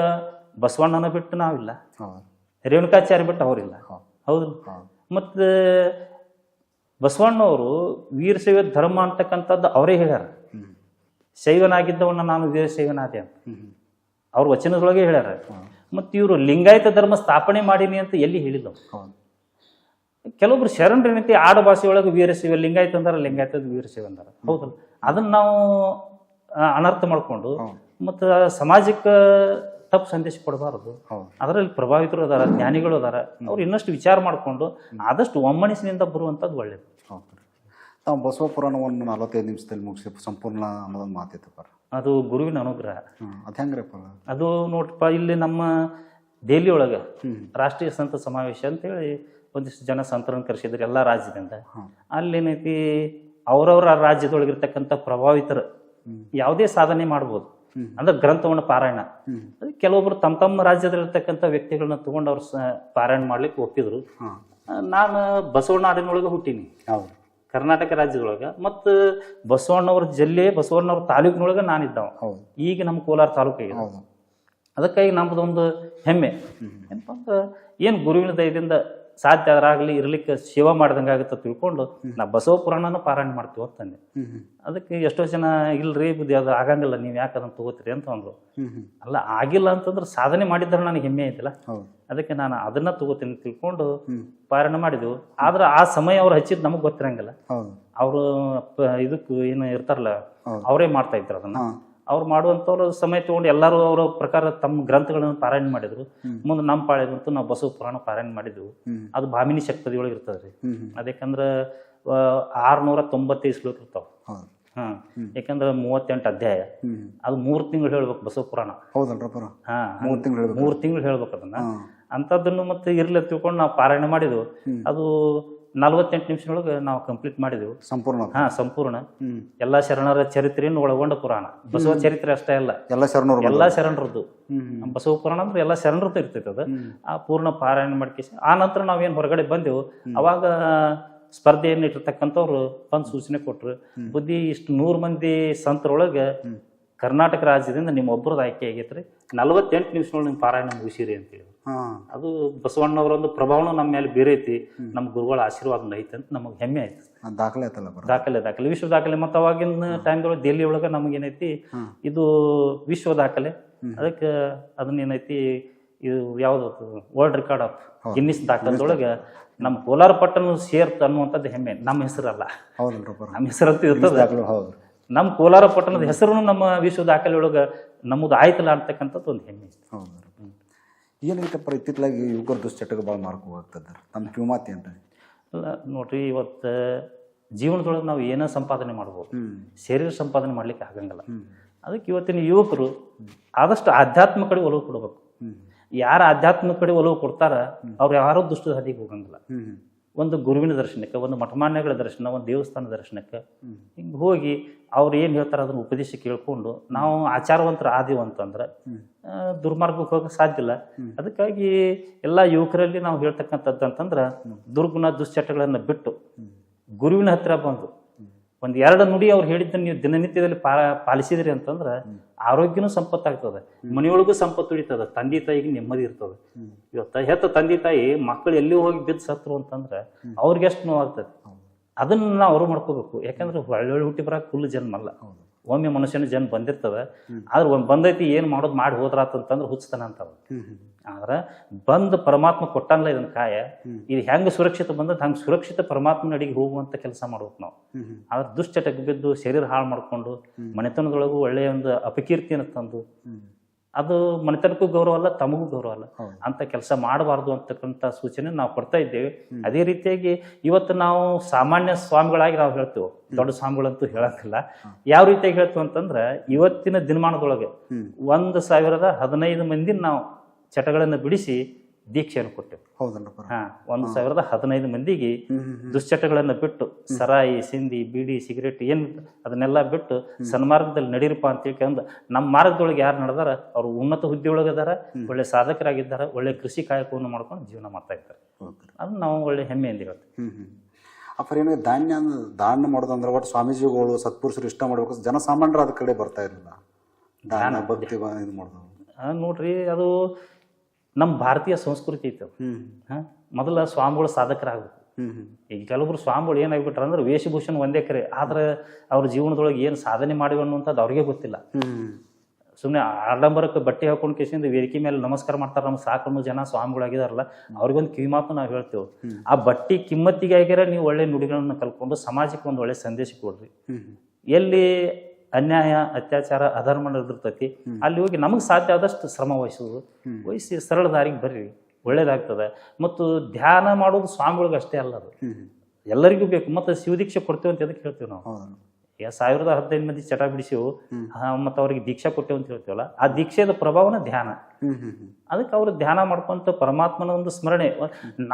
ಬಸವಣ್ಣನ ಬಿಟ್ಟು ನಾವಿಲ್ಲ, ರೇಣುಕಾಚಾರ್ಯ ಬಿಟ್ಟು ಅವರಿಲ್ಲ. ಹೌದು. ಮತ್ತು ಬಸವಣ್ಣವರು ವೀರಶೈವ ಧರ್ಮ ಅಂತಕ್ಕಂಥದ್ದು ಅವರೇ ಹೇಳ್ಯಾರ. ಶೈವನಾಗಿದ್ದವನ್ನ ನಾನು ವೀರಶೈವನಾದೆ ಅಂತ ಅವ್ರ ವಚನದೊಳಗೆ ಹೇಳ್ಯಾರ. ಮತ್ತು ಇವರು ಲಿಂಗಾಯತ ಧರ್ಮ ಸ್ಥಾಪನೆ ಮಾಡೀನಿ ಅಂತ ಎಲ್ಲಿ ಹೇಳಿಲ್ಲ. ಕೆಲವೊಬ್ರು ಶರಣರ ಏನೈತಿ ಆಡು ಭಾಷೆ ಒಳಗೆ ವೀರಶೈವ ಲಿಂಗಾಯತ ಅಂದಾರ, ಲಿಂಗಾಯತ ವೀರಶೈವ ಅಂದಾರ. ಹೌದಲ್ಲ, ಅದನ್ನ ನಾವು ಅನರ್ಥ ಮಾಡ್ಕೊಂಡು ಮತ್ತು ಸಮಾಜಕ್ಕೆ ತಪ್ಪು ಸಂದೇಶ ಕೊಡಬಾರದು. ಅದರಲ್ಲಿ ಪ್ರಭಾವಿತರು ಅದಾರ, ಜ್ಞಾನಿಗಳು ಅದಾರ, ಅವ್ರು ಇನ್ನಷ್ಟು ವಿಚಾರ ಮಾಡಿಕೊಂಡು ಆದಷ್ಟು ಒಮ್ಮನಸ್ಸಿನಿಂದ ಬರುವಂಥದ್ದು ಒಳ್ಳೇದು. ತಾವು ಬಸವ ಪುರಾಣವನ್ನು 45 ನಿಮಿಷದಲ್ಲಿ ಮುಗಿಸಿ ಸಂಪೂರ್ಣ ಅನ್ನೋದೊಂದು ಮಾತೈತಪ್ಪ. ಅದು ಗುರುವಿನ ಅನುಗ್ರಹ. ಅದು ಹೆಂಗ್ರಪ್ಪ? ಅದು ನೋಡ್ರಪ್ಪ, ಇಲ್ಲಿ ನಮ್ಮ ದೆಹಲಿ ಒಳಗೆ ರಾಷ್ಟ್ರೀಯ ಸಂತ ಸಮಾವೇಶ ಅಂತೇಳಿ ಒಂದಿಷ್ಟು ಜನ ಸಂತರನ್ನು ಕರೆಸಿದ್ರು ಎಲ್ಲ ರಾಜ್ಯದಿಂದ. ಅಲ್ಲೇನೈತಿ ಅವ್ರವ್ರ ರಾಜ್ಯದೊಳಗಿರ್ತಕ್ಕಂಥ ಪ್ರಭಾವಿತರು ಯಾವುದೇ ಸಾಧನೆ ಮಾಡ್ಬೋದು. ಅಂದ್ರೆ ಗ್ರಂಥವನ್ನು ಪಾರಾಯಣ ಕೆಲವೊಬ್ರು ತಮ್ಮ ತಮ್ಮ ರಾಜ್ಯದಲ್ಲಿರ್ತಕ್ಕಂಥ ವ್ಯಕ್ತಿಗಳನ್ನ ತಗೊಂಡು ಅವ್ರು ಪಾರಾಯಣ ಮಾಡ್ಲಿಕ್ಕೆ ಒಪ್ಪಿದ್ರು. ನಾನು ಬಸವನಾಡಿನೊಳಗೆ ಹುಟ್ಟೀನಿ, ಕರ್ನಾಟಕ ರಾಜ್ಯದೊಳಗೆ. ಮತ್ತು ಬಸವಣ್ಣವ್ರ ಜಿಲ್ಲೆ ಬಸವಣ್ಣವ್ರ ತಾಲೂಕಿನೊಳಗೆ ನಾನಿದ್ದಾವ. ಈಗ ನಮ್ಮ ಕೋಲಾರ ತಾಲೂಕಿಗೆ. ಅದಕ್ಕಾಗಿ ನಮ್ಮದೊಂದು ಹೆಮ್ಮೆ ಏನಪ್ಪ ಅಂದ್ರೆ ಏನು ಗುರುವಿನ ದಯದಿಂದ ಸಾಧ್ಯ ಅದರಾಗಲಿ ಇರ್ಲಿಕ್ಕೆ ಸೇವಾ ಮಾಡ್ದಂಗೆ ಆಗುತ್ತೆ ತಿಳ್ಕೊಂಡು ನಾ ಬಸವ ಪುರಾಣನ ಪಾರಾಯಣ ಮಾಡ್ತೀವಿ ಅಂತಂದೆ. ಅದಕ್ಕೆ ಎಷ್ಟೋ ಜನ ಇಲ್ರಿ ಬುದ್ಧಿ ಅದು ಆಗಂಗಿಲ್ಲ, ನೀವು ಯಾಕೆ ಅದನ್ನು ತಗೋತೀರಿ ಅಂತ ಅಂದ್ರು. ಅಲ್ಲ, ಆಗಿಲ್ಲ ಅಂತಂದ್ರೆ ಸಾಧನೆ ಮಾಡಿದ್ರೆ ನನಗೆ ಹೆಮ್ಮೆ ಐತಿಲ್ಲ, ಅದಕ್ಕೆ ನಾನು ಅದನ್ನ ತಗೋತೀನಿ ತಿಳ್ಕೊಂಡು ಪಾರಾಯಣ ಮಾಡಿದೆವು. ಆದ್ರೆ ಆ ಸಮಯ ಅವ್ರು ಹಚ್ಚಿದ್ ನಮಗ್ ಗೊತ್ತಿರಂಗಿಲ್ಲ. ಅವರು ಇದಕ್ಕೆ ಏನು ಇರ್ತಾರಲ್ಲ ಅವರೇ ಮಾಡ್ತಾ ಇದ್ರು ಅದನ್ನ. ಅವ್ರು ಮಾಡುವಂಥವ್ರು ಸಮಯ ತಗೊಂಡು ಎಲ್ಲರೂ ಅವರ ಪ್ರಕಾರ ತಮ್ಮ ಗ್ರಂಥಗಳನ್ನು ಪಾರಾಯಣ ಮಾಡಿದ್ರು. ಮುಂದೆ ನಮ್ಮ ಪಾಳ್ಯದಂತೂ ನಾವು ಬಸವ ಪುರಾಣ ಪಾರಾಯಣ ಮಾಡಿದ್ವು. ಅದು ಭಾಮಿನಿ ಶಕ್ತಿ ಒಳಗೆ ಇರ್ತದ್ರಿ. ಅದಕ್ಕಂದ್ರೆ 695 ಶ್ಲೋಕ ಇರ್ತಾವ. ಯಾಕಂದ್ರೆ 38 ಅಧ್ಯಾಯ. ಅದು 3 ತಿಂಗಳು ಹೇಳ್ಬೇಕು ಬಸವ ಪುರಾಣ. 3 ತಿಂಗಳು ಹೇಳ್ಬೇಕು ಅದನ್ನ. ಅಂತದನ್ನು ಮತ್ತೆ ಇರ್ಲಿ ತಿಳ್ಕೊಂಡು ನಾವು ಪಾರಾಯಣ ಮಾಡಿದ್ವು. ಅದು 48 ನಿಮಿಷದೊಳಗೆ ನಾವು ಕಂಪ್ಲೀಟ್ ಮಾಡಿದೆವು ಸಂಪೂರ್ಣ. ಎಲ್ಲಾ ಶರಣರ ಚರಿತ್ರೆಯನ್ನು ಒಳಗೊಂಡ ಪುರಾಣ. ಬಸವ ಚರಿತ್ರೆ ಅಷ್ಟೇ ಅಲ್ಲ, ಎಲ್ಲಾ ಶರಣರದ್ದು. ಬಸವ ಪುರಾಣ ಅಂದ್ರೆ ಎಲ್ಲಾ ಶರಣರದ್ದು ಇರ್ತೈತೆ ಅದ. ಆ ಪೂರ್ಣ ಪಾರಾಯಣ ಮಾಡ್ಕೇಸಿ ಆ ನಂತರ ನಾವೇನ್ ಹೊರಗಡೆ ಬಂದೆವು. ಅವಾಗ ಸ್ಪರ್ಧೆಯನ್ನು ಇಟ್ಟಿರ್ತಕ್ಕಂಥವ್ರು ಬಂದು ಸೂಚನೆ ಕೊಟ್ರು, ಬುದ್ಧಿ ಇಷ್ಟು 100 ಮಂದಿ ಸಂತರೊಳಗೆ ಕರ್ನಾಟಕ ರಾಜ್ಯದಿಂದ ನಿಮ್ಮ ಒಬ್ಬರದ್ದು ಆಯ್ಕೆ ಆಗೈತ್ರಿ, 48 ನಿಮಿಷದೊಳಗೆ ನಿಮ್ಮ ಪಾರಾಯಣ ಮುಗಿಸಿರಿ ಅಂತೇಳಿ. ಅದು ಬಸವಣ್ಣವರೊಂದು ಪ್ರಭಾವನೂ ನಮ್ಮ ಮೇಲೆ ಬೇರೆ ಐತಿ, ನಮ್ಮ ಗುರುಗಳ ಆಶೀರ್ವಾದ ಐತಿ ಅಂತ ನಮಗೆ ಹೆಮ್ಮೆ ಆಯ್ತು. ದಾಖಲೆ ವಿಶ್ವ ದಾಖಲೆ. ಮತ್ತು ಅವಾಗಿನ ಟೈಮ್ದೊಳಗೆ ದೆಹಲಿ ಒಳಗೆ ನಮಗೇನೈತಿ ಇದು ವಿಶ್ವ ದಾಖಲೆ. ಅದಕ್ಕೆ ಅದನ್ನೇನೈತಿ ಇದು ಯಾವ್ದು ವರ್ಲ್ಡ್ ರೆಕಾರ್ಡ್ ಆಫ್ ಗಿನ್ನಿಸ್ ದಾಖಲೆದೊಳಗೆ ನಮ್ಮ ಕೋಲಾರ ಪಟ್ಟಣ ಸೇರ್ತ ಅನ್ನುವಂಥದ್ದು ಹೆಮ್ಮೆ. ನಮ್ಮ ಹೆಸರಲ್ಲ, ನಮ್ಮ ಹೆಸರಂತ ಇರ್ತದೆ. ನಮ್ಮ ಕೋಲಾರ ಪಟ್ಟಣದ ಹೆಸರು ನಮ್ಮ ವಿಶ್ವ ದಾಖಲೆ ಒಳಗೆ ನಮ್ಮದು ಆಯ್ತಲ್ಲ ಅಂತಕ್ಕಂಥದ್ದು ಒಂದು ಹೆಮ್ಮೆ. ಏನೈತಪ್ಪ ಇತ್ತಿತ್ತಲಾಗಿ ಯುವಕರ ದುಶ್ಚಟಗಳು ಭಾಳ ಮಾರ್ಕೋಗ್ತದ ನಮ್ಮ ಕಿವಿಮಾತಿ ಅಂತ ಅಲ್ಲ ನೋಡ್ರಿ. ಇವತ್ತು ಜೀವನದೊಳಗೆ ನಾವು ಏನೋ ಸಂಪಾದನೆ ಮಾಡ್ಬೋದು, ಶರೀರ ಸಂಪಾದನೆ ಮಾಡ್ಲಿಕ್ಕೆ ಆಗಂಗಿಲ್ಲ. ಅದಕ್ಕೆ ಇವತ್ತಿನ ಯುವಕರು ಆದಷ್ಟು ಆಧ್ಯಾತ್ಮ ಕಡೆ ಒಲವು ಕೊಡಬೇಕು. ಯಾರ ಆಧ್ಯಾತ್ಮ ಕಡೆ ಒಲವು ಕೊಡ್ತಾರ ಅವ್ರು ಯಾರೋ ದುಷ್ಟ ಹಾದಿಗೆ ಹೋಗಂಗಿಲ್ಲ. ಒಂದು ಗುರುವಿನ ದರ್ಶನಕ್ಕೆ, ಒಂದು ಮಠಮಾನ್ಯಗಳ ದರ್ಶನ, ಒಂದು ದೇವಸ್ಥಾನ ದರ್ಶನಕ್ಕೆ ಹಿಂಗೆ ಹೋಗಿ ಅವ್ರು ಏನು ಹೇಳ್ತಾರೆ ಅದನ್ನ ಉಪದೇಶ ಕೇಳ್ಕೊಂಡು ನಾವು ಆಚಾರವಂತರ ಆದೀವಿ ಅಂತಂದ್ರೆ ದುರ್ಮಾರ್ಗಕ್ಕೆ ಹೋಗಕ್ಕೆ ಸಾಧ್ಯ ಇಲ್ಲ. ಅದಕ್ಕಾಗಿ ಎಲ್ಲ ಯುವಕರಲ್ಲಿ ನಾವು ಹೇಳ್ತಕ್ಕಂಥದ್ದು ಅಂತಂದ್ರೆ ದುರ್ಗುಣ ದುಶ್ಚಟಗಳನ್ನು ಬಿಟ್ಟು ಗುರುವಿನ ಹತ್ರ ಬಂದು ಒಂದು 2 ನುಡಿ ಅವ್ರು ಹೇಳಿದ್ದನ್ನು ನೀವು ದಿನನಿತ್ಯದಲ್ಲಿ ಪಾಲಿಸಿದ್ರಿ ಅಂತಂದ್ರೆ ಆರೋಗ್ಯನೂ ಸಂಪತ್ತಾಗ್ತದೆ, ಮನೆಯೊಳಗೂ ಸಂಪತ್ತು ಉಳಿತದ, ತಂದೆ ತಾಯಿಗೆ ನೆಮ್ಮದಿ ಇರ್ತದೆ. ಇವತ್ತು ಹೆತ್ತ ತಂದೆ ತಾಯಿ ಮಕ್ಕಳು ಎಲ್ಲಿ ಹೋಗಿ ಬಿದ್ದು ಸತ್ರು ಅಂತಂದ್ರೆ ಅವ್ರಿಗೆ ಎಷ್ಟು ನೋವಾಗ್ತದೆ. ಅದನ್ನ ನಾವು ಅವ್ರು ಮಾಡ್ಕೋಬೇಕು. ಯಾಕಂದ್ರೆ ಒಳ್ಳೊಳ್ಳೆ ಹುಟ್ಟಿ ಬರಕ್ಕೆ ಫುಲ್ ಜನ್ಮ ಅಲ್ಲ, ಒಮ್ಮೆ ಮನುಷ್ಯನ ಜನ್ಮ ಬಂದಿರ್ತದೆ. ಆದ್ರೆ ಒಂದು ಬಂದೈತಿ ಏನು ಮಾಡೋದು ಮಾಡಿ ಹೋದ್ರಾತಂತಂದ್ರೆ ಹುಚ್ಚತನ ಅಂತಾವ. ಆದ್ರೆ ಬಂದು ಪರಮಾತ್ಮ ಕೊಟ್ಟಂಗ್ಲ ಇದನ್ನ ಕಾಯ, ಇದು ಹೆಂಗೆ ಸುರಕ್ಷಿತ ಬಂದದ್ದು ಹಂಗೆ ಸುರಕ್ಷಿತ ಪರಮಾತ್ಮನ ಅಡಿಗೆ ಹೋಗುವಂತ ಕೆಲಸ ಮಾಡ್ಬೇಕು ನಾವು. ಆದ್ರೆ ದುಶ್ಚಟಕ್ಕೆ ಬಿದ್ದು ಶರೀರ ಹಾಳು ಮಾಡ್ಕೊಂಡು ಮನೆತನದೊಳಗೂ ಒಳ್ಳೆಯ ಒಂದು ಅಪಕೀರ್ತಿಯನ್ನು ತಂದು ಅದು ಮನೆತನಕ್ಕೂ ಗೌರವ ಅಲ್ಲ, ತಮಗೂ ಗೌರವ ಅಲ್ಲ. ಹೌದು. ಅಂತ ಕೆಲಸ ಮಾಡಬಾರ್ದು ಅಂತಕ್ಕಂಥ ಸೂಚನೆ ನಾವು ಕೊಡ್ತಾ ಇದ್ದೇವೆ. ಅದೇ ರೀತಿಯಾಗಿ ಇವತ್ತು ನಾವು ಸಾಮಾನ್ಯ ಸ್ವಾಮಿಗಳಾಗಿ ನಾವು ಹೇಳ್ತೇವೆ, ದೊಡ್ಡ ಸ್ವಾಮಿಗಳಂತೂ ಹೇಳಕ್ಕಿಲ್ಲ. ಯಾವ ರೀತಿಯಾಗಿ ಹೇಳ್ತೀವಿ ಅಂತಂದ್ರೆ, ಇವತ್ತಿನ ದಿನಮಾನದೊಳಗೆ 1015 ಮಂದಿ ನಾವು ಚಟಗಳನ್ನು ಬಿಡಿಸಿ ದೀಕ್ಷೆಯನ್ನು ಕೊಟ್ಟೆವು. ಹೌದಲ್ಲಪ್ಪ. 1015 ಮಂದಿಗೆ ದುಶ್ಚಟಗಳನ್ನು ಬಿಟ್ಟು, ಸರಾಯಿ, ಸಿಂಧಿ, ಬೀಡಿ, ಸಿಗರೇಟ್ ಏನ್ ಅದನ್ನೆಲ್ಲ ಬಿಟ್ಟು ಸನ್ಮಾರ್ಗದಲ್ಲಿ ನಡೀರಪ್ಪ ಅಂತ ಹೇಳ್ಕೊಂಡು ನಮ್ಮ ಮಾರ್ಗದೊಳಗೆ ಯಾರು ನಡೆದಾರ ಅವ್ರು ಉನ್ನತ ಹುದ್ದೆಯೊಳಗೆ ಅದಾರ, ಒಳ್ಳೆ ಸಾಧಕರಾಗಿದ್ದಾರೆ, ಒಳ್ಳೆ ಕೃಷಿ ಕಾಯಕವನ್ನು ಮಾಡ್ಕೊಂಡು ಜೀವನ ಮಾಡ್ತಾ ಇದ್ದಾರೆ. ಅದು ನಾವು ಒಳ್ಳೆ ಹೆಮ್ಮೆಯಿಂದ ಹೇಳ್ತೀವಿ. ಅಪ್ಪ ಏನಾಗ ದಾನ ಮಾಡೋದಂದ್ರೆ ಒಟ್ಟು ಸ್ವಾಮೀಜಿಗಳು ಸತ್ಪುರುಷರು ಇಷ್ಟ ಮಾಡ್ಬೇಕು, ಜನಸಾಮಾನ್ಯರು ಅದ ಕಡೆ ಬರ್ತಾ ಇರಲಿಲ್ಲ. ದಾನ ಭಕ್ತಿ ಇದು ಮಾಡೋದು ನೋಡ್ರಿ, ಅದು ನಮ್ಮ ಭಾರತೀಯ ಸಂಸ್ಕೃತಿ ಐತೆ. ಮೊದಲ ಸ್ವಾಮಿಗಳು ಸಾಧಕರಾಗಬೇಕು. ಈಗ ಕೆಲವರು ಸ್ವಾಮಿಗಳು ಏನಾಗ್ಬಿಟ್ರ ಅಂದ್ರೆ ವೇಷಭೂಷಣ ಒಂದೇ ಕರೆ, ಆದ್ರೆ ಅವ್ರ ಜೀವನದೊಳಗೆ ಏನು ಸಾಧನೆ ಮಾಡಿವ ಅನ್ನುವಂಥದ್ದು ಅವ್ರಿಗೆ ಗೊತ್ತಿಲ್ಲ. ಸುಮ್ಮನೆ ಆಡಂಬರಕ್ಕೆ ಬಟ್ಟೆ ಹಾಕೊಂಡು ಕೇಸಿಂದ ವೇದಿಕೆ ಮೇಲೆ ನಮಸ್ಕಾರ ಮಾಡ್ತಾರೆ. ನಮ್ಗೆ ಸಾಕನ್ನು ಜನ ಸ್ವಾಮಿಗಳಾಗಿದಾರಲ್ಲ, ಅವ್ರಿಗೊಂದು ಕಿವಿ ಮಾತು ನಾವು ಹೇಳ್ತೇವೆ. ಆ ಬಟ್ಟಿ ಕಿಮ್ಮತ್ತಿಗೆ ಆಗ್ಯಾರ ನೀವು ಒಳ್ಳೆ ನುಡಿಗಳನ್ನು ಕಲ್ಕೊಂಡು ಸಮಾಜಕ್ಕೆ ಒಂದು ಒಳ್ಳೆ ಸಂದೇಶ ಕೊಡ್ರಿ. ಎಲ್ಲಿ ಅನ್ಯಾಯ, ಅತ್ಯಾಚಾರ, ಅಧರ್ಮ ನಡೆದಿರ್ತೈತಿ ಅಲ್ಲಿ ಹೋಗಿ ನಮಗೆ ಸಾಧ್ಯ ಆದಷ್ಟು ಶ್ರಮ ವಹಿಸಿ ಸರಳ ದಾರಿಗೆ ಬರ್ರಿ, ಒಳ್ಳೇದಾಗ್ತದೆ. ಮತ್ತು ಧ್ಯಾನ ಮಾಡೋದು ಸ್ವಾಮಿಗಳಿಗೆ ಅಷ್ಟೇ ಅಲ್ಲ, ಅದು ಎಲ್ಲರಿಗೂ ಬೇಕು. ಮತ್ತು ಶಿವದೀಕ್ಷೆ ಕೊಡ್ತೇವೆ ಅಂತ ಅದಕ್ಕೆ ಹೇಳ್ತೀವಿ ನಾವು. ಈಗ 1015 ಮಂದಿ ಚಟ ಬಿಡಿಸಿವು, ಮತ್ತು ಅವ್ರಿಗೆ ದೀಕ್ಷಾ ಕೊಟ್ಟೇವೆ ಅಂತ ಹೇಳ್ತೀವಲ್ಲ, ಆ ದೀಕ್ಷೆದ ಪ್ರಭಾವನ ಧ್ಯಾನ. ಅದಕ್ಕೆ ಅವ್ರು ಧ್ಯಾನ ಮಾಡ್ಕೊಂತ ಪರಮಾತ್ಮನ ಒಂದು ಸ್ಮರಣೆ.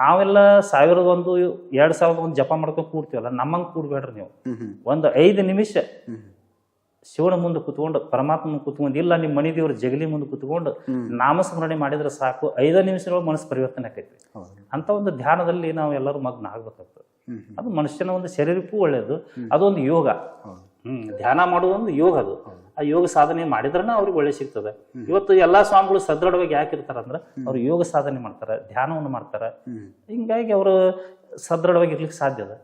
ನಾವೆಲ್ಲ 1001 2001 ಜಪ ಮಾಡ್ಕೊಂಡು ಕೂಡ್ತೀವಲ್ಲ, ನಮ್ಮಂಗೆ ಕೂಡ್ಬೇಡ್ರಿ ನೀವು. ಒಂದು 5 ನಿಮಿಷ ಶಿವನ ಮುಂದೆ ಕುತ್ಕೊಂಡು, ಪರಮಾತ್ಮನ ಕುತ್ಕೊಂಡು, ಇಲ್ಲ ನಿಮ್ಮ ಮನೆ ದೇವ್ರ ಜಗಲಿ ಮುಂದೆ ಕುತ್ಕೊಂಡು ನಾಮಸ್ಮರಣೆ ಮಾಡಿದ್ರೆ ಸಾಕು, 5 ನಿಮಿಷದೊಳಗೆ ಮನಸ್ಸು ಪರಿವರ್ತನೆ ಆಕೈತಿ. ಅಂತ ಒಂದು ಧ್ಯಾನದಲ್ಲಿ ನಾವು ಎಲ್ಲರೂ ಮಗ್ನ ಆಗ್ಬೇಕಾಗ್ತದೆ. ಅದು ಮನುಷ್ಯನ ಒಂದು ಶರೀರಕ್ಕೂ ಒಳ್ಳೆಯದು, ಅದೊಂದು ಯೋಗ. ಧ್ಯಾನ ಮಾಡುವುದೊಂದು ಯೋಗ. ಅದು ಆ ಯೋಗ ಸಾಧನೆ ಮಾಡಿದ್ರನ ಅವ್ರಿಗೆ ಒಳ್ಳೆ ಸಿಗ್ತದೆ. ಇವತ್ತು ಎಲ್ಲಾ ಸ್ವಾಮಿಗಳು ಸದೃಢವಾಗಿ ಯಾಕಿರ್ತಾರಂದ್ರೆ ಅವ್ರು ಯೋಗ ಸಾಧನೆ ಮಾಡ್ತಾರೆ, ಧ್ಯಾನವನ್ನು ಮಾಡ್ತಾರೆ. ಹಿಂಗಾಗಿ ಅವರು ಸದೃಢವಾಗಿ ಇರ್ಲಿಕ್ಕೆ ಸಾಧ್ಯ ಅದ.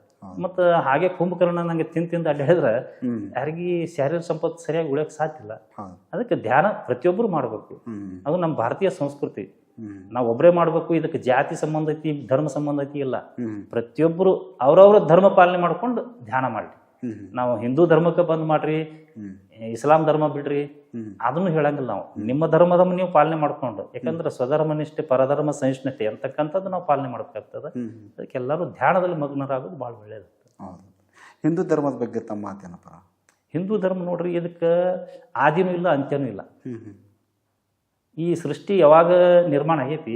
ಮತ್ತ ಹಾಗೆ ಕುಂಭಕರ್ಣ ನಂಗೆ ತಿಂದು ಅಡ್ಡಾಡಿದ್ರೆ ಯಾರಿಗಿ ಶಾರೀರಿಕ ಸಂಪತ್ತು ಸರಿಯಾಗಿ ಉಳಿಯಕ್ ಸಾಧ್ಯ ಇಲ್ಲ. ಅದಕ್ಕೆ ಧ್ಯಾನ ಪ್ರತಿಯೊಬ್ಬರು ಮಾಡ್ಬೇಕು. ಅದು ನಮ್ಮ ಭಾರತೀಯ ಸಂಸ್ಕೃತಿ. ನಾವು ಒಬ್ಬರೇ ಮಾಡ್ಬೇಕು, ಇದಕ್ಕೆ ಜಾತಿ ಸಂಬಂಧ ಐತಿ, ಧರ್ಮ ಸಂಬಂಧ ಐತಿ ಇಲ್ಲ. ಪ್ರತಿಯೊಬ್ಬರು ಅವ್ರವ್ರ ಧರ್ಮ ಪಾಲನೆ ಮಾಡ್ಕೊಂಡು ಧ್ಯಾನ ಮಾಡ್ರಿ. ನಾವು ಹಿಂದೂ ಧರ್ಮಕ್ಕೆ ಬಂದ್ ಮಾಡ್ರಿ, ಇಸ್ಲಾಂ ಧರ್ಮ ಬಿಡ್ರಿ ಅದನ್ನು ಹೇಳಂಗಿಲ್ಲ. ನಾವು ನಿಮ್ಮ ಧರ್ಮದ ನೀವು ಪಾಲನೆ ಮಾಡ್ಕೊಂಡು, ಯಾಕಂದ್ರೆ ಸ್ವಧರ್ಮ ನಿಷ್ಠೆ ಪರಧರ್ಮ ಸಹಿಷ್ಣುತೆ ಅಂತಕ್ಕಂಥದ್ದು ನಾವು ಪಾಲನೆ ಮಾಡ್ಬೇಕಾಗ್ತದೆ. ಅದಕ್ಕೆ ಎಲ್ಲರೂ ಧ್ಯಾನದಲ್ಲಿ ಮಗ್ನರಾಗೋದು ಭಾಳ ಒಳ್ಳೇದು. ಹಿಂದೂ ಧರ್ಮದ ಬಗ್ಗೆ ತಮ್ಮ ಮಾತೇನಪ್ಪ? ಹಿಂದೂ ಧರ್ಮ ನೋಡ್ರಿ, ಇದಕ್ಕೆ ಆದಿನೂ ಇಲ್ಲ, ಅಂತ್ಯನೂ ಇಲ್ಲ. ಈ ಸೃಷ್ಟಿ ಯಾವಾಗ ನಿರ್ಮಾಣ ಆಗೈತಿ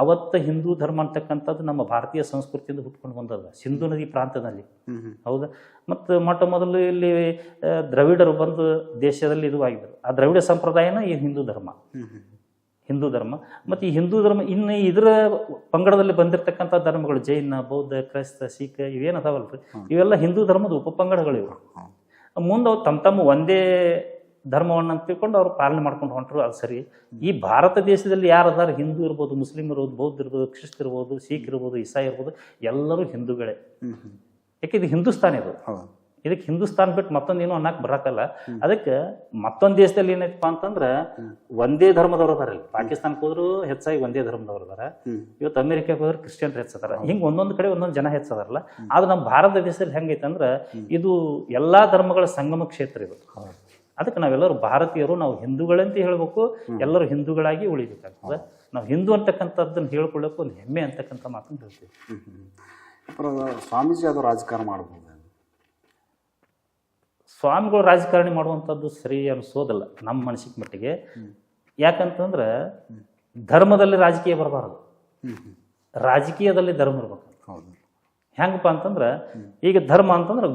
ಅವತ್ತ ಹಿಂದೂ ಧರ್ಮ ಅಂತಕ್ಕಂಥದ್ದು ನಮ್ಮ ಭಾರತೀಯ ಸಂಸ್ಕೃತಿಯಿಂದ ಹುಟ್ಕೊಂಡು ಬಂದದ, ಸಿಂಧು ನದಿ ಪ್ರಾಂತದಲ್ಲಿ. ಹೌದಾ? ಮತ್ತು ಮೊಟ್ಟ ಮೊದಲು ಇಲ್ಲಿ ದ್ರವಿಡರು ಬಂದು ದೇಶದಲ್ಲಿ ಇದು ಆಗಿದ್ರು. ಆ ದ್ರವಿಡ ಸಂಪ್ರದಾಯನ ಈ ಹಿಂದೂ ಧರ್ಮ. ಮತ್ತು ಈ ಹಿಂದೂ ಧರ್ಮ ಇನ್ನು ಇದರ ಪಂಗಡದಲ್ಲಿ ಬಂದಿರತಕ್ಕಂಥ ಧರ್ಮಗಳು ಜೈನ, ಬೌದ್ಧ, ಕ್ರೈಸ್ತ, ಸಿಖ್ ಇವೇನದಾವಲ್ರಿ, ಇವೆಲ್ಲ ಹಿಂದೂ ಧರ್ಮದ ಉಪಪಂಗಡಗಳು. ಇವು ಮುಂದೆ ಅವ್ರು ತಮ್ಮ ಒಂದೇ ಧರ್ಮವನ್ನು ತಿಳ್ಕೊಂಡು ಅವ್ರು ಪಾಲನೆ ಮಾಡ್ಕೊಂಡು ಹೊಂಟರು. ಅದು ಸರಿ. ಈ ಭಾರತ ದೇಶದಲ್ಲಿ ಯಾರದಾರ ಹಿಂದೂ ಇರ್ಬೋದು, ಮುಸ್ಲಿಂ ಇರ್ಬೋದು, ಬೌದ್ಧ ಇರ್ಬೋದು, ಕ್ರಿಸ್ತ ಇರ್ಬೋದು, ಸಿಖ್ ಇರ್ಬೋದು, ಇಸಾಯಿ ಇರ್ಬೋದು, ಎಲ್ಲರೂ ಹಿಂದೂಗಳೇ. ಯಾಕೆ ಇದು ಹಿಂದೂಸ್ತಾನ, ಇದು ಇದಕ್ಕೆ ಹಿಂದೂಸ್ತಾನ್ ಬಿಟ್ಟು ಮತ್ತೊಂದೇನು ಅನ್ನಕ್ ಬರಕಲ್ಲ. ಅದಕ್ಕೆ ಮತ್ತೊಂದು ದೇಶದಲ್ಲಿ ಏನೈತಪ್ಪ ಅಂತಂದ್ರೆ ಒಂದೇ ಧರ್ಮದವ್ರು ಅದಾರ. ಪಾಕಿಸ್ತಾನಕ್ಕೆ ಹೋದ್ರು ಹೆಚ್ಚಾಗಿ ಒಂದೇ ಧರ್ಮದವ್ರು ಅದಾರ. ಇವತ್ತು ಅಮೆರಿಕಕ್ಕೆ ಹೋದ್ರೆ ಕ್ರಿಶ್ಚಿಯನ್ ಹೆಚ್ಚದಾರ. ಹಿಂಗೆ ಒಂದೊಂದು ಕಡೆ ಒಂದೊಂದು ಜನ ಹೆಚ್ಚದಾರಲ್ಲ. ಆದ್ರೆ ನಮ್ಮ ಭಾರತ ದೇಶದಲ್ಲಿ ಹೆಂಗೈತೆ ಅಂದ್ರೆ ಇದು ಎಲ್ಲಾ ಧರ್ಮಗಳ ಸಂಗಮ ಕ್ಷೇತ್ರ ಇದು. ಅದಕ್ಕೆ ನಾವೆಲ್ಲರೂ ಭಾರತೀಯರು, ನಾವು ಹಿಂದೂಗಳಂತ ಹೇಳ್ಬೇಕು, ಎಲ್ಲರೂ ಹಿಂದೂಗಳಾಗಿ ಉಳಿಬೇಕಾಗ್ತದೆ. ನಾವು ಹಿಂದೂ ಅಂತಕ್ಕಂಥದ್ದನ್ನು ಹೇಳ್ಕೊಳ್ಳೋಕೆ ಒಂದು ಹೆಮ್ಮೆ ಅಂತಕ್ಕಂಥ ಮಾತನ್ನು ಹೇಳ್ತೀವಿ. ಸ್ವಾಮೀಜಿ ಅದು ರಾಜಕಾರಣ ಮಾಡ್ಬೋದು? ಸ್ವಾಮಿಗಳು ರಾಜಕಾರಣಿ ಮಾಡುವಂಥದ್ದು ಸರಿ ಅನಿಸೋದಲ್ಲ ನಮ್ಮ ಮನಸ್ಸಿಗೆ ಮಟ್ಟಿಗೆ. ಯಾಕಂತಂದ್ರೆ ಧರ್ಮದಲ್ಲಿ ರಾಜಕೀಯ ಬರಬಾರದು, ರಾಜಕೀಯದಲ್ಲಿ ಧರ್ಮ ಇರ್ಬೇಕು. ಹೆಂಗಪ್ಪ ಅಂತಂದ್ರೆ ಈಗ ಧರ್ಮ ಅಂತಂದ್ರೆ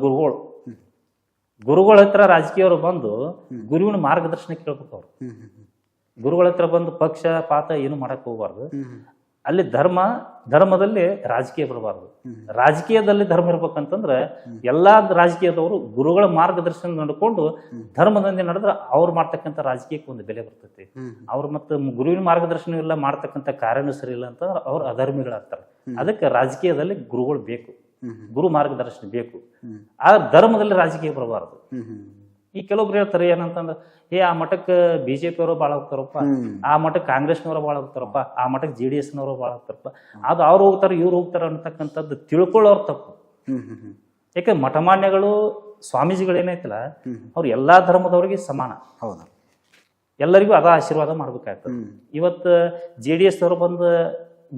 ಗುರುಗಳ ಹತ್ರ ರಾಜಕೀಯವರು ಬಂದು ಗುರುವಿನ ಮಾರ್ಗದರ್ಶನ ಕೇಳ್ಬೇಕು. ಅವ್ರು ಗುರುಗಳ ಹತ್ರ ಬಂದು ಪಕ್ಷ ಪಾತ ಏನು ಮಾಡಕ್ ಹೋಗ್ಬಾರ್ದು. ಅಲ್ಲಿ ಧರ್ಮದಲ್ಲಿ ರಾಜಕೀಯ ಬರಬಾರ್ದು. ರಾಜಕೀಯದಲ್ಲಿ ಧರ್ಮ ಇರ್ಬೇಕಂತಂದ್ರೆ ಎಲ್ಲಾ ರಾಜಕೀಯದವರು ಗುರುಗಳ ಮಾರ್ಗದರ್ಶನ ನಡ್ಕೊಂಡು ಧರ್ಮದಂತೆ ನಡೆದ್ರೆ ಅವ್ರು ಮಾಡ್ತಕ್ಕಂಥ ರಾಜಕೀಯಕ್ಕೆ ಒಂದು ಬೆಲೆ ಬರ್ತೈತಿ. ಅವ್ರು ಮತ್ತೆ ಗುರುವಿನ ಮಾರ್ಗದರ್ಶನ ಇಲ್ಲ ಮಾಡ್ತಕ್ಕಂಥ ಕಾರ್ಯನೂ ಸರಿ ಇಲ್ಲ ಅಂತಂದ್ರೆ ಅವ್ರು ಅಧರ್ಮಿಗಳಾಗ್ತಾರೆ. ಅದಕ್ಕೆ ರಾಜಕೀಯದಲ್ಲಿ ಗುರುಗಳು ಬೇಕು, ಗುರು ಮಾರ್ಗದರ್ಶನ ಬೇಕು. ಆ ಧರ್ಮದಲ್ಲಿ ರಾಜಕೀಯ ಬರಬಾರದು. ಈ ಕೆಲವೊಬ್ರು ಹೇಳ್ತಾರೆ ಏನಂತಂದ್ರೆ, ಆ ಮಠಕ್ಕೆ ಬಿಜೆಪಿ ಅವರು ಭಾಳ ಹೋಗ್ತಾರಪ್ಪ, ಆ ಮಠಕ್ಕೆ ಕಾಂಗ್ರೆಸ್ನವರು ಭಾಳ ಹೋಗ್ತಾರಪ್ಪ, ಆ ಮಠಕ್ಕೆ JDS ನವರು ಭಾಳ ಹೋಗ್ತಾರಪ್ಪ, ಅದು ಅವ್ರು ಹೋಗ್ತಾರೆ ಇವ್ರು ಹೋಗ್ತಾರೆ ಅಂತಕ್ಕಂಥದ್ದು ತಿಳ್ಕೊಳ್ಳೋರು ತಪ್ಪು. ಯಾಕೆ ಮಠಮಾನ್ಯಗಳು ಸ್ವಾಮೀಜಿಗಳು ಏನೈತಲ್ಲ ಅವ್ರು ಎಲ್ಲಾ ಧರ್ಮದವ್ರಿಗೆ ಸಮಾನ. ಹೌದು. ಎಲ್ಲರಿಗೂ ಅದ ಆಶೀರ್ವಾದ ಮಾಡ್ಬೇಕಾಗ್ತದೆ. ಇವತ್ತು JDS ಅವರು ಬಂದು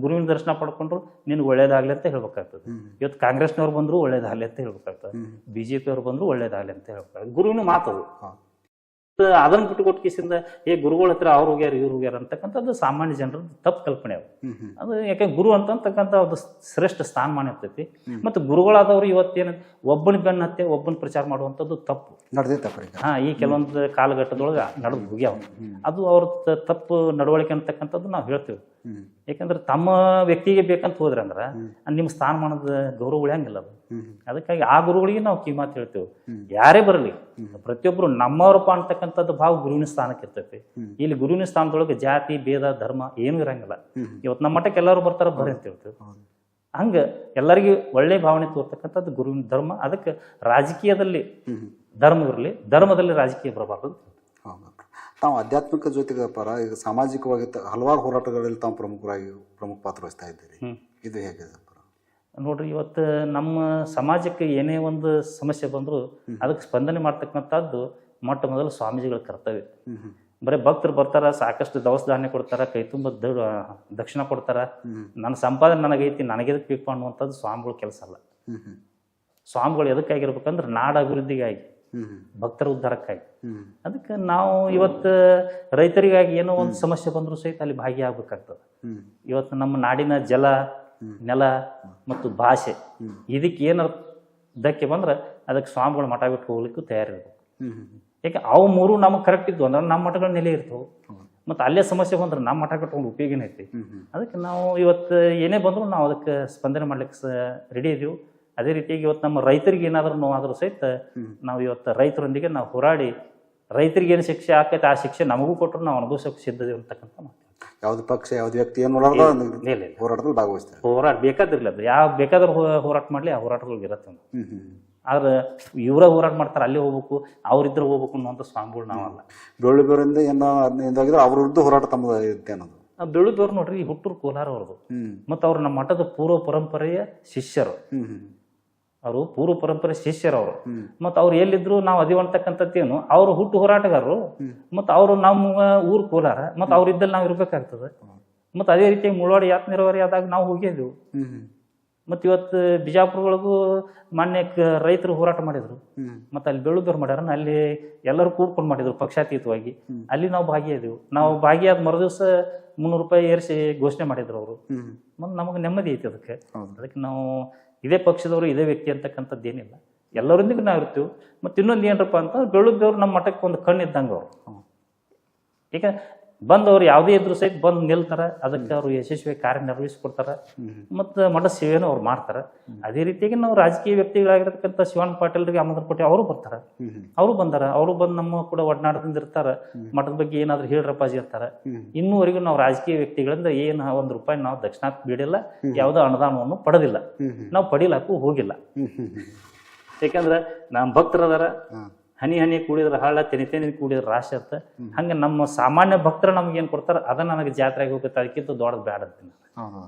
ಗುರುವಿನ ದರ್ಶನ ಪಡ್ಕೊಂಡ್ರು ನಿನ್ಗೆ ಒಳ್ಳೇದಾಗ್ಲಿ ಅಂತ ಹೇಳ್ಬೇಕಾಗ್ತದೆ. ಇವತ್ತು ಕಾಂಗ್ರೆಸ್ನವ್ರು ಬಂದ್ರು ಒಳ್ಳೇದಾಗ್ಲಿ ಅಂತ ಹೇಳ್ಬೇಕಾಗ್ತದೆ, BJP ಅವ್ರು ಬಂದ್ರು ಒಳ್ಳೇದಾಗ್ಲಿ ಅಂತ ಹೇಳ್ಬೇಕಾಗ್ತದೆ. ಗುರುವಿನ ಮಾತದು. ಅದನ್ನ ಬಿಟ್ಟು ಕೊಟ್ಟು ಕಿಸಿಂದ ಗುರುಗಳ ಹತ್ರ ಅವ್ರು ಹೋಗ್ಯಾರ ಇವ್ರು ಹೋಗ್ಯಾರ ಅಂತಕ್ಕಂಥದ್ದು ಸಾಮಾನ್ಯ ಜನರ ತಪ್ಪು ಕಲ್ಪನೆ ಅದು. ಯಾಕೆ ಗುರು ಅಂತಕ್ಕಂಥ ಒಂದು ಶ್ರೇಷ್ಠ ಸ್ಥಾನಮಾನ ಇರ್ತೈತಿ. ಮತ್ತು ಗುರುಗಳಾದವ್ರು ಇವತ್ತೇನ ಒಬ್ಬನ ಬೆನ್ನ ಹತ್ತೆ ಒಬ್ಬನ ಪ್ರಚಾರ ಮಾಡುವಂಥದ್ದು ತಪ್ಪು ಈ ಕೆಲವೊಂದು ಕಾಲಘಟ್ಟದೊಳಗೆ ನಡೆದು ಹೋಗ್ಯಾವ. ಅದು ಅವ್ರ ತಪ್ಪು ನಡವಳಿಕೆ ಅಂತಕ್ಕಂಥದ್ದು ನಾವು ಹೇಳ್ತೇವೆ. ಯಾಕಂದ್ರೆ ತಮ್ಮ ವ್ಯಕ್ತಿಗೆ ಬೇಕಂತ ಹೋದ್ರೆ ಅಂದ್ರೆ ನಿಮ್ಮ ಸ್ಥಾನಮಾನದ ಗೌರವ ಉಳಿಯಂಗಿಲ್ಲ ಅದು. ಅದಕ್ಕಾಗಿ ಆ ಗುರುಗಳಿಗೆ ನಾವು ಕಿವಿಮಾತು ಹೇಳ್ತೇವೆ. ಯಾರೇ ಬರಲಿ ಪ್ರತಿಯೊಬ್ರು ನಮ್ಮವರಪ್ಪ ಅಂತಕ್ಕಂಥದ್ದು ಭಾವ ಗುರುವಿನ ಸ್ಥಾನಕ್ಕೆ ಇರ್ತೈತಿ. ಇಲ್ಲಿ ಗುರುವಿನ ಸ್ಥಾನದೊಳಗೆ ಜಾತಿ ಭೇದ ಧರ್ಮ ಏನೂ ಇರಂಗಿಲ್ಲ. ಇವತ್ತು ನಮ್ಮ ಮಠಕ್ಕೆ ಎಲ್ಲರೂ ಬರ್ತಾರ ಬರ್ರಿ ಅಂತ ಹೇಳ್ತೇವೆ. ಹಂಗ ಎಲ್ಲರಿಗೂ ಒಳ್ಳೆ ಭಾವನೆ ತೋರ್ತಕ್ಕಂಥದ್ದು ಗುರುವಿನ ಧರ್ಮ. ಅದಕ್ಕೆ ರಾಜಕೀಯದಲ್ಲಿ ಧರ್ಮ ಇರಲಿ, ಧರ್ಮದಲ್ಲಿ ರಾಜಕೀಯ ಬರಬಾರ್ದು. ತಾವು ಆಧ್ಯಾತ್ಮಿಕ ಜೊತೆಗೆ ಪರ ಈಗ ಸಾಮಾಜಿಕವಾಗಿ ಹಲವಾರು ಹೋರಾಟಗಳಲ್ಲಿ ತಾವು ಪ್ರಮುಖ ಪಾತ್ರ ವಹಿಸ್ತಾ ಇದ್ದೀರಿ. ಇದು ಹೇಗೆ ನೋಡ್ರಿ, ಇವತ್ತು ನಮ್ಮ ಸಮಾಜಕ್ಕೆ ಏನೇ ಒಂದು ಸಮಸ್ಯೆ ಬಂದರೂ ಅದಕ್ಕೆ ಸ್ಪಂದನೆ ಮಾಡ್ತಕ್ಕಂಥದ್ದು ಮೊಟ್ಟ ಮೊದಲು ಸ್ವಾಮೀಜಿಗಳ ಕರ್ತವ್ಯ. ಬರೀ ಭಕ್ತರು ಬರ್ತಾರ, ಸಾಕಷ್ಟು ದವಸ ಧಾನ್ಯ ಕೊಡ್ತಾರ, ಕೈ ತುಂಬ ದಕ್ಷಿಣ ಕೊಡ್ತಾರ, ನನ್ನ ಸಂಪಾದನೆ ನನಗೈತಿ ನನಗೆದಕ್ಕೆ ಬೇಕು ಅನ್ನುವಂಥದ್ದು ಸ್ವಾಮಿಗಳ ಕೆಲಸ ಅಲ್ಲ. ಸ್ವಾಮಿಗಳು ಎದಕ್ಕಾಗಿರ್ಬೇಕಂದ್ರೆ ನಾಡ ಅಭಿವೃದ್ಧಿಗಾಗಿ, ಭಕ್ತರ ಉದ್ಧಾರಕ್ಕಾಗಿ. ಅದಕ್ಕೆ ನಾವು ಇವತ್ತು ರೈತರಿಗಾಗಿ ಏನೋ ಒಂದು ಸಮಸ್ಯೆ ಬಂದರೂ ಸಹಿತ ಅಲ್ಲಿ ಭಾಗಿಯಾಗಬೇಕಾಗ್ತದೆ. ಇವತ್ತು ನಮ್ಮ ನಾಡಿನ ಜಲ, ನೆಲ ಮತ್ತು ಭಾಷೆ ಇದಕ್ಕೆ ಏನಾರು ಧಕ್ಕೆ ಬಂದ್ರೆ ಅದಕ್ಕೆ ಸ್ವಾಮಿಗಳು ಮಠ ಬಿಟ್ಟು ಹೋಗ್ಲಿಕ್ಕೂ ತಯಾರಿರ್ಬೇಕು. ಯಾಕೆ ಅವು ಮೂರು ನಮಗೆ ಕರೆಕ್ಟ್ ಇದ್ವು ಅಂದ್ರೆ ನಮ್ಮ ಮಠಗಳ ನೆಲೆ ಇರ್ತವೆ. ಮತ್ತು ಅಲ್ಲೇ ಸಮಸ್ಯೆ ಬಂದ್ರೆ ನಮ್ಮ ಮಠ ಕಟ್ಕೊಂಡು ಉಪಯೋಗ ಏನೈತಿ? ಅದಕ್ಕೆ ನಾವು ಇವತ್ತು ಏನೇ ಬಂದರೂ ನಾವು ಅದಕ್ಕೆ ಸ್ಪಂದನೆ ಮಾಡ್ಲಿಕ್ಕೆ ರೆಡಿ ಇದೀವಿ. ಅದೇ ರೀತಿಯಾಗಿ ಇವತ್ತು ನಮ್ಮ ರೈತರಿಗೆ ಏನಾದರೂ ನೋವಾದರೂ ಸಹಿತ ನಾವು ಇವತ್ತು ರೈತರೊಂದಿಗೆ ನಾವು ಹೋರಾಡಿ ರೈತರಿಗೆ ಏನು ಶಿಕ್ಷೆ ಆಕೈತೆ ಆ ಶಿಕ್ಷೆ ನಮಗೂ ಕೊಟ್ಟರು ನಾವು ಅನುಭವಿಸೋಕೆ ಸಿದ್ಧತೆ ಅಂತಕ್ಕಂಥ ಮಾತು. ಯಾವ್ದು ಪಕ್ಷ ಯಾವ್ದು ವ್ಯಕ್ತಿ ಏನು ಹೋರಾಟದಲ್ಲಿ ಭಾಗವಹಿಸ್ತಾರೆ. ಹೋರಾಟ ಬೇಕಾದಿರ್ಲಿ, ಅದು ಯಾವ ಬೇಕಾದ್ರೂ ಹೋರಾಟ ಮಾಡಲಿ, ಆ ಹೋರಾಟಗಳಿಗೆ ಇರತ್ತೆ. ಆದ್ರೆ ಇವರ ಹೋರಾಟ ಮಾಡ್ತಾರೆ ಅಲ್ಲಿ ಹೋಗ್ಬೇಕು, ಅವ್ರಿದ್ರೆ ಹೋಗ್ಬೇಕು ಅನ್ನುವಂಥ ಸ್ವಾಮಿಗಳು ನಾವಲ್ಲ. ಬೆಳ್ಳುಬೇರಿಂದ ಏನಾಗಿದ್ರೆ ಅವ್ರ ವಿರುದ್ಧ ಹೋರಾಟ ತಮ್ಮದು ಇರುತ್ತೆ ಅನ್ನೋದು. ಬೆಳ್ಳುಬೇರು ನೋಡ್ರಿ, ಈ ಹುಟ್ಟೂರು ಕೋಲಾರ ಅವ್ರದ್ದು. ಮತ್ತು ಅವ್ರು ನಮ್ಮ ಮಠದ ಪೂರ್ವ ಪರಂಪರೆಯ ಶಿಷ್ಯರು. ಅವರು ಪೂರ್ವ ಪರಂಪರೆ ಶಿಷ್ಯರವರು. ಮತ್ತು ಅವ್ರು ಎಲ್ಲಿದ್ರು ನಾವು ಅದಿವಂತಕ್ಕಂಥದ್ದೇನು ಅವ್ರು ಹುಟ್ಟು ಹೋರಾಟಗಾರರು. ಮತ್ತು ಅವರು ನಮ್ಮ ಊರು ಕೋಲಾರ, ಮತ್ತು ಅವ್ರ ಇದ್ದಲ್ಲಿ ನಾವು ಇರ್ಬೇಕಾಗ್ತದೆ. ಮತ್ತು ಅದೇ ರೀತಿಯಾಗಿ ಮುಳವಾಡಿ ಯಾತ್ ನಿರ್ವಹಣೆ ಆದಾಗ ನಾವು ಹೋಗಿದ್ದೆವು. ಮತ್ತು ಇವತ್ತು ಬಿಜಾಪುರಗಳಿಗೂ ಮಾನ್ಯ ರೈತರು ಹೋರಾಟ ಮಾಡಿದ್ರು. ಮತ್ತು ಅಲ್ಲಿ ಬೆಳ್ಳುಬೇರು ಮಾಡ್ಯಾರ, ಅಲ್ಲಿ ಎಲ್ಲರೂ ಕೂಡ್ಕೊಂಡು ಮಾಡಿದ್ರು ಪಕ್ಷಾತೀತವಾಗಿ. ಅಲ್ಲಿ ನಾವು ಭಾಗಿಯಾದೆವು. ನಾವು ಭಾಗಿಯಾದ ಮರುದಿವಸ 300 ರೂಪಾಯಿ ಏರಿಸಿ ಘೋಷಣೆ ಮಾಡಿದ್ರು ಅವರು. ಮತ್ತು ನಮಗೆ ನೆಮ್ಮದಿ ಐತಿ ಅದಕ್ಕೆ. ಅದಕ್ಕೆ ನಾವು ಇದೇ ಪಕ್ಷದವರು ಇದೇ ವ್ಯಕ್ತಿ ಅಂತಕ್ಕಂಥದ್ದು ಏನಿಲ್ಲ, ಎಲ್ಲರೊಂದಿಗೆ ನಾವು ಇರ್ತೀವಿ. ಮತ್ತು ಇನ್ನೊಂದು ಏನರಪ್ಪ ಅಂತ ಬೆಳ್ಳುಬೇರು ನಮ್ಮ ಮಠಕ್ಕೆ ಒಂದು ಕಣ್ಣು ಇದ್ದಂಗೆ ಅವರು. ಈಗ ಬಂದವ್ರು ಯಾವುದೇ ಇದ್ರು ಸಹಿತ ಬಂದು ನಿಲ್ತಾರೆ, ಅದಕ್ಕೆ ಅವರು ಯಶಸ್ವಿಯಾಗಿ ಕಾರ್ಯನಿರ್ವಹಿಸ್ಕೊಡ್ತಾರೆ. ಮತ್ತು ಮಠ ಸೇವೆನೂ ಅವ್ರು ಮಾಡ್ತಾರೆ. ಅದೇ ರೀತಿಯಾಗಿ ನಾವು ರಾಜಕೀಯ ವ್ಯಕ್ತಿಗಳಾಗಿರ್ತಕ್ಕಂಥ ಶಿವಣ್ಣ ಪಾಟೀಲ್ರಿಗೆ ಅಮೃತ ಪಟೇಲ್ ಅವರು ಬರ್ತಾರೆ, ಅವರು ಬಂದಾರ, ಅವರು ಬಂದು ನಮ್ಮ ಕೂಡ ಒಡನಾಟದಿಂದ ಇರ್ತಾರೆ. ಮಠದ ಬಗ್ಗೆ ಏನಾದ್ರು ಹೇಳ್ರಪ್ಪಾಜಿ ಇರ್ತಾರೆ. ಇನ್ನೂವರೆಗೂ ನಾವು ರಾಜಕೀಯ ವ್ಯಕ್ತಿಗಳಿಂದ ಏನು ₹1 ನಾವು ದಕ್ಷಿಣ ಬೇಡಿಲ್ಲ, ಯಾವುದೋ ಅನುದಾನವನ್ನು ಪಡೆದಿಲ್ಲ, ನಾವು ಪಡಿಲಾಕು ಹೋಗಿಲ್ಲ. ಯಾಕಂದ್ರೆ ನಮ್ಮ ಭಕ್ತರದಾರ, ಹನಿ ಹನಿ ಕೂಡಿದ್ರೆ ಹಳ್ಳ, ತೆನಿ ತೆನಿ ಕೂಡಿದ್ರೆ ರಾಶಿ ಅಂತ. ಹಂಗೆ ನಮ್ಮ ಸಾಮಾನ್ಯ ಭಕ್ತರು ನಮ್ಗೇನು ಕೊಡ್ತಾರೆ ಅದನ್ನ ನನಗೆ ಜಾತ್ರೆಗೆ ಹೋಗುತ್ತೆ, ಅದಕ್ಕಿಂತ ದೊಡ್ಡದು ಬೇಡ ಅಂತೀನಿ.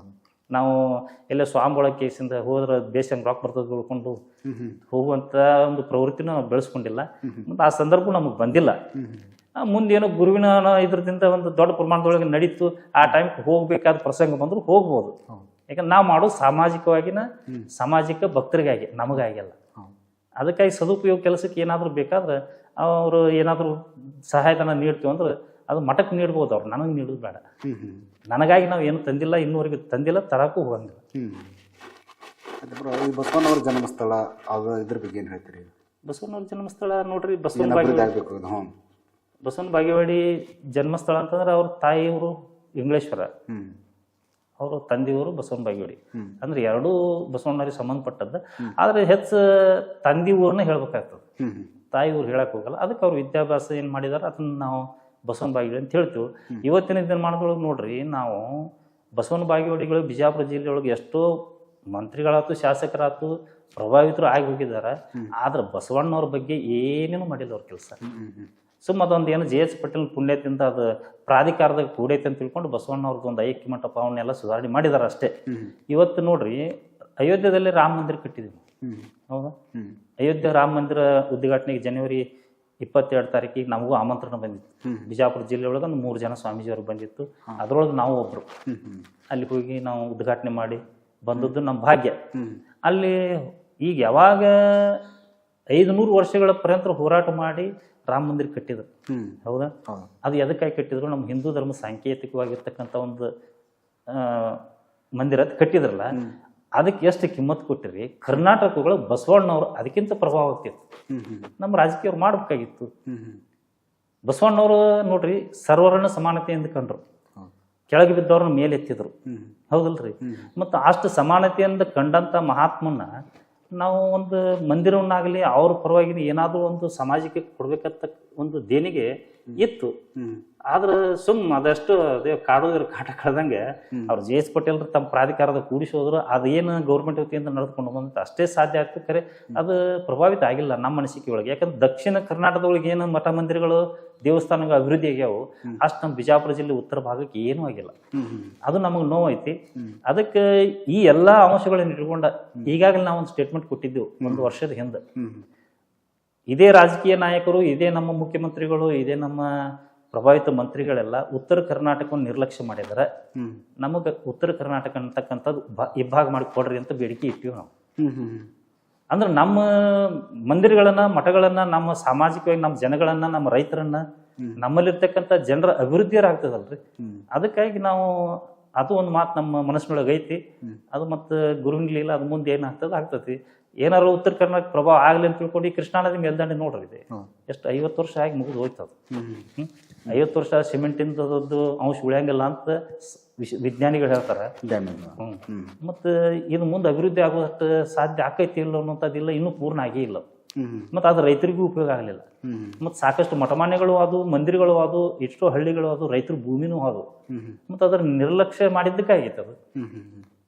ನಾವು ಎಲ್ಲ ಸ್ವಾಮಿಗಳ ಕೇಸಿಂದ ಹೋದ್ರೆ ಬೇಸಂಗ್ ರಾಕ್ ಬರ್ತದೆ ತಿಳ್ಕೊಂಡು ಹೋಗುವಂಥ ಒಂದು ಪ್ರವೃತ್ತಿನ ನಾವು ಬೆಳೆಸ್ಕೊಂಡಿಲ್ಲ. ಮತ್ತು ಆ ಸಂದರ್ಭ ನಮಗೆ ಬಂದಿಲ್ಲ. ಮುಂದೇನೋ ಗುರುವಿನ ಇದ್ರದಿಂದ ಒಂದು ದೊಡ್ಡ ಪ್ರಮಾಣದೊಳಗೆ ನಡೀತು, ಆ ಟೈಮ್ಗೆ ಹೋಗ್ಬೇಕಾದ ಪ್ರಸಂಗ ಬಂದರೂ ಹೋಗ್ಬೋದು. ಯಾಕಂದ್ರೆ ನಾವು ಮಾಡೋದು ಸಾಮಾಜಿಕವಾಗಿನ ಸಾಮಾಜಿಕ ಭಕ್ತರಿಗಾಗಿ, ನಮಗಾಗಿಲ್ಲ. ಅದಕ್ಕಾಗಿ ಸದುಪಯೋಗ ಕೆಲಸಕ್ಕೆ ಏನಾದರೂ ಬೇಕಾದ್ರೆ ಅವರು ಏನಾದರೂ ಸಹಾಯಧನ ನೀಡ್ತೀವಿ ಅಂದ್ರೆ ಅದು ಮಠಕ್ಕೆ ನೀಡ್ಬೋದು, ಅವ್ರು ನನಗೆ ನೀಡೋದು ಬೇಡ. ನನಗಾಗಿ ನಾವು ಏನು ತಂದಿಲ್ಲ, ಇನ್ನೂವರೆಗೂ ತಂದಿಲ್ಲ, ತರಕ್ಕೂ ಹೋಗಂಗಿಲ್ಲ. ಬಸವಣ್ಣವ್ರ ಜನ್ಮಸ್ಥಳ ಇದ್ರ ಬಗ್ಗೆ ಏನು ಹೇಳ್ತೀರಿ? ಬಸವಣ್ಣವ್ರ ಜನ್ಮಸ್ಥಳ ನೋಡ್ರಿ, ಬಸವನ ಬಾಗೇವಾಡಿ ಜನ್ಮಸ್ಥಳ ಅಂತಂದ್ರೆ ಅವ್ರ ತಾಯಿಯವರು ಇಂಗ್ಲೇಶ್ವರ, ಅವರು ತಂದೆಯವರು ಬಸವನ ಬಾಗೇವಾಡಿ. ಅಂದ್ರೆ ಎರಡೂ ಬಸವಣ್ಣವ್ರಿಗೆ ಸಂಬಂಧಪಟ್ಟದ್ದು. ಆದ್ರೆ ಹೆಚ್ಚು ತಂದೆ ಊರನ್ನ ಹೇಳ್ಬೇಕಾಗ್ತದೆ, ತಾಯಿ ಊರು ಹೇಳಕ್ ಹೋಗಲ್ಲ. ಅದಕ್ಕೆ ಅವ್ರು ವಿದ್ಯಾಭ್ಯಾಸ ಏನು ಮಾಡಿದಾರೆ ಅದನ್ನ ನಾವು ಬಸವನ ಬಾಗೇವಾಡಿ ಅಂತ ಹೇಳ್ತೀವಿ. ಇವತ್ತಿನ ದಿನಮಾನದೊಳಗೆ ನೋಡ್ರಿ, ನಾವು ಬಸವನ ಬಾಗೇವಾಡಿಗಳು ಬಿಜಾಪುರ ಜಿಲ್ಲೆಯೊಳಗೆ ಎಷ್ಟೋ ಮಂತ್ರಿಗಳಾಯ್ತು, ಶಾಸಕರಾಯ್ತು, ಪ್ರಭಾವಿತರು ಆಗಿ ಹೋಗಿದ್ದಾರೆ. ಆದ್ರೆ ಬಸವಣ್ಣವ್ರ ಬಗ್ಗೆ ಏನೇನು ಮಾಡಿಲ್ಲ ಅವ್ರ ಕೆಲಸ. ಅದೊಂದು ಏನು JS ಪಟೇಲ್ ಪುಣ್ಯದಿಂದ ಅದು ಪ್ರಾಧಿಕಾರದಾಗ ಕೂಡೈತೆ ಅಂತ ತಿಳ್ಕೊಂಡು ಬಸವಣ್ಣವ್ರದ್ದು ಒಂದು ಐಕ್ಯ ಮಂಟಪ ಅವನ್ನೆಲ್ಲ ಸುಧಾರಣೆ ಮಾಡಿದಾರೆ ಅಷ್ಟೇ. ಇವತ್ತು ನೋಡ್ರಿ, ಅಯೋಧ್ಯೆಯಲ್ಲಿ ರಾಮ ಮಂದಿರ ಕಟ್ಟಿದೀವಿ, ಹೌದಾ? ಅಯೋಧ್ಯೆ ರಾಮ ಮಂದಿರ ಉದ್ಘಾಟನೆಗೆ ಜನವರಿ 22 ತಾರೀಕಿಗೆ ನಮಗೂ ಆಮಂತ್ರಣ ಬಂದಿತ್ತು. ಬಿಜಾಪುರ ಜಿಲ್ಲೆ ಒಳಗೆ ಒಂದು 3 ಜನ ಸ್ವಾಮೀಜಿಯವರು ಬಂದಿತ್ತು. ಅದರೊಳಗೆ ನಾವು ಒಬ್ಬರು ಅಲ್ಲಿ ಹೋಗಿ ನಾವು ಉದ್ಘಾಟನೆ ಮಾಡಿ ಬಂದದ್ದು ನಮ್ಮ ಭಾಗ್ಯ. ಅಲ್ಲಿ ಈಗ ಯಾವಾಗ 500 ವರ್ಷಗಳ ಪರ್ಯಂತ ಹೋರಾಟ ಮಾಡಿ ರಾಮ ಮಂದಿರ ಕಟ್ಟಿದ್ರು. ಹೌದಾ? ಅದು ಎದಕ್ಕಾಗಿ ಕಟ್ಟಿದ್ರು? ನಮ್ಮ ಹಿಂದೂ ಧರ್ಮ ಸಾಂಕೇತಿಕವಾಗಿರ್ತಕ್ಕಂಥ ಒಂದು ಮಂದಿರ ಕಟ್ಟಿದ್ರಲ್ಲ, ಅದಕ್ಕೆ ಎಷ್ಟು ಕಿಮ್ಮತ್ತು ಕೊಟ್ಟಿರಿ. ಕರ್ನಾಟಕಗಳು ಬಸವಣ್ಣವ್ರು ಅದಕ್ಕಿಂತ ಪ್ರಭಾವ ಆಗ್ತಿತ್ತು. ನಮ್ಮ ರಾಜಕೀಯವ್ರು ಮಾಡ್ಬೇಕಾಗಿತ್ತು. ಬಸವಣ್ಣವರು ನೋಡ್ರಿ ಸರ್ವರನ್ನ ಸಮಾನತೆಯಿಂದ ಕಂಡ್ರು, ಕೆಳಗೆ ಬಿದ್ದವ್ರನ್ನ ಮೇಲೆ ಎತ್ತಿದ್ರು. ಹೌದಲ್ರಿ? ಮತ್ತು ಅಷ್ಟು ಸಮಾನತೆಯಿಂದ ಕಂಡಂಥ ಮಹಾತ್ಮನ್ನ ನಾವು ಒಂದು ಮಂದಿರವನ್ನಾಗಲಿ ಅವ್ರ ಪರವಾಗಿ ಏನಾದರೂ ಒಂದು ಸಮಾಜಕ್ಕೆ ಕೊಡ್ಬೇಕಂತ ಒಂದು ದೇಣಿಗೆ ಇತ್ತು. ಆದ್ರೆ ಅದಷ್ಟು ಅದೇ ಕಾಡೋದ್ರ ಕಾಟ ಕಳೆದಂಗೆ ಅವ್ರು ಜೆ.ಎಸ್. ಪಟೇಲ್ ತಮ್ಮ ಪ್ರಾಧಿಕಾರದ ಕೂಡಿಸೋದ್ರು. ಅದೇನು ಗೌರ್ಮೆಂಟ್ ವತಿಯಿಂದ ನಡೆದುಕೊಂಡು ಬಂದಂತ ಅಷ್ಟೇ ಸಾಧ್ಯ ಆಗ್ತದೆ. ಖರೆ ಅದು ಪ್ರಭಾವಿತ ಆಗಿಲ್ಲ ನಮ್ಮ ಅನಿಸಿಕೆ ಒಳಗೆ. ಯಾಕಂದ್ರೆ ದಕ್ಷಿಣ ಕರ್ನಾಟಕದೊಳಗೆ ಏನು ಮಠ ಮಂದಿರಗಳು ದೇವಸ್ಥಾನಗಳು ಅಭಿವೃದ್ಧಿ ಆಗ್ಯಾವು, ಅಷ್ಟು ನಮ್ಮ ಬಿಜಾಪುರ ಜಿಲ್ಲೆ ಉತ್ತರ ಭಾಗಕ್ಕೆ ಏನೂ ಆಗಿಲ್ಲ. ಅದು ನಮಗೆ ನೋವೈತಿ. ಅದಕ್ಕೆ ಈ ಎಲ್ಲ ಅಂಶಗಳನ್ನು ಇಟ್ಕೊಂಡ ಈಗಾಗಲೇ ನಾವು ಒಂದು ಸ್ಟೇಟ್ಮೆಂಟ್ ಕೊಟ್ಟಿದ್ದೆವು 1 ವರ್ಷದ ಹಿಂದೆ. ಇದೇ ರಾಜಕೀಯ ನಾಯಕರು, ಇದೇ ನಮ್ಮ ಮುಖ್ಯಮಂತ್ರಿಗಳು, ಇದೇ ನಮ್ಮ ಪ್ರಭಾವಿತ ಮಂತ್ರಿಗಳೆಲ್ಲ ಉತ್ತರ ಕರ್ನಾಟಕವನ್ನು ನಿರ್ಲಕ್ಷ್ಯ ಮಾಡಿದರೆ ನಮಗೆ ಉತ್ತರ ಕರ್ನಾಟಕ ಅಂತಕ್ಕಂಥದ್ದು ಇಬ್ಬಾಗ ಮಾಡಿ ಕೊಡ್ರಿ ಅಂತ ಬೇಡಿಕೆ ಇಟ್ಟಿವಿ ನಾವು. ಅಂದ್ರೆ ನಮ್ಮ ಮಂದಿರಗಳನ್ನ, ಮಠಗಳನ್ನ, ನಮ್ಮ ಸಾಮಾಜಿಕವಾಗಿ ನಮ್ಮ ಜನಗಳನ್ನ, ನಮ್ಮ ರೈತರನ್ನ, ನಮ್ಮಲ್ಲಿರ್ತಕ್ಕಂಥ ಜನರ ಅಭಿವೃದ್ಧಿಯರಾಗ್ತದಲ್ರಿ. ಅದಕ್ಕಾಗಿ ನಾವು ಅದು ಒಂದು ಮಾತು ನಮ್ಮ ಮನಸ್ಸಿನೊಳಗೆ ಐತಿ. ಅದು ಮತ್ತು ಗುರುವಿನ ಅದು ಮುಂದೆ ಏನಾಗ್ತದೆ ಆಗ್ತತಿ. ಏನಾರು ಉತ್ತರ ಕರ್ನಾಟಕ ಪ್ರಭಾವ ಆಗಲಿ ಅಂತ ತಿಳ್ಕೊಂಡು ಈ ಕೃಷ್ಣಾ ನದಿ ಮೇಲ್ದಂಡೆ ನೋಡ್ರಿ ಇದೆ ಎಷ್ಟು 50 ವರ್ಷ ಆಗಿ ಮುಗಿದು ಹೋಯ್ತದ. 50 ವರ್ಷ ಸಿಮೆಂಟಿಂದದ್ದು ಅಂಶ ಉಳಿಯಂಗಿಲ್ಲ ಅಂತ ವಿಜ್ಞಾನಿಗಳು ಹೇಳ್ತಾರೆ. ಮತ್ತು ಇದು ಮುಂದೆ ಅಭಿವೃದ್ಧಿ ಆಗೋದಷ್ಟು ಸಾಧ್ಯ ಆಕೈತಿ ಇಲ್ಲ ಅನ್ನೋಂಥದ್ದಿಲ್ಲ, ಇನ್ನೂ ಪೂರ್ಣ ಆಗೇ ಇಲ್ಲ. ಮತ್ತು ಅದು ರೈತರಿಗೂ ಉಪಯೋಗ ಆಗಲಿಲ್ಲ. ಮತ್ತು ಸಾಕಷ್ಟು ಮಠಮಾನ್ಯಗಳು ಅದು, ಮಂದಿರಗಳು ಅದು, ಎಷ್ಟೋ ಹಳ್ಳಿಗಳು ಅದು, ರೈತರ ಭೂಮಿನೂ ಅದು. ಮತ್ತು ಅದರ ನಿರ್ಲಕ್ಷ್ಯ ಮಾಡಿದ್ದಕ್ಕಾಗಿತ್ತು ಅದು.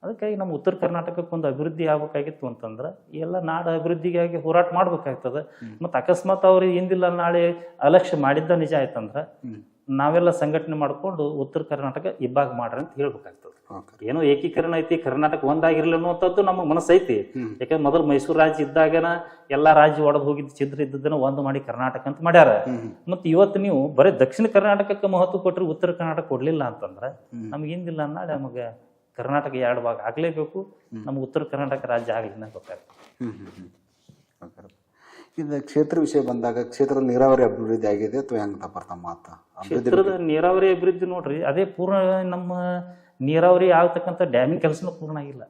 ಅದಕ್ಕಾಗಿ ನಮ್ಮ ಉತ್ತರ ಕರ್ನಾಟಕಕ್ಕೆ ಒಂದು ಅಭಿವೃದ್ಧಿ ಆಗ್ಬೇಕಾಗಿತ್ತು ಅಂತಂದ್ರೆ ಎಲ್ಲ ನಾಡ ಅಭಿವೃದ್ಧಿಗಾಗಿ ಹೋರಾಟ ಮಾಡ್ಬೇಕಾಗ್ತದೆ. ಮತ್ತು ಅಕಸ್ಮಾತ್ ಅವ್ರು ಹಿಂದಿಲ್ಲ ನಾಳೆ ಅಲಕ್ಷ್ಯ ಮಾಡಿದ್ದ ನಿಜ ಆಯ್ತಂದ್ರೆ ನಾವೆಲ್ಲ ಸಂಘಟನೆ ಮಾಡ್ಕೊಂಡು ಉತ್ತರ ಕರ್ನಾಟಕ ಇಬ್ಬಾಗ ಮಾಡ್ರಿ ಅಂತ ಹೇಳ್ಬೇಕಾಗ್ತದೆ. ಏನೋ ಏಕೀಕರಣ ಐತಿ, ಕರ್ನಾಟಕ ಒಂದಾಗಿರ್ಲಿ ಅನ್ನುವಂಥದ್ದು ನಮ್ಮ ಮನಸ್ಸೈತಿ. ಯಾಕಂದ್ರೆ ಮೊದಲು ಮೈಸೂರು ರಾಜ್ಯ ಇದ್ದಾಗನ ಎಲ್ಲಾ ರಾಜ್ಯ ಒಡೆದು ಹೋಗಿದ್ದು ಚಿದ್ರ ಇದ್ದದನ್ನ ಒಂದು ಮಾಡಿ ಕರ್ನಾಟಕ ಅಂತ ಮಾಡ್ಯಾರ. ಮತ್ತು ಇವತ್ತು ನೀವು ಬರೀ ದಕ್ಷಿಣ ಕರ್ನಾಟಕಕ್ಕೆ ಮಹತ್ವ ಕೊಟ್ಟರೆ ಉತ್ತರ ಕರ್ನಾಟಕ ಕೊಡ್ಲಿಲ್ಲ ಅಂತಂದ್ರೆ ನಮ್ಗೆ ಹಿಂದಿಲ್ಲ ನಾಳೆ ನಮಗೆ ಕರ್ನಾಟಕ 2 ಭಾಗ ಆಗ್ಲೇಬೇಕು, ನಮ್ಗೆ ಉತ್ತರ ಕರ್ನಾಟಕ ರಾಜ್ಯ ಆಗಲಿ ಅಂತ ಗೊತ್ತಾಗ್ತದೆ. ಇದು ಕ್ಷೇತ್ರ ವಿಷಯ ಬಂದಾಗ ಕ್ಷೇತ್ರದ ನೀರಾವರಿ ಅಭಿವೃದ್ಧಿ ಆಗಿದೆ ಅಥವಾ ಹೆಂಗ ಬರ್ತಾವ ಮಾತ? ಕ್ಷೇತ್ರದ ನೀರಾವರಿ ಅಭಿವೃದ್ಧಿ ನೋಡ್ರಿ, ಅದೇ ಪೂರ್ಣ ನಮ್ಮ ನೀರಾವರಿ ಆಗ್ತಕ್ಕಂಥ ಡ್ಯಾಮಿಂಗ್ ಕೆಲಸನೂ ಪೂರ್ಣ ಆಗಿಲ್ಲ.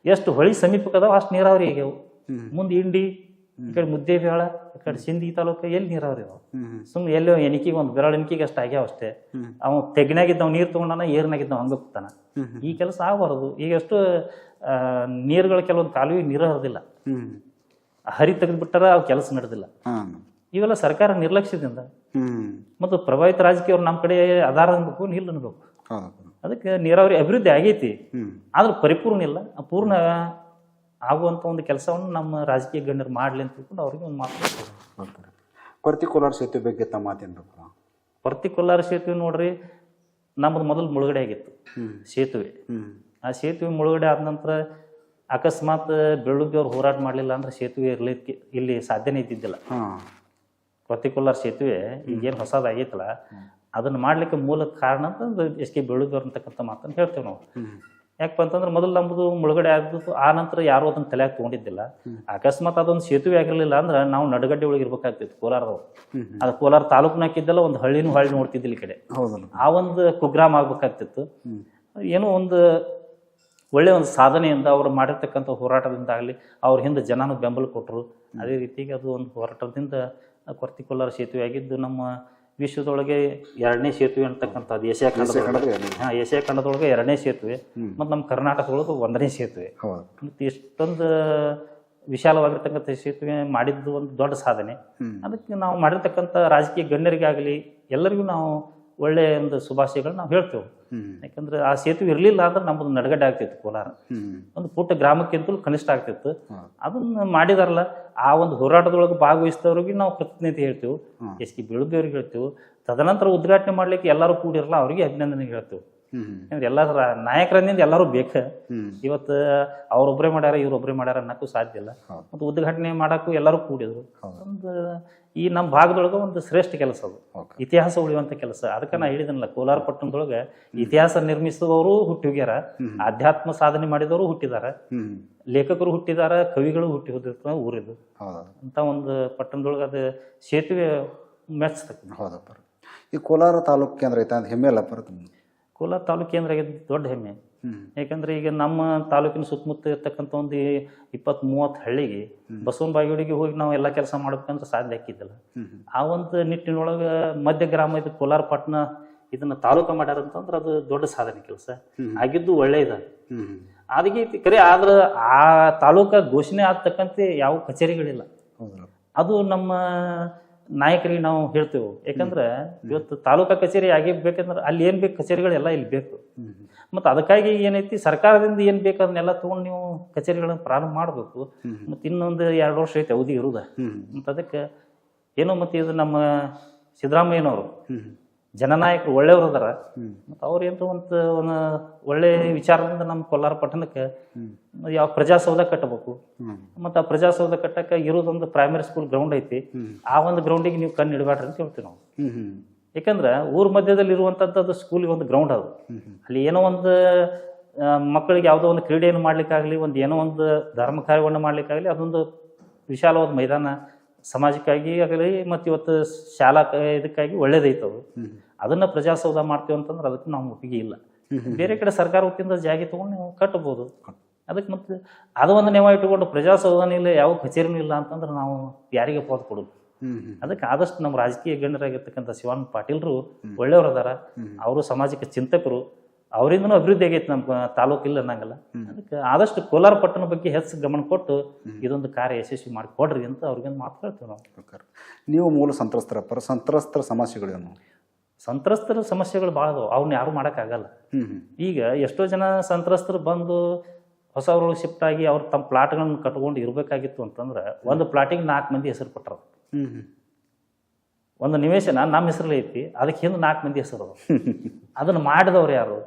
ಎಷ್ಟು ಹೊಳಿ ಸಮೀಪಕ್ಕೆ ಅದಾವ ಅಷ್ಟು ನೀರಾವರಿ ಆಗ್ಯಾವು. ಮುಂದೆ ಇಂಡಿ, ಈ ಕಡೆ ಮುದ್ದೇಬೇಳ, ಈ ಕಡೆ ಸಿಂಧಿ ತಾಲೂಕು ಎಲ್ಲಿ ನೀರಾವರಿ ಅದಾವ? ಸುಮ್ಮನೆ ಎಲ್ಲೋ ಎಣಿಕೆಗೆ ಒಂದು ಬೆರಳ ಎಣಿಕೆಗೆ ಅಷ್ಟು ಆಗ್ಯಾವ ಅಷ್ಟೇ. ಅವ ತೆಗ್ನಾಗಿದ್ದವ್ ನೀರು ತಗೊಂಡಾನ, ಏರ್ನಾಗಿದ್ದವ್ ಹಂಗ ಕೂತಾನ. ಈ ಕೆಲಸ ಆಗಬಾರದು. ಈಗ ಎಷ್ಟು ನೀರುಗಳು ಕೆಲವೊಂದು ಕಾಲುವೆ ನೀರು ಹರಿದಿಲ್ಲ, ಹರಿ ತೆಗೆದ್ಬಿಟ್ಟಾರ, ಅವು ಕೆಲಸ ನಡೆದಿಲ್ಲ. ಇವೆಲ್ಲ ಸರ್ಕಾರ ನಿರ್ಲಕ್ಷ್ಯದಿಂದ. ಮತ್ತು ಪ್ರಭಾವಿತ ರಾಜಕೀಯವ್ರು ನಮ್ಮ ಕಡೆ ಆಧಾರ ಅನ್ಬೇಕು, ನಿಲ್ಲ ಅನ್ಬೇಕು. ಅದಕ್ಕೆ ನೀರಾವರಿ ಅಭಿವೃದ್ಧಿ ಆಗೈತಿ, ಆದ್ರೂ ಪರಿಪೂರ್ಣ ಇಲ್ಲ. ಪೂರ್ಣ ಆಗುವಂತ ಒಂದು ಕೆಲಸವನ್ನು ನಮ್ಮ ರಾಜಕೀಯ ಗಣ್ಯರು ಮಾಡ್ಲಿ ಅಂತ ತಿಳ್ಕೊಂಡು ಅವ್ರಿಗೆ ಒಂದು ಮಾತು. ಕೊರ್ತಿ ಕೋಲಾರ ಸೇತುವೆ ಬಗ್ಗೆ ತಮ್ಮ ಮಾತೇನ್ರಪ್ಪ? ಕೊರ್ತಿ ಕೋಲಾರ ಸೇತುವೆ ನೋಡ್ರಿ, ನಮ್ಮದು ಮೊದಲು ಮುಳುಗಡೆ ಆಗಿತ್ತು ಸೇತುವೆ. ಆ ಸೇತುವೆ ಮುಳುಗಡೆ ಆದ ನಂತರ ಅಕಸ್ಮಾತ್ ಬೆಳ್ಳುಗ್ಗಿ ಅವ್ರು ಹೋರಾಟ ಮಾಡಲಿಲ್ಲ ಅಂದ್ರೆ ಸೇತುವೆ ಇರ್ಲಿಕ್ಕೆ ಇಲ್ಲಿ ಸಾಧ್ಯನೇ ಇದ್ದಿದ್ದಿಲ್ಲ. ಕೊರ್ತಿ ಕೋಲಾರ ಸೇತುವೆ ಈಗೇನು ಹೊಸದಾಗೈತಲ್ಲ, ಅದನ್ನ ಮಾಡ್ಲಿಕ್ಕೆ ಮೂಲ ಕಾರಣ ಅಂತಂದ್ರೆ ಎಸ್.ಕೆ. ಬೆಳ್ಳುಗ್ಗಿ ಅವ್ರು ಅಂತಕ್ಕಂಥ ಮಾತನ್ನು ಹೇಳ್ತೇವೆ ನಾವು. ಯಾಕಪ್ಪ ಅಂತಂದ್ರೆ ಮೊದಲು ನಮ್ಮದು ಮುಳುಗಡೆ ಆದ್ದು, ಆ ನಂತರ ಯಾರು ಅದನ್ನ ತಲೆಯಾಗಿ ತೊಗೊಂಡಿದ್ದಿಲ್ಲ. ಅಕಸ್ಮಾತ್ ಅದೊಂದು ಸೇತುವೆ ಆಗಿರಲಿಲ್ಲ ಅಂದ್ರೆ ನಾವು ನಡುಗಡ್ಡೆ ಒಳಗೆ ಇರ್ಬೇಕಾಗ್ತಿತ್ತು ಕೋಲಾರದವ್ರು. ಅದು ಕೋಲಾರ ತಾಲೂಕ್ನಾಕಿದ್ದಲ್ಲ, ಒಂದು ಹಳ್ಳಿನೂ ಹಳ್ಳಿ ನೋಡ್ತಿದ್ದಿಲ್ಲ ಈ ಕಡೆ. ಆ ಒಂದು ಕುಗ್ರಾಮ ಆಗ್ಬೇಕಾಗ್ತಿತ್ತು. ಏನೋ ಒಂದು ಒಳ್ಳೆ ಒಂದು ಸಾಧನೆಯಿಂದ ಅವ್ರು ಮಾಡಿರ್ತಕ್ಕಂಥ ಹೋರಾಟದಿಂದ ಆಗಲಿ, ಅವ್ರ ಹಿಂದೆ ಜನನೂ ಬೆಂಬಲ ಕೊಟ್ಟರು. ಅದೇ ರೀತಿಗೆ ಅದು ಒಂದು ಹೋರಾಟದಿಂದ ಕೊರ್ತಿ ಕೋಲಾರ ಸೇತುವೆ ಆಗಿದ್ದು ನಮ್ಮ ವಿಶ್ವದೊಳಗೆ 2ನೇ ಸೇತುವೆ ಅಂತಕ್ಕಂಥದ್ದು. ಏಷ್ಯಾ ಖಂಡದೊಳಗೆ 2ನೇ ಸೇತುವೆ, ಮತ್ತು ನಮ್ಮ ಕರ್ನಾಟಕದೊಳಗೆ 1ನೇ ಸೇತುವೆ. ಮತ್ತು ಇಷ್ಟೊಂದು ವಿಶಾಲವಾಗಿರ್ತಕ್ಕಂಥ ಸೇತುವೆ ಮಾಡಿದ್ದು ಒಂದು ದೊಡ್ಡ ಸಾಧನೆ. ಅದಕ್ಕೆ ನಾವು ಮಾಡಿರ್ತಕ್ಕಂಥ ರಾಜಕೀಯ ಗಣ್ಯರಿಗಾಗಲಿ ಎಲ್ಲರಿಗೂ ನಾವು ಒಳ್ಳೆಯ ಒಂದು ಶುಭಾಶಯಗಳು ನಾವು ಹೇಳ್ತೇವೆ. ಯಾಕಂದ್ರೆ ಆ ಸೇತುವೆ ಇರಲಿಲ್ಲ ಅಂದ್ರೆ ನಮ್ಮದು ನಡಗಡ್ಡೆ ಆಗ್ತಿತ್ತು ಕೋಲಾರ. ಒಂದು ಪುಟ್ಟ ಗ್ರಾಮಕ್ಕಿಂತಲೂ ಕನಿಷ್ಠ ಆಗ್ತಿತ್ತು. ಅದನ್ನ ಮಾಡಿದಾರಲ್ಲ, ಆ ಒಂದು ಹೋರಾಟದೊಳಗೆ ಭಾಗವಹಿಸಿದವ್ರಿಗೆ ನಾವು ಕೃತಜ್ಞತೆ ಹೇಳ್ತೇವೆ, ಎಸ್.ಕೆ. ಬೆಳ್ಳುಗ್ಗಿ ಅವ್ರಿಗೆ ಹೇಳ್ತೇವೆ. ತದನಂತರ ಉದ್ಘಾಟನೆ ಮಾಡ್ಲಿಕ್ಕೆ ಎಲ್ಲರೂ ಕೂಡಿರಲ್ಲ, ಅವರಿಗೆ ಅಭಿನಂದನೆ ಹೇಳ್ತೇವೆ. ಯಾಕಂದ್ರೆ ಎಲ್ಲ ನಾಯಕರಿಂದ ಎಲ್ಲರೂ ಬೇಕು. ಇವತ್ತು ಅವ್ರೊಬ್ಬರೇ ಮಾಡ್ಯಾರ ಇವ್ರೊಬ್ಬರೇ ಮಾಡ್ಯಾರ ಅನ್ನಕ್ಕೂ ಸಾಧ್ಯ ಇಲ್ಲ. ಮತ್ತು ಉದ್ಘಾಟನೆ ಮಾಡಕ್ಕೂ ಎಲ್ಲರೂ ಕೂಡಿದ್ರು. ಒಂದು ಈ ನಮ್ಮ ಭಾಗದೊಳಗೆ ಒಂದು ಶ್ರೇಷ್ಠ ಕೆಲಸ ಅದು, ಇತಿಹಾಸ ಉಳಿಯುವಂಥ ಕೆಲಸ. ಅದಕ್ಕೆ ನಾ ಹೇಳಿದನಲ್ಲ, ಕೋಲಾರ ಪಟ್ಟಣದೊಳಗೆ ಇತಿಹಾಸ ನಿರ್ಮಿಸಿದವರು ಹುಟ್ಟಿ ಹೋಗ್ಯಾರ, ಆಧ್ಯಾತ್ಮ ಸಾಧನೆ ಮಾಡಿದವರು ಹುಟ್ಟಿದಾರ, ಲೇಖಕರು ಹುಟ್ಟಿದಾರ, ಕವಿಗಳು ಹುಟ್ಟಿ ಹೋದಿರ್ತಾವ ಊರಿದ್ದು ಅಂತ ಒಂದು ಪಟ್ಟಣದೊಳಗೆ ಅದು ಸೇತುವೆ ಮೆಚ್ಚತಕ್ಕ. ಹೌದಪ್ಪ. ಈ ಕೋಲಾರ ತಾಲೂಕು ಕೇಂದ್ರ ಐತೆ ಅದು ಹೆಮ್ಮೆ ಅಲ್ಲಪ್ಪ? ಕೋಲಾರ ತಾಲೂಕು ಕೇಂದ್ರ ಆಗಿದ್ದು ದೊಡ್ಡ ಹೆಮ್ಮೆ. ಯಾಕಂದ್ರೆ ಈಗ ನಮ್ಮ ತಾಲೂಕಿನ ಸುತ್ತಮುತ್ತ ಇರ್ತಕ್ಕಂಥ ಒಂದು 20-30 ಹಳ್ಳಿಗೆ ಬಸವನ ಬಾಗೇವಾಡಿಗೆ ಹೋಗಿ ನಾವು ಎಲ್ಲ ಕೆಲಸ ಮಾಡ್ಬೇಕಂದ್ರೆ ಸಾಧ್ಯ ಆಕಿದ್ದಿಲ್ಲ. ಆ ಒಂದು ನಿಟ್ಟಿನೊಳಗೆ ಮಧ್ಯ ಗ್ರಾಮ ಇದು ಕೋಲಾರ ಪಟ್ಟಣ ಇದನ್ನ ತಾಲೂಕು ಮಾಡ್ಯಾರಂತಂದ್ರೆ ಅದು ದೊಡ್ಡ ಸಾಧನೆ ಕೆಲಸ ಆಗಿದ್ದು ಒಳ್ಳೇದ ಅದಕ್ಕೆ ಕರೆ. ಆದ್ರೆ ಆ ತಾಲೂಕ ಘೋಷಣೆ ಆಗ್ತಕ್ಕಂತೆ ಯಾವ ಕಚೇರಿಗಳಿಲ್ಲ. ಅದು ನಮ್ಮ ನಾಯಕರಿಗೆ ನಾವು ಹೇಳ್ತೇವೆ. ಯಾಕಂದ್ರೆ ಇವತ್ತು ತಾಲೂಕಾ ಕಚೇರಿ ಆಗಿರ್ಬೇಕಂದ್ರೆ ಅಲ್ಲಿ ಏನ್ ಬೇಕು ಕಚೇರಿಗಳೆಲ್ಲ ಇಲ್ಲಿ ಬೇಕು. ಮತ್ತು ಅದಕ್ಕಾಗಿ ಏನೈತಿ, ಸರ್ಕಾರದಿಂದ ಏನ್ ಬೇಕು ಅದನ್ನೆಲ್ಲ ತಗೊಂಡು ನೀವು ಕಚೇರಿಗಳನ್ನ ಪ್ರಾರಂಭ ಮಾಡ್ಬೇಕು. ಮತ್ತೆ ಇನ್ನೊಂದು 2 ವರ್ಷ ಐತೆ ಅವಧಿ ಇರುದ. ಮತ್ತು ಅದಕ್ಕೆ ಏನೋ ಮತ್ತೆ ಇದು ನಮ್ಮ ಸಿದ್ದರಾಮಯ್ಯನವರು ಜನನಾಯಕರು ಒಳ್ಳೆಯವರು ಅದಾರ. ಮತ್ತು ಅವ್ರು ಏನೋ ಒಂದು ಒಳ್ಳೆ ವಿಚಾರದಿಂದ ನಮ್ಮ ಕೋಲಾರ ಪಟ್ಟಣಕ್ಕೆ ಯಾವ ಪ್ರಜಾಸೌಧ ಕಟ್ಟಬೇಕು. ಮತ್ತು ಆ ಪ್ರಜಾಸೌಧ ಕಟ್ಟಕ್ಕೆ ಇರೋದೊಂದು ಪ್ರೈಮರಿ ಸ್ಕೂಲ್ ಗ್ರೌಂಡ್ ಐತಿ. ಆ ಒಂದು ಗ್ರೌಂಡಿಗೆ ನೀವು ಕಣ್ಣು ಇಡಬೇಡ್ರಿ ಅಂತ ಹೇಳ್ತೀವಿ ನಾವು. ಯಾಕಂದ್ರೆ ಊರ ಮಧ್ಯದಲ್ಲಿ ಇರುವಂಥದ್ದು ಅದು ಸ್ಕೂಲಿಗೆ ಒಂದು ಗ್ರೌಂಡ್ ಅದು. ಅಲ್ಲಿ ಏನೋ ಒಂದು ಮಕ್ಕಳಿಗೆ ಯಾವುದೋ ಒಂದು ಕ್ರೀಡೆಯನ್ನು ಮಾಡ್ಲಿಕ್ಕಾಗಲಿ, ಒಂದು ಏನೋ ಒಂದು ಧರ್ಮ ಕಾರ್ಯವನ್ನು ಮಾಡ್ಲಿಕ್ಕಾಗಲಿ, ಅದೊಂದು ವಿಶಾಲವಾದ ಮೈದಾನ ಸಮಾಜಕ್ಕಾಗಿ ಆಗಲಿ ಮತ್ತು ಇವತ್ತು ಶಾಲಾ ಇದಕ್ಕಾಗಿ ಒಳ್ಳೇದೈತವು. ಅದನ್ನ ಪ್ರಜಾಸೌಧ ಮಾಡ್ತೀವಿ ಅಂತಂದ್ರೆ ಅದಕ್ಕೆ ನಾವು ಒಪ್ಪಿಗೆ ಇಲ್ಲ. ಬೇರೆ ಕಡೆ ಸರ್ಕಾರ ವತಿಯಿಂದ ಜಾಗ ತಗೊಂಡು ನೀವು ಕಟ್ಟಬಹುದು. ಅದಕ್ಕೆ ಮತ್ತೆ ಅದು ಒಂದು ನೇವ ಇಟ್ಟುಕೊಂಡು ಪ್ರಜಾಸೌಧನೂ ಇಲ್ಲ, ಯಾವ ಕಚೇರಿನೂ ಇಲ್ಲ ಅಂತಂದ್ರೆ ನಾವು ಯಾರಿಗೆ ಪೋದ್ ಕೊಡೋದು. ಅದಕ್ಕೆ ಆದಷ್ಟು ನಮ್ಮ ರಾಜಕೀಯ ಗಣ್ಯರಾಗಿರ್ತಕ್ಕಂಥ ಶಿವಾನಂದ ಪಾಟೀಲ್ರು ಒಳ್ಳೆಯವರು ಅದಾರ. ಅವರು ಸಮಾಜಕ್ಕೆ ಚಿಂತಕರು, ಅವರಿಂದನೂ ಅಭಿವೃದ್ಧಿ ಆಗೈತೆ ನಮ್ಮ ತಾಲೂಕು ಇಲ್ಲ ಅನ್ನಂಗಲ್ಲ. ಅದಕ್ಕೆ ಆದಷ್ಟು ಕೋಲಾರ ಪಟ್ಟಣ ಬಗ್ಗೆ ಹೆಚ್ಚು ಗಮನ ಕೊಟ್ಟು ಇದೊಂದು ಕಾರ್ಯ ಯಶಸ್ವಿ ಮಾಡಿ ಕೊಡ್ರಿ ಅಂತ ಅವ್ರಿಗೊಂದು ಮಾತು ಹೇಳ್ತೀವಿ ನಾವು. ನೀವು ಮೂಲ ಸಂತ್ರಸ್ತರ ಸಂತ್ರಸ್ತರ ಸಮಸ್ಯೆಗಳೇನು? ಸಂತ್ರಸ್ತರ ಸಮಸ್ಯೆಗಳು ಭಾಳ ಅದಾವ, ಅವ್ನ ಯಾರು ಮಾಡೋಕ್ಕಾಗಲ್ಲ. ಈಗ ಎಷ್ಟೋ ಜನ ಸಂತ್ರಸ್ತರು ಬಂದು ಹೊಸ ಊರಿಗೆ ಶಿಫ್ಟ್ ಆಗಿ ಅವ್ರು ತಮ್ಮ ಪ್ಲಾಟ್ಗಳನ್ನ ಕಟ್ಕೊಂಡು ಇರಬೇಕಾಗಿತ್ತು ಅಂತಂದ್ರೆ ಒಂದು ಪ್ಲಾಟಿಗೆ 4 ಮಂದಿ ಹೆಸರು ಕೊಟ್ಟರು. ಒಂದು ನಿವೇಶನ ನಮ್ಮ ಹೆಸರಲ್ಲಿ ಐತಿ, ಅದಕ್ಕೆ ಹಿಂದೆ 4 ಮಂದಿ ಹೆಸರು ಅದ. ಅದನ್ನ ಮಾಡಿದವ್ರು ಯಾರು?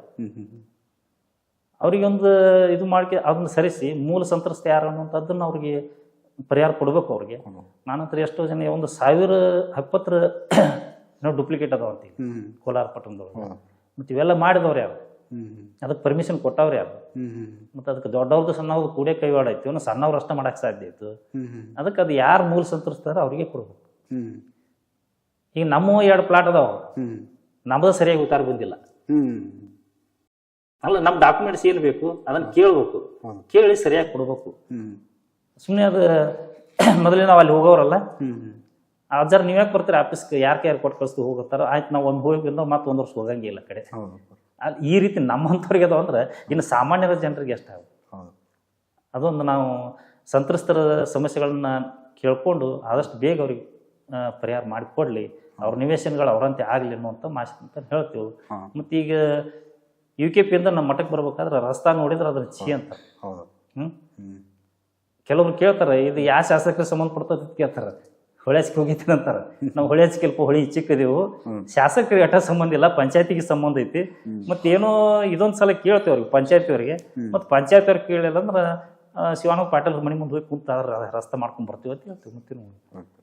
ಅವ್ರಿಗೊಂದು ಇದು ಮಾಡ್ಕೆ ಅದನ್ನ ಸರಿಸಿ ಮೂಲ ಸಂತ್ರಸ್ತ ಯಾರು ಅನ್ನುವಂಥದ್ದನ್ನ ಅವ್ರಿಗೆ ಪರಿಹಾರ ಕೊಡ್ಬೇಕು ಅವ್ರಿಗೆ. ನಾನಂತರ ಎಷ್ಟೋ ಜನ 1,000 ಹಕ್ಕುಪತ್ರ ಡೂಪ್ಲಿಕೇಟ್ ಅದಾವ ಅಂತೀವಿ ಕೋಲಾರ ಪಟ್ಟಣದೊಳಗೆ. ಮತ್ತು ಇವೆಲ್ಲ ಮಾಡಿದವ್ರು ಯಾರು? ಅದಕ್ಕೆ ಪರ್ಮಿಷನ್ ಕೊಟ್ಟವ್ರು ಯಾರು? ಮತ್ತು ಅದಕ್ಕೆ ದೊಡ್ಡವ್ರದ್ದು ಸಣ್ಣವ್ರದ್ದು ಕೂಡೇ ಕೈವಾಡ ಐತಿ, ಇವನು ಸಣ್ಣವ್ರು ಅಷ್ಟೇ ಮಾಡಕ್ಕೆ ಸಾಧ್ಯ ಇತ್ತು. ಅದಕ್ಕೆ ಅದು ಯಾರು ಮೂಲ ಸಂತ್ರಸ್ತಾರ ಅವ್ರಿಗೆ ಕೊಡ್ಬೇಕು. ಈಗ ನಮ್ಮ 2 ಪ್ಲಾಟ್ ಅದಾವ, ನಮ್ಮದು ಸರಿಯಾಗಿ ಉತ್ತಾರ ಬಂದಿಲ್ಲ ಅಲ್ಲ. ನಮ್ಮ ಡಾಕ್ಯುಮೆಂಟ್ಸ್ ಏನು ಬೇಕು ಅದನ್ನ ಕೇಳ್ಬೇಕು, ಕೇಳಿ ಸರಿಯಾಗಿ ಕೊಡ್ಬೇಕು. ಸುಮ್ಮನೆ ಅದು ಮೊದಲೇ ನಾವು ಅಲ್ಲಿ ಹೋಗೋರಲ್ಲ, ಅಜ್ಜಾರ ನೀವ್ಯಾಕೆ ಬರ್ತೀರಿ ಆಫೀಸ್ಗೆ, ಯಾರು ಕೊಟ್ಟು ಕಳಿಸ್ತು ಹೋಗುತ್ತಾರ, ಆಯ್ತು ನಾವು ಒಂದು ಹೋಗಿ ಮತ್ತೆ 1 ವರ್ಷ ಹೋಗಂಗಿಲ್ಲ ಕಡೆ. ಈ ರೀತಿ ನಮ್ಮಂಥವ್ರಿಗೆ ಅದಾವ ಅಂದ್ರೆ ಇನ್ನು ಸಾಮಾನ್ಯರ ಜನರಿಗೆ ಎಷ್ಟಾಗ. ಅದೊಂದು ನಾವು ಸಂತ್ರಸ್ತರ ಸಮಸ್ಯೆಗಳನ್ನ ಕೇಳ್ಕೊಂಡು ಆದಷ್ಟು ಬೇಗ ಅವ್ರಿಗೆ ಪರಿಹಾರ ಮಾಡಿಕೊಡ್ಲಿ, ಅವ್ರ ನಿವೇಶನಗಳು ಅವರಂತೆ ಆಗಲಿ ಅನ್ನುವಂಥ ಮಾತು ಅಂತ ಹೇಳ್ತೀವಿ. ಮತ್ತು ಈಗ UKP ಇಂದ ನಮ್ಮ ಮಠಕ್ಕೆ ಬರ್ಬೇಕಾದ್ರೆ ರಸ್ತಾ ನೋಡಿದ್ರೆ ಅದ್ರ ಚಿ ಅಂತ. ಕೆಲವ್ರು ಕೇಳ್ತಾರೆ ಇದು ಯಾವ ಶಾಸಕರಿಗೆ ಸಂಬಂಧಪಡ್ತದೆ ಕೇಳ್ತಾರೆ. ಹೊಳೆಚ್ಕೆ ಹೋಗಿದ್ದೀನಿ ಅಂತಾರೆ. ನಾವು ಹೊಳೆಚ್ಕೆ ಹೊಳಿ ಚಿಕ್ಕದೇವು, ಶಾಸಕರಿಗೆ ಅಟ ಸಂಬಂಧ ಇಲ್ಲ, ಪಂಚಾಯತಿಗೆ ಸಂಬಂಧ ಐತಿ. ಮತ್ತೆ ಏನೋ ಇದೊಂದು ಸಲ ಕೇಳ್ತೇವೆ ಅವ್ರಿಗೆ ಪಂಚಾಯತಿಯವ್ರಿಗೆ. ಮತ್ತು ಪಂಚಾಯತಿಯವ್ರಿಗೆ ಕೇಳಿಲ್ಲ ಅಂದ್ರೆ ಶಿವಾನಂದ ಪಾಟೀಲ್ ಮನೆ ಮುಂದೆ ಹೋಗಿ ಕುಂತ ರಸ್ತೆ ಮಾಡ್ಕೊಂಡ್ ಬರ್ತೀವಿ ಅಂತ ಹೇಳ್ತೀವಿ. ಮತ್ತೆ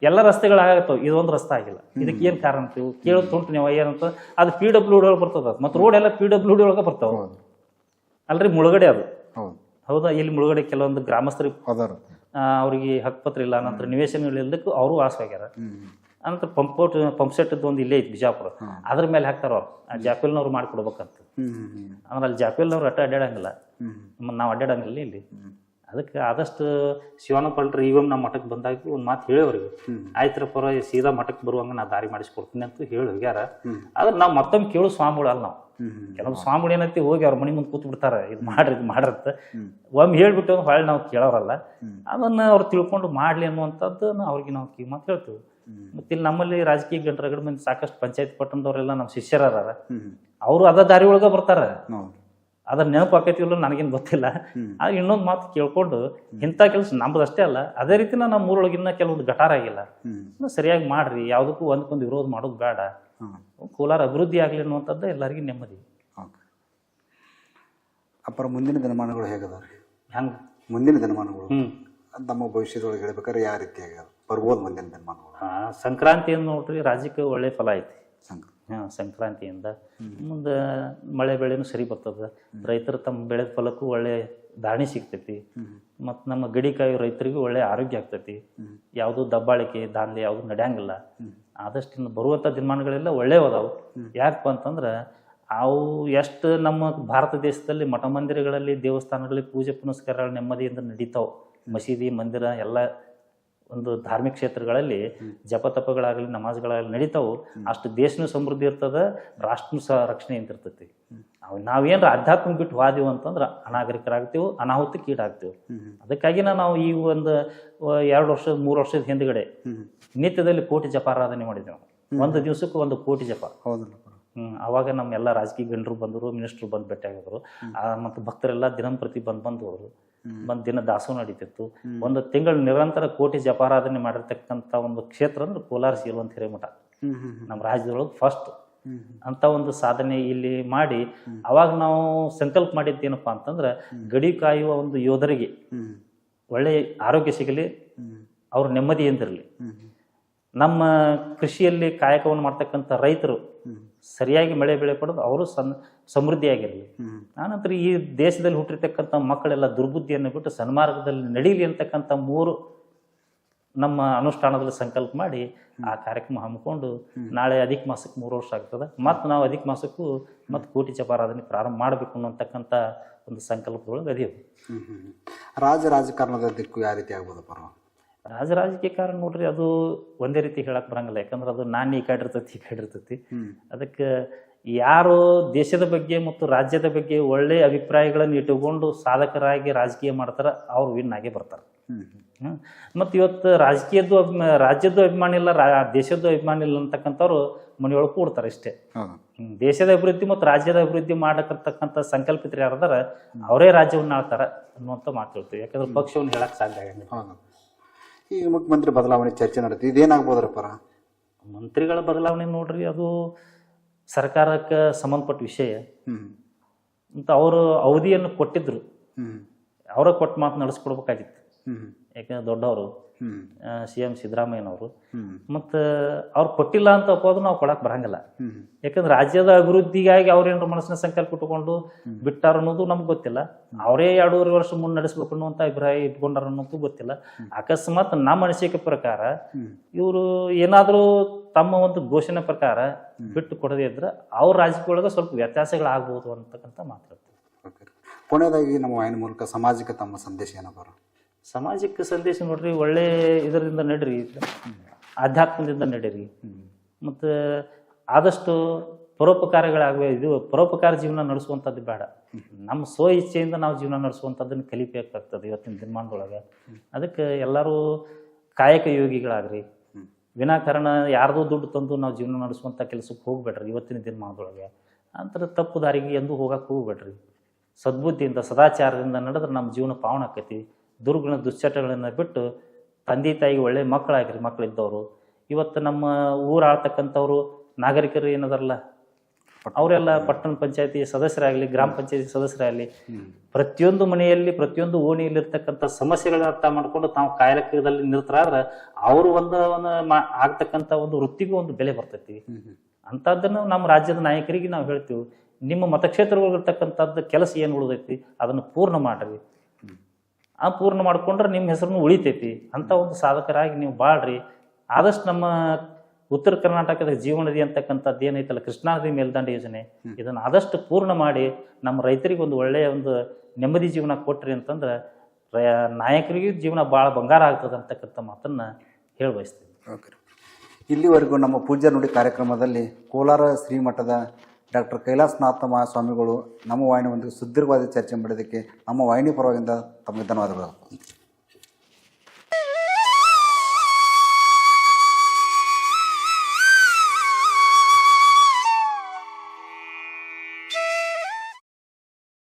ಎಲ್ಲ ರಸ್ತೆಗಳಾಗತ್ತವ, ಇದೊಂದು ರಸ್ತೆ ಆಗಿಲ್ಲ. ಇದಕ್ಕೆ ಏನ್ ಕಾರಣ ಅಂತೀವಿ ಕೇಳೋದು ತುಂಟು ನೀವು ಏನಂತ. ಅದು PWD ಒಳಗೆ ಬರ್ತದ. ಮತ್ತು ರೋಡ್ ಎಲ್ಲ PWD ಒಳಗೆ ಬರ್ತಾವ ಅಲ್ರಿ, ಮುಳುಗಡೆ ಅದು. ಹೌದಾ? ಇಲ್ಲಿ ಮುಳುಗಡೆ ಕೆಲವೊಂದು ಗ್ರಾಮಸ್ಥರಿಗೆ ಅವ್ರಿಗೆ ಹಕ್ಕುಪತ್ರ ಇಲ್ಲ, ನಂತರ ನಿವೇಶನಗಳಿಲ್ಲದಕ್ಕೂ ಅವರು ವಾಸವಾಗ್ಯಾರ. ಅನಂತರ ಪಂಪ್ ಸೆಟ್ ಒಂದು ಇಲ್ಲೇ ಐತಿ ಬಿಜಾಪುರ, ಅದ್ರ ಮೇಲೆ ಹಾಕ್ತಾರ ಅವ್ರು. ಆ ಜಾಕ್ವೆಲ್ನವ್ರು ಮಾಡಿಕೊಡ್ಬೇಕಂತ. ಅಂದ್ರೆ ಅಲ್ಲಿ ಜಾಕ್ವೆಲ್ನವ್ರು ಅಡ್ಡಾಡಂಗಿಲ್ಲ, ನಾವು ಅಡ್ಡಾಡಂಗಿಲ್ಲ ಇಲ್ಲಿ. ಅದಕ್ಕೆ ಆದಷ್ಟು ಶಿವಾನಂದ ಪಾಟೀಲ್ರು ಈಗ ನಮ್ಮ ಮಠಕ್ಕೆ ಬಂದಾಗ ಒಂದು ಮಾತು ಹೇಳೋರಿಗೆ, ಆಯ್ತರ ಪರ ಸೀದಾ ಮಠಕ್ಕೆ ಬರುವಂಗ ನಾ ದಾರಿ ಮಾಡಿಸ್ಕೊಡ್ತೀನಿ ಅಂತ ಹೇಳಿ ಹೋಗ್ಯಾರ. ಆದ್ರೆ ನಾವು ಮತ್ತೊಮ್ಮೆ ಕೇಳೋ ಸ್ವಾಮಿಗಳಲ್ಲ ನಾವು. ಕೆಲವು ಸ್ವಾಮಿಗಳು ಏನೈತಿ ಹೋಗಿ ಅವ್ರ ಮನೆ ಮುಂದೆ ಕೂತ್ ಬಿಡ್ತಾರ, ಇದು ಮಾಡ್ರತ್ತ ಒಮ್ಮೆ ಹೇಳ್ಬಿಟ್ಟು ಹೊಳ್ಳಿ ನಾವು ಕೇಳೋರಲ್ಲ. ಅದನ್ನ ಅವ್ರು ತಿಳ್ಕೊಂಡು ಮಾಡ್ಲಿ ಅನ್ನುವಂಥದ್ದು ಅವ್ರಿಗೆ ನಾವು ಕೀ ಮಾತು ಹೇಳ್ತೀವಿ. ಮತ್ತೆ ಇಲ್ಲಿ ನಮ್ಮಲ್ಲಿ ರಾಜಕೀಯ ಗಂಟರಗಡೆ ಮಂದಿ ಸಾಕಷ್ಟು ಪಂಚಾಯತ್ ಪಟ್ಟಣದವರೆಲ್ಲ ನಮ್ಮ ಶಿಷ್ಯರಾರ, ಅವರು ಅದ ದಾರಿ ಒಳಗ ಬರ್ತಾರ. ಅದ್ರ ನೆನಪು ಆಕೈತಿಲ್ಲ ನನಗೇನು ಗೊತ್ತಿಲ್ಲ. ಆದ್ರೆ ಇನ್ನೊಂದು ಮಾತು ಕೇಳ್ಕೊಂಡು ಇಂಥ ಕೆಲಸ ನಮ್ದು ಅಷ್ಟೇ ಅಲ್ಲ, ಅದೇ ರೀತಿ ನಮ್ಮ ಊರೊಳಗಿನ್ನ ಕೆಲವೊಂದು ಗಟಾರ ಆಗಿಲ್ಲ, ಸರಿಯಾಗಿ ಮಾಡ್ರಿ, ಯಾವುದಕ್ಕೂ ಒಂದ್ಕೊಂದು ವಿರೋಧ ಮಾಡೋದು ಬೇಡ, ಕೋಲಾರ ಅಭಿವೃದ್ಧಿ ಆಗ್ಲಿ ಅನ್ನುವಂಥದ್ದು ಎಲ್ಲರಿಗೂ ನೆಮ್ಮದಿ. ಅಪ್ಪರ ಮುಂದಿನ ದಿನಮಾನಗಳು ಹೇಗದಾವ ರೀ? ಹೆಂಗೆ ಮುಂದಿನ ದಿನಮಾನಗಳು ಹ್ಞೂ ನಮ್ಮ ಭವಿಷ್ಯದೊಳಗೆ ಹೇಳ್ಬೇಕಾದ್ರೆ ಯಾವ ರೀತಿ ಆಗ್ಯಾವ ಬರ್ಬೋದು ಮುಂದಿನ ದಿನಮಾನಗಳು? ಹಾಂ, ಸಂಕ್ರಾಂತಿಯಿಂದ ನೋಡ್ರಿ ರಾಜ್ಯಕ್ಕೆ ಒಳ್ಳೆ ಫಲ ಐತಿ. ಹಾಂ, ಸಂಕ್ರಾಂತಿಯಿಂದ ಮುಂದೆ ಮಳೆ ಬೆಳೆನೂ ಸರಿ ಬರ್ತದೆ. ರೈತರು ತಮ್ಮ ಬೆಳೆದ ಫಲಕ್ಕೂ ಒಳ್ಳೆ ದಾಣಿ ಸಿಗ್ತೈತಿ. ಮತ್ತು ನಮ್ಮ ಗಡಿ ಕಾಯೋ ರೈತರಿಗೂ ಒಳ್ಳೆ ಆರೋಗ್ಯ ಆಗ್ತೈತಿ. ಯಾವುದೂ ದಬ್ಬಾಳಿಕೆ ದಾಂಧಲೆ ಯಾವುದು ನಡೆಯಂಗಿಲ್ಲ. ಆದಷ್ಟು ಇನ್ನು ಬರುವಂಥ ದಿನಮಾನಗಳೆಲ್ಲ ಒಳ್ಳೆಯ ಅದಾವು. ಯಾಕಪ್ಪ ಅಂತಂದ್ರೆ ಅವು ಎಷ್ಟು ನಮ್ಮ ಭಾರತ ದೇಶದಲ್ಲಿ ಮಠ ಮಂದಿರಗಳಲ್ಲಿ ದೇವಸ್ಥಾನಗಳಲ್ಲಿ ಪೂಜೆ ಪುನಸ್ಕಾರಗಳು ನೆಮ್ಮದಿಯಿಂದ ನಡೀತಾವೆ. ಮಸೀದಿ ಮಂದಿರ ಎಲ್ಲ ಒಂದು ಧಾರ್ಮಿಕ ಕ್ಷೇತ್ರಗಳಲ್ಲಿ ಜಪ ತಪಗಳಾಗಲಿ ನಮಾಜ್ಗಳಾಗಲಿ ನಡೀತಾವೆ. ಅಷ್ಟು ದೇಶನೂ ಸಮೃದ್ಧಿ ಇರ್ತದೆ, ರಾಷ್ಟ್ರನೂ ಸಹ ರಕ್ಷಣೆ ಅಂತ ಇರ್ತೈತಿ. ನಾವೇನಾರ ಆಧ್ಯಾತ್ಮ ಬಿಟ್ಟು ವಾದೀವಿ ಅಂತಂದ್ರೆ ಅನಾಗರಿಕರಾಗ್ತೀವಿ, ಅನಾಹುತಕ್ಕೆ ಈಡಾಗ್ತೀವಿ. ಅದಕ್ಕಾಗಿ ನಾವು ಈ ಒಂದು 2 ವರ್ಷ 3 ವರ್ಷದ ಹಿಂದ್ಗಡೆ ನಿತ್ಯದಲ್ಲಿ ಕೋಟಿ ಜಪಾರಾಧನೆ ಮಾಡಿದ್ದೆವು. ಒಂದು ದಿವಸಕ್ಕೂ 1 ಕೋಟಿ ಜಪ. ಹೌದಲ್ಲ? ಆವಾಗ ನಮ್ಮೆಲ್ಲ ರಾಜಕೀಯ ಗಣ್ಯರು ಬಂದರು, ಮಿನಿಸ್ಟ್ರು ಬಂದು ಭೇಟಿ ಆಗಿದ್ರು. ಮತ್ತು ಭಕ್ತರೆಲ್ಲ ದಿನಂಪ್ರತಿ ಬಂದು ಹೋದ್ರು. ದಿನ ದಾಸೋಹ ನಡೀತಿತ್ತು. 1 ತಿಂಗಳು ನಿರಂತರ ಕೋಟಿ ಜಪಾರಾಧನೆ ಮಾಡಿರ್ತಕ್ಕಂಥ ಒಂದು ಕ್ಷೇತ್ರ ಅಂದ್ರೆ ಕೋಲಾರ ಸೀಲ್ವಂತ ಹಿರೇಮಠ. ನಮ್ಮ ರಾಜ್ಯದೊಳಗೆ ಫಸ್ಟ್ ಅಂತ ಒಂದು ಸಾಧನೆ ಇಲ್ಲಿ ಮಾಡಿ ಅವಾಗ ನಾವು ಸಂಕಲ್ಪ ಮಾಡಿದ್ದೇನಪ್ಪ ಅಂತಂದ್ರೆ ಗಡಿ ಕಾಯುವ ಒಂದು ಯೋಧರಿಗೆ ಒಳ್ಳೆ ಆರೋಗ್ಯ ಸಿಗಲಿ, ಅವ್ರ ನೆಮ್ಮದಿಯಿಂದಿರಲಿ. ನಮ್ಮ ಕೃಷಿಯಲ್ಲಿ ಕಾಯಕವನ್ನು ಮಾಡ್ತಕ್ಕಂಥ ರೈತರು ಸರಿಯಾಗಿ ಮಳೆ ಬೆಳೆ ಪಡೆದು ಅವರು ಸಮೃದ್ಧಿಯಾಗಿರಲಿ. ಆನಂತರ ಈ ದೇಶದಲ್ಲಿ ಹುಟ್ಟಿರ್ತಕ್ಕಂಥ ಮಕ್ಕಳೆಲ್ಲ ದುರ್ಬುದ್ಧಿಯನ್ನು ಬಿಟ್ಟು ಸನ್ಮಾರ್ಗದಲ್ಲಿ ನಡೀಲಿ ಅಂತಕ್ಕಂಥ 3 ನಮ್ಮ ಅನುಷ್ಠಾನದಲ್ಲಿ ಸಂಕಲ್ಪ ಮಾಡಿ ಆ ಕಾರ್ಯಕ್ರಮ ಹಮ್ಮಿಕೊಂಡು ನಾಳೆ ಅಧಿಕ ಮಾಸಕ್ಕೆ 3 ವರ್ಷ ಆಗ್ತದೆ. ಮತ್ತು ನಾವು ಅಧಿಕ ಮಾಸಕ್ಕೂ ಮತ್ತು ಕೋಟಿ ಜಪಾರಾಧನೆ ಪ್ರಾರಂಭ ಮಾಡಬೇಕು ಅನ್ನೋತಕ್ಕಂಥ ಒಂದು ಸಂಕಲ್ಪದೊಳಗೆ ಅದೀವಿ. ರಾಜಕಾರಣದ ದಿಕ್ಕು ಯಾವ ರೀತಿ ಆಗ್ಬೋದಪ್ಪ? ರಾಜಕೀಯ ಕಾರಣ ನೋಡ್ರಿ, ಅದು ಒಂದೇ ರೀತಿ ಹೇಳಕ್ ಬರಂಗಿಲ್ಲ. ಯಾಕಂದ್ರೆ ಅದು ನಾನು ಈ ಕಡೆ ಇರ್ತೈತಿ. ಅದಕ್ಕೆ ಯಾರು ದೇಶದ ಬಗ್ಗೆ ಮತ್ತು ರಾಜ್ಯದ ಬಗ್ಗೆ ಒಳ್ಳೆ ಅಭಿಪ್ರಾಯಗಳನ್ನು ಇಟ್ಟುಕೊಂಡು ಸಾಧಕರಾಗಿ ರಾಜಕೀಯ ಮಾಡ್ತಾರ ಅವ್ರು ವಿನ್ ಆಗೇ ಬರ್ತಾರೆ. ಮತ್ತು ಇವತ್ತು ರಾಜ್ಯದ್ದು ಅಭಿಮಾನ ಇಲ್ಲ, ದೇಶದ್ದು ಅಭಿಮಾನ ಇಲ್ಲ ಅಂತಕ್ಕಂಥವ್ರು ಮನೆಯೊಳಗೆ ಕೂಡ್ತಾರೆ ಇಷ್ಟೇ. ದೇಶದ ಅಭಿವೃದ್ಧಿ ಮತ್ತು ರಾಜ್ಯದ ಅಭಿವೃದ್ಧಿ ಮಾಡಕರ್ತಕ್ಕಂಥ ಸಂಕಲ್ಪಿತರು ಯಾರದಾರ ಅವರೇ ರಾಜ್ಯವನ್ನು ಆಳ್ತಾರ ಅನ್ನುವಂಥ ಮಾತು ಹೇಳ್ತೀವಿ. ಯಾಕಂದ್ರೆ ಪಕ್ಷವನ್ನು ಹೇಳಕ್ ಸಾಧ್ಯ ಆಗಂಗಿಲ್ಲ. ಈ ಮುಖ್ಯಮಂತ್ರಿ ಬದಲಾವಣೆ ಚರ್ಚೆ ನಡೆದು ಇದೇನಾಗ್ಬೋದ್ರಪ್ಪ? ಮಂತ್ರಿಗಳ ಬದಲಾವಣೆ ನೋಡ್ರಿ, ಅದು ಸರ್ಕಾರಕ್ಕೆ ಸಂಬಂಧಪಟ್ಟ ವಿಷಯ. ಅಂತ ಅವರು ಅವಧಿಯನ್ನು ಕೊಟ್ಟಿದ್ರು, ಅವರ ಕೊಟ್ಟು ಮಾತು ನಡೆಸ್ಕೊಡ್ಬೇಕಾಗಿತ್ತು. ಯಾಕಂದ್ರೆ ದೊಡ್ಡವರು CM ಸಿದ್ದರಾಮಯ್ಯನವರು. ಮತ್ತು ಅವ್ರು ಕೊಟ್ಟಿಲ್ಲ ಅಂತ ಅಪ್ಪೋದು ನಾವು ಕೊಡಕ್ಕೆ ಬರಂಗಿಲ್ಲ. ಯಾಕಂದ್ರೆ ರಾಜ್ಯದ ಅಭಿವೃದ್ಧಿಗಾಗಿ ಅವ್ರೇನಾರು ಮನಸ್ಸಿನ ಸಂಕಲ್ಪ ಇಟ್ಕೊಂಡು ಬಿಟ್ಟಾರ ಅನ್ನೋದು ನಮ್ಗೆ ಗೊತ್ತಿಲ್ಲ. ಅವರೇ 2.5 ವರ್ಷ ಮುಂದೆ ನಡೆಸ್ಬೇಕು ಅನ್ನುವಂಥ ಅಭಿಪ್ರಾಯ ಇಟ್ಕೊಂಡಾರ ಅನ್ನೋದು ಗೊತ್ತಿಲ್ಲ. ಅಕಸ್ಮಾತ್ ನಮ್ಮ ಅನಿಸಿಕೆ ಪ್ರಕಾರ ಇವರು ಏನಾದರೂ ತಮ್ಮ ಒಂದು ಘೋಷಣೆ ಪ್ರಕಾರ ಬಿಟ್ಟು ಕೊಡದೇ ಇದ್ರೆ ಅವ್ರ ರಾಜಕೀಯೊಳಗೆ ಸ್ವಲ್ಪ ವ್ಯತ್ಯಾಸಗಳಾಗ್ಬೋದು ಅಂತಕ್ಕಂಥ ಮಾತಾಡ್ತೀವಿ. ಕೊನೆಯದಾಗಿ ನಮ್ಮ ವಾಹಿನಿ ಮೂಲಕ ಸಮಾಜಕ್ಕೆ ತಮ್ಮ ಸಂದೇಶ ಏನಪ್ಪ? ಸಮಾಜಕ್ಕೆ ಸಂದೇಶ ನೋಡ್ರಿ, ಒಳ್ಳೆ ಇದರಿಂದ ನಡೀರಿ, ಆಧ್ಯಾತ್ಮದಿಂದ ನಡೀರಿ. ಮತ್ತು ಆದಷ್ಟು ಪರೋಪಕಾರ ಜೀವನ ನಡೆಸುವಂಥದ್ದು ಬೇಡ. ನಮ್ಮ ಸ್ವ ಇಚ್ಛೆಯಿಂದ ನಾವು ಜೀವನ ನಡೆಸುವಂಥದ್ದನ್ನು ಕಲಿಬೇಕಾಗ್ತದೆ ಇವತ್ತಿನ ದಿನಮಾನದೊಳಗೆ. ಅದಕ್ಕೆ ಎಲ್ಲರೂ ಕಾಯಕ ಯೋಗಿಗಳಾಗ್ರಿ. ವಿನಾಕಾರಣ ಯಾರ್ದೋ ದುಡ್ಡು ತಂದು ನಾವು ಜೀವನ ನಡೆಸುವಂಥ ಕೆಲಸಕ್ಕೆ ಹೋಗ್ಬೇಡ್ರಿ. ಇವತ್ತಿನ ದಿನಮಾನದೊಳಗೆ ಅಂತರ ತಪ್ಪು ದಾರಿಗೆ ಎಂದೂ ಹೋಗಕ್ಕೆ ಹೋಗ್ಬೇಡ್ರಿ. ಸದ್ಬುದ್ಧಿಯಿಂದ ಸದಾಚಾರದಿಂದ ನಡೆದ್ರೆ ನಮ್ಮ ಜೀವನ ಪಾವನ ಆಕೈತಿ. ದುರ್ಗುಣ ದುಶ್ಚಟಗಳನ್ನು ಬಿಟ್ಟು ತಂದೆ ತಾಯಿಗೆ ಒಳ್ಳೆ ಮಕ್ಕಳಾಗಿರಿ. ಮಕ್ಕಳಿದ್ದವರು ಇವತ್ತು ನಮ್ಮ ಊರು ಆಳ್ತಕ್ಕಂಥವ್ರು ನಾಗರಿಕರು ಏನದಾರಲ್ಲ, ಅವರೆಲ್ಲ ಪಟ್ಟಣ ಪಂಚಾಯತಿ ಸದಸ್ಯರಾಗಲಿ, ಗ್ರಾಮ ಪಂಚಾಯತಿ ಸದಸ್ಯರಾಗಲಿ, ಪ್ರತಿಯೊಂದು ಮನೆಯಲ್ಲಿ ಪ್ರತಿಯೊಂದು ಓಣಿಯಲ್ಲಿರ್ತಕ್ಕಂಥ ಸಮಸ್ಯೆಗಳನ್ನ ಅರ್ಥ ಮಾಡಿಕೊಂಡು ತಾವು ಕಾಯಕದಲ್ಲಿ ನಿರತರಾದ್ರೆ ಅವರು ಆಗ್ತಕ್ಕಂಥ ಒಂದು ವೃತ್ತಿಗೂ ಒಂದು ಬೆಲೆ ಬರ್ತೈತಿ. ಅಂಥದ್ದನ್ನು ನಮ್ಮ ರಾಜ್ಯದ ನಾಯಕರಿಗೆ ನಾವು ಹೇಳ್ತೀವಿ, ನಿಮ್ಮ ಮತಕ್ಷೇತ್ರಗಳಿರ್ತಕ್ಕಂಥದ್ದು ಕೆಲಸ ಏನು ಉಳಿದೈತಿ ಅದನ್ನು ಪೂರ್ಣ ಮಾಡ್ರಿ. ಆ ಪೂರ್ಣ ಮಾಡ್ಕೊಂಡ್ರೆ ನಿಮ್ಮ ಹೆಸರನ್ನು ಉಳಿತೈತಿ. ಅಂಥ ಒಂದು ಸಾಧಕರಾಗಿ ನೀವು ಬಾಳ್ರಿ. ಆದಷ್ಟು ನಮ್ಮ ಉತ್ತರ ಕರ್ನಾಟಕದ ಜೀವನದಿ ಅಂತಕ್ಕಂಥದ್ದು ಏನೈತಲ್ಲ, ಕೃಷ್ಣಾ ನದಿ ಮೇಲ್ದಂಡೆ ಯೋಜನೆ, ಇದನ್ನು ಆದಷ್ಟು ಪೂರ್ಣ ಮಾಡಿ ನಮ್ಮ ರೈತರಿಗೆ ಒಂದು ಒಳ್ಳೆಯ ಒಂದು ನೆಮ್ಮದಿ ಜೀವನ ಕೊಟ್ರಿ ಅಂತಂದ್ರೆ ನಾಯಕರಿಗೂ ಜೀವನ ಭಾಳ ಬಂಗಾರ ಆಗ್ತದೆ ಅಂತಕ್ಕಂಥ ಮಾತನ್ನು ಹೇಳಿ ಬಯಸ್ತೀವಿ. ಓಕೆ. ಇಲ್ಲಿವರೆಗೂ ನಮ್ಮ ಪೂಜ್ಯ ನುಡಿ ಕಾರ್ಯಕ್ರಮದಲ್ಲಿ ಕೋಲಾರ ಶ್ರೀಮಠದ ಡಾಕ್ಟರ್ ಕೈಲಾಸನಾಥ ಮಹಾಸ್ವಾಮಿಗಳು ನಮ್ಮ ವಾಹಿನಿ ಒಂದು ಸುದೀರ್ಘವಾದ ಚರ್ಚೆ ಮಾಡಿದ್ದಕ್ಕೆ ನಮ್ಮ ವಾಹಿನಿ ಪರವಾಗಿಂದ ತಮಗೆ ಧನ್ಯವಾದಗಳು.